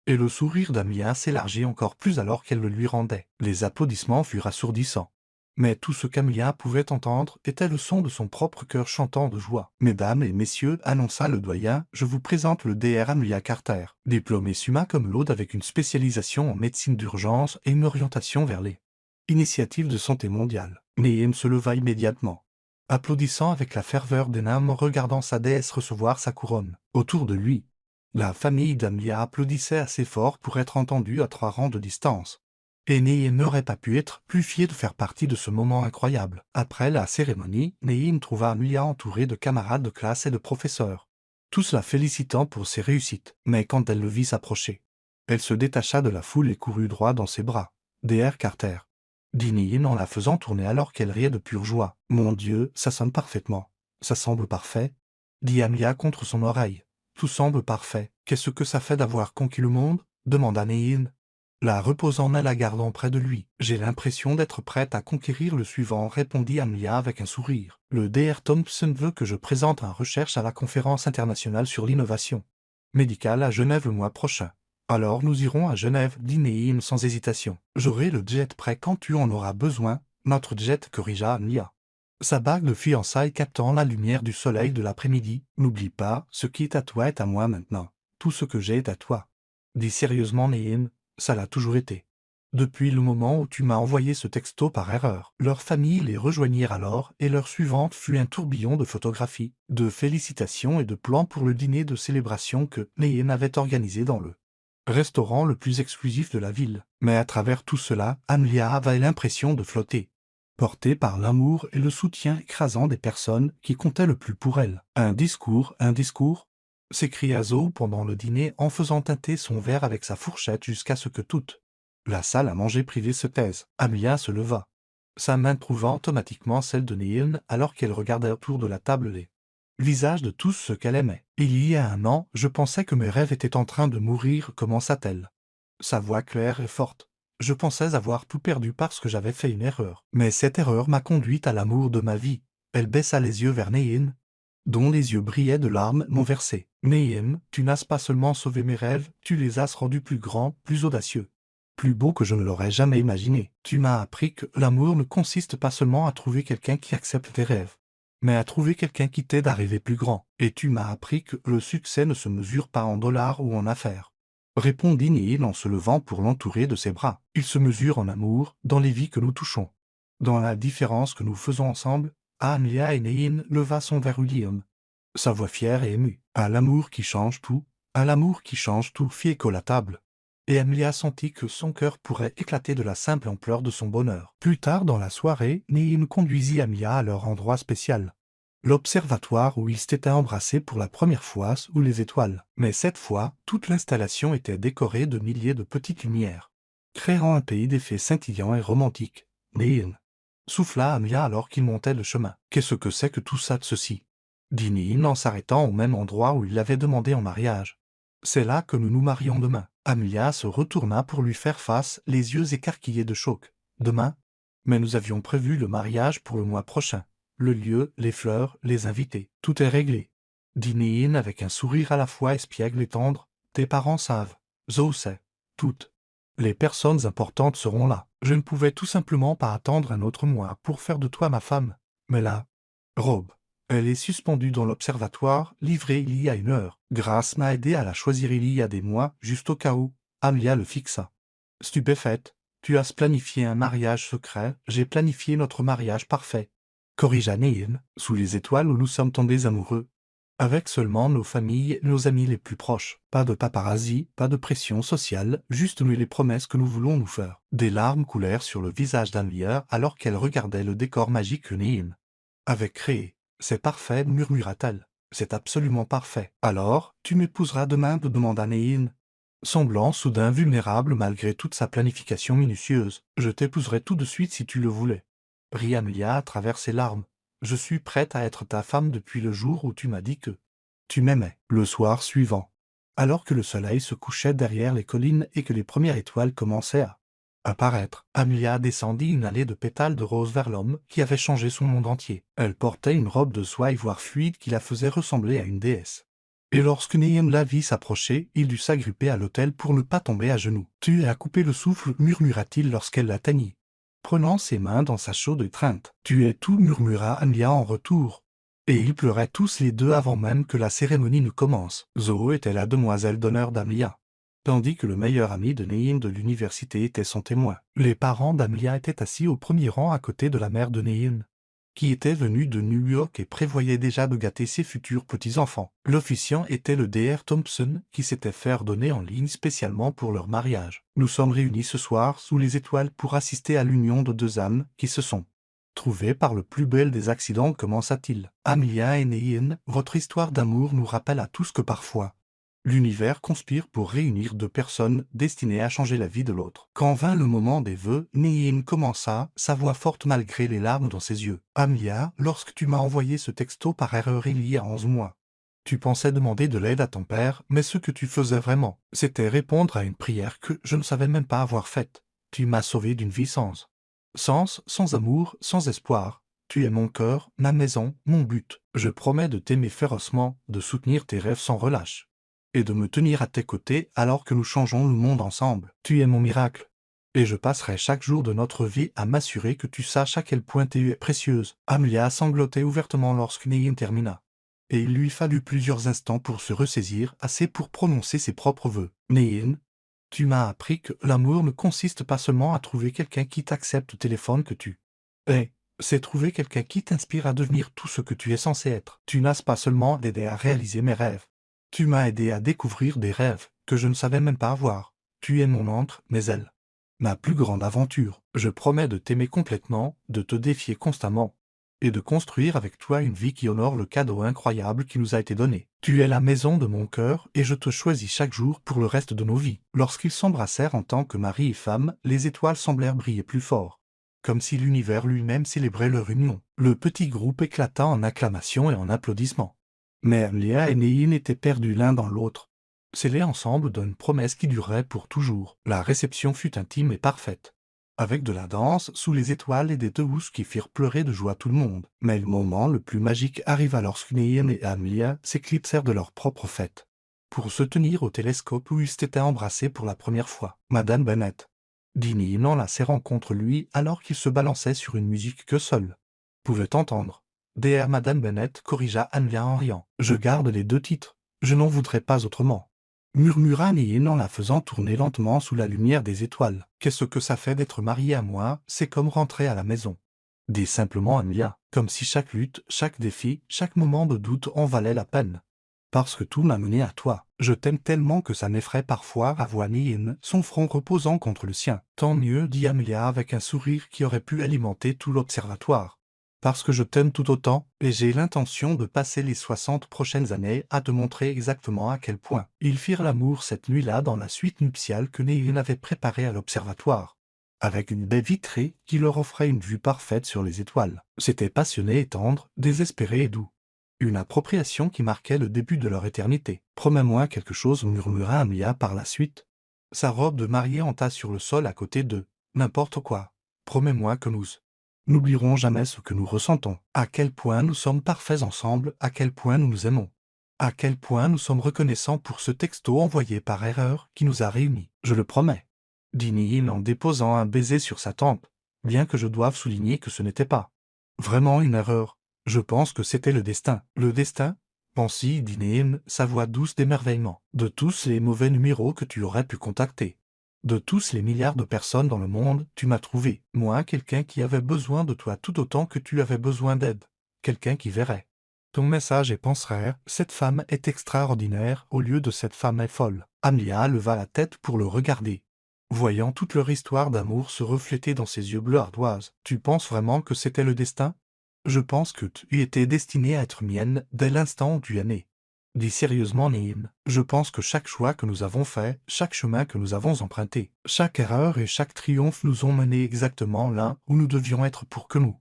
Et le sourire d'Amelia s'élargit encore plus alors qu'elle le lui rendait. Les applaudissements furent assourdissants. Mais tout ce qu'Amelia pouvait entendre était le son de son propre cœur chantant de joie. « Mesdames et messieurs, annonça le doyen, je vous présente le Dr Amelia Carter, diplômé summa cum laude avec une spécialisation en médecine d'urgence et une orientation vers les Initiative de santé mondiale. Nehim se leva immédiatement, applaudissant avec la ferveur d'un homme regardant sa déesse recevoir sa couronne. Autour de lui, la famille d'Amlia applaudissait assez fort pour être entendue à 3 rangs de distance. Et Nehim n'aurait pas pu être plus fier de faire partie de ce moment incroyable. Après la cérémonie, Nehim trouva Amlia entourée de camarades de classe et de professeurs, tous la félicitant pour ses réussites. Mais quand elle le vit s'approcher, elle se détacha de la foule et courut droit dans ses bras. Dr. Carter, dit Nehim en la faisant tourner alors qu'elle riait de pure joie. « Mon Dieu, ça sonne parfaitement. Ça semble parfait. » dit Amlia contre son oreille. « Tout semble parfait. Qu'est-ce que ça fait d'avoir conquis le monde ?» demanda Nehim, la reposant et la gardant près de lui. « J'ai l'impression d'être prête à conquérir le suivant, répondit Amlia avec un sourire. Le Dr. Thompson veut que je présente une recherche à la conférence internationale sur l'innovation médicale à Genève le mois prochain. Alors nous irons à Genève, dit Nehim sans hésitation. J'aurai le jet prêt quand tu en auras besoin, notre jet, corrigea Amlia, sa bague de fiançailles captant la lumière du soleil de l'après-midi. N'oublie pas, ce qui est à toi est à moi maintenant. Tout ce que j'ai est à toi, dit sérieusement Nehim. Ça l'a toujours été. Depuis le moment où tu m'as envoyé ce texto par erreur. Leurs familles les rejoignirent alors et leur suivante fut un tourbillon de photographies, de félicitations et de plans pour le dîner de célébration que Nehim avait organisé dans le restaurant le plus exclusif de la ville. Mais à travers tout cela, Amlia avait l'impression de flotter, portée par l'amour et le soutien écrasant des personnes qui comptaient le plus pour elle. Un discours, s'écria Zoe pendant le dîner en faisant teinter son verre avec sa fourchette jusqu'à ce que toute la salle à manger privée se taise. Amlia se leva, sa main trouvant automatiquement celle de Nehim alors qu'elle regardait autour de la table les visages de tous ceux qu'elle aimait. « Il y a un an, je pensais que mes rêves étaient en train de mourir, commença-t-elle, sa voix claire et forte. Je pensais avoir tout perdu parce que j'avais fait une erreur. Mais cette erreur m'a conduite à l'amour de ma vie. » Elle baissa les yeux vers Nehim, dont les yeux brillaient de larmes non versées. « Nehim, tu n'as pas seulement sauvé mes rêves, tu les as rendus plus grands, plus audacieux, plus beaux que je ne l'aurais jamais imaginé. Tu m'as appris que l'amour ne consiste pas seulement à trouver quelqu'un qui accepte tes rêves, mais à trouver quelqu'un qui t'aide à rêver plus grand. Et tu m'as appris que le succès ne se mesure pas en dollars ou en affaires, répondit Nehim en se levant pour l'entourer de ses bras. Il se mesure en amour, dans les vies que nous touchons, dans la différence que nous faisons ensemble. » Amlia et Nehim leva son verre William, sa voix fière et émue. « À l'amour qui change tout, à l'amour qui change tout, fit écho la table. » Et Amlia sentit que son cœur pourrait éclater de la simple ampleur de son bonheur. Plus tard dans la soirée, Nehim conduisit Amlia à leur endroit spécial, l'observatoire où ils s'étaient embrassés pour la première fois sous les étoiles. Mais cette fois, toute l'installation était décorée de milliers de petites lumières, créant un pays d'effets scintillants et romantiques. Nehim souffla Amlia alors qu'ils montaient le chemin. « Qu'est-ce que c'est que tout ça de ceci ?» dit Nehim en s'arrêtant au même endroit où il l'avait demandé en mariage. « C'est là que nous nous marions demain. » Amlia se retourna pour lui faire face, les yeux écarquillés de choc. « Demain ? Mais nous avions prévu le mariage pour le mois prochain. Le lieu, les fleurs, les invités. Tout est réglé, dit Nehim avec un sourire à la fois espiègle et tendre. Tes parents savent. Zoe sait. Toutes les personnes importantes seront là. Je ne pouvais tout simplement pas attendre un autre mois pour faire de toi ma femme. Mais la robe, elle est suspendue dans l'observatoire, livrée il y a 1 heure. Grace m'a aidé à la choisir il y a des mois, juste au cas où. » Amlia le fixa, stupéfaite. « Tu as planifié un mariage secret, j'ai planifié notre mariage parfait, corrigea Nehim, sous les étoiles où nous sommes tombés amoureux, avec seulement nos familles et nos amis les plus proches. Pas de paparazzi, pas de pression sociale, juste nous et les promesses que nous voulons nous faire. » Des larmes coulèrent sur le visage d'Amlia alors qu'elle regardait le décor magique que Nehim avait créé. « C'est parfait, murmura-t-elle. C'est absolument parfait. Alors, tu m'épouseras demain, demanda Nehim, semblant soudain vulnérable malgré toute sa planification minutieuse. « Je t'épouserai tout de suite si tu le voulais, » rit Amlia à travers ses larmes. « Je suis prête à être ta femme depuis le jour où tu m'as dit que tu m'aimais. » Le soir suivant, alors que le soleil se couchait derrière les collines et que les premières étoiles commençaient à apparaître, Amlia descendit une allée de pétales de rose vers l'homme qui avait changé son monde entier. Elle portait une robe de soie ivoire fluide qui la faisait ressembler à une déesse. Et lorsque Nehim la vit s'approcher, il dut s'agripper à l'autel pour ne pas tomber à genoux. « Tu es à couper le souffle, murmura-t-il lorsqu'elle l'atteignit, prenant ses mains dans sa chaude étreinte. « Tu es tout, murmura Amlia en retour. Et ils pleuraient tous les deux avant même que la cérémonie ne commence. Zoe était la demoiselle d'honneur d'Amlia, tandis que le meilleur ami de Nehin de l'université était son témoin. Les parents d'Amelia étaient assis au premier rang à côté de la mère de Nehin, qui était venue de New York et prévoyait déjà de gâter ses futurs petits-enfants. L'officiant était le Dr. Thompson, qui s'était fait ordonner en ligne spécialement pour leur mariage. Nous sommes réunis ce soir sous les étoiles pour assister à l'union de deux âmes qui se sont trouvées par le plus bel des accidents, commença-t-il. Amelia et Nehin, votre histoire d'amour nous rappelle à tous que parfois, l'univers conspire pour réunir deux personnes destinées à changer la vie de l'autre. Quand vint le moment des vœux, Nehin commença, sa voix forte malgré les larmes dans ses yeux. Amelia, lorsque tu m'as envoyé ce texto par erreur il y a 11 mois, tu pensais demander de l'aide à ton père, mais ce que tu faisais vraiment, c'était répondre à une prière que je ne savais même pas avoir faite. Tu m'as sauvé d'une vie sans sens, sans amour, sans espoir. Tu es mon cœur, ma maison, mon but. Je promets de t'aimer férocement, de soutenir tes rêves sans relâche et de me tenir à tes côtés alors que nous changeons le monde ensemble. Tu es mon miracle. Et je passerai chaque jour de notre vie à m'assurer que tu saches à quel point tu es précieuse. Amelia sanglotait ouvertement lorsque Nehin termina. Et il lui fallut plusieurs instants pour se ressaisir, assez pour prononcer ses propres vœux. Nehin, tu m'as appris que l'amour ne consiste pas seulement à trouver quelqu'un qui t'accepte au téléphone que tu es. C'est trouver quelqu'un qui t'inspire à devenir tout ce que tu es censé être. Tu n'as pas seulement aidé à réaliser mes rêves. Tu m'as aidé à découvrir des rêves que je ne savais même pas avoir. Tu es mon encre, mes ailes. Ma plus grande aventure. Je promets de t'aimer complètement, de te défier constamment, et de construire avec toi une vie qui honore le cadeau incroyable qui nous a été donné. Tu es la maison de mon cœur et je te choisis chaque jour pour le reste de nos vies. Lorsqu'ils s'embrassèrent en tant que mari et femme, les étoiles semblèrent briller plus fort, comme si l'univers lui-même célébrait leur union. Le petit groupe éclata en acclamations et en applaudissements. Mais Amelia et Nehin étaient perdus l'un dans l'autre, scellés ensemble d'une promesse qui durerait pour toujours. La réception fut intime et parfaite, avec de la danse sous les étoiles et des toasts qui firent pleurer de joie tout le monde. Mais le moment le plus magique arriva lorsque Nehin et Amelia s'éclipsèrent de leur propre fête, pour se tenir au télescope où ils s'étaient embrassés pour la première fois. « Madame Bennett », dit Nehin en la serrant contre lui alors qu'il se balançait sur une musique que seul pouvait entendre. Dr. Madame Bennett corrigea Amelia en riant. « Je garde les deux titres. Je n'en voudrais pas autrement. » Murmura Nehin en la faisant tourner lentement sous la lumière des étoiles. « Qu'est-ce que ça fait d'être marié à moi? C'est comme rentrer à la maison. » Dit simplement Amelia, comme si chaque lutte, chaque défi, chaque moment de doute en valait la peine. Parce que tout m'a mené à toi. Je t'aime tellement que ça m'effraie parfois à voir Nehin, son front reposant contre le sien. Tant mieux, dit Amelia avec un sourire qui aurait pu alimenter tout l'observatoire. Parce que je t'aime tout autant, et j'ai l'intention de passer les 60 prochaines années à te montrer exactement à quel point. Ils firent l'amour cette nuit-là dans la suite nuptiale que Nehin avait préparée à l'observatoire, avec une baie vitrée qui leur offrait une vue parfaite sur les étoiles. C'était passionné et tendre, désespéré et doux. Une appropriation qui marquait le début de leur éternité. « Promets-moi quelque chose, » murmura Amelia par la suite. Sa robe de mariée enta sur le sol à côté d'eux. « N'importe quoi. Promets-moi que nous n'oublierons jamais ce que nous ressentons. À quel point nous sommes parfaits ensemble, à quel point nous nous aimons. À quel point nous sommes reconnaissants pour ce texto envoyé par erreur qui nous a réunis. Je le promets, dit Nehin en déposant un baiser sur sa tempe, bien que je doive souligner que ce n'était pas vraiment une erreur. Je pense que c'était le destin. Le destin? Pensez, dit Nehin, sa voix douce d'émerveillement. De tous les mauvais numéros que tu aurais pu contacter, de tous les milliards de personnes dans le monde, tu m'as trouvé, moi, quelqu'un qui avait besoin de toi tout autant que tu avais besoin d'aide. Quelqu'un qui verrait ton message et penserait, cette femme est extraordinaire, au lieu de cette femme est folle. Amelia leva la tête pour le regarder, voyant toute leur histoire d'amour se refléter dans ses yeux bleus ardoises. Tu penses vraiment que c'était le destin? Je pense que tu étais destinée à être mienne dès l'instant où tu es né, dit sérieusement Nehin. Je pense que chaque choix que nous avons fait, chaque chemin que nous avons emprunté, chaque erreur et chaque triomphe nous ont menés exactement là où nous devions être pour que nous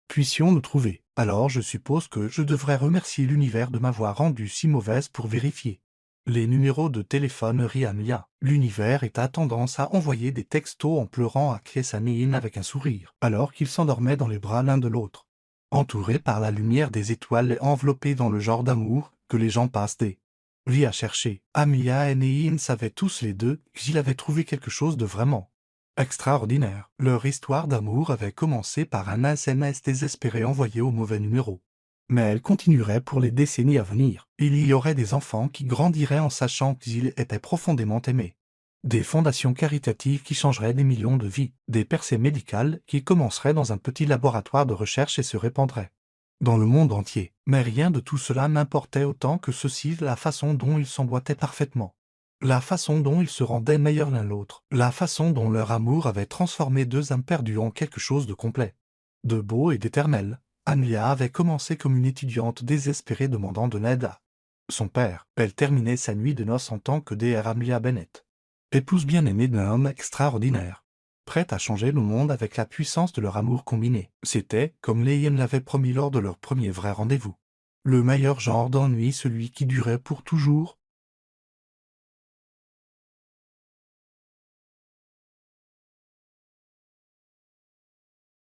puissions nous trouver. Alors je suppose que je devrais remercier l'univers de m'avoir rendue si mauvaise pour vérifier les numéros de téléphone, rit Amelia. L'univers a tendance à envoyer des textos en pleurant, acquiesça Nehin avec un sourire, alors qu'ils s'endormaient dans les bras l'un de l'autre, entourés par la lumière des étoiles et enveloppés dans le genre d'amour que les gens passent des vies à chercher. Amelia et Nehin savaient tous les deux qu'ils avaient trouvé quelque chose de vraiment extraordinaire. Leur histoire d'amour avait commencé par un SMS désespéré envoyé au mauvais numéro. Mais elle continuerait pour les décennies à venir. Il y aurait des enfants qui grandiraient en sachant qu'ils étaient profondément aimés. Des fondations caritatives qui changeraient des millions de vies, des percées médicales qui commenceraient dans un petit laboratoire de recherche et se répandraient dans le monde entier. Mais rien de tout cela n'importait autant que ceci, la façon dont ils s'emboîtaient parfaitement. La façon dont ils se rendaient meilleurs l'un l'autre. La façon dont leur amour avait transformé deux âmes perdues en quelque chose de complet, de beau et d'éternel. Amelia avait commencé comme une étudiante désespérée demandant de l'aide à son père. Elle terminait sa nuit de noces en tant que Dr. Amelia Bennett, épouse bien-aimée d'un homme extraordinaire, prête à changer le monde avec la puissance de leur amour combiné. C'était, comme Liam l'avait promis lors de leur premier vrai rendez-vous, le meilleur genre d'ennui, celui qui durait pour toujours,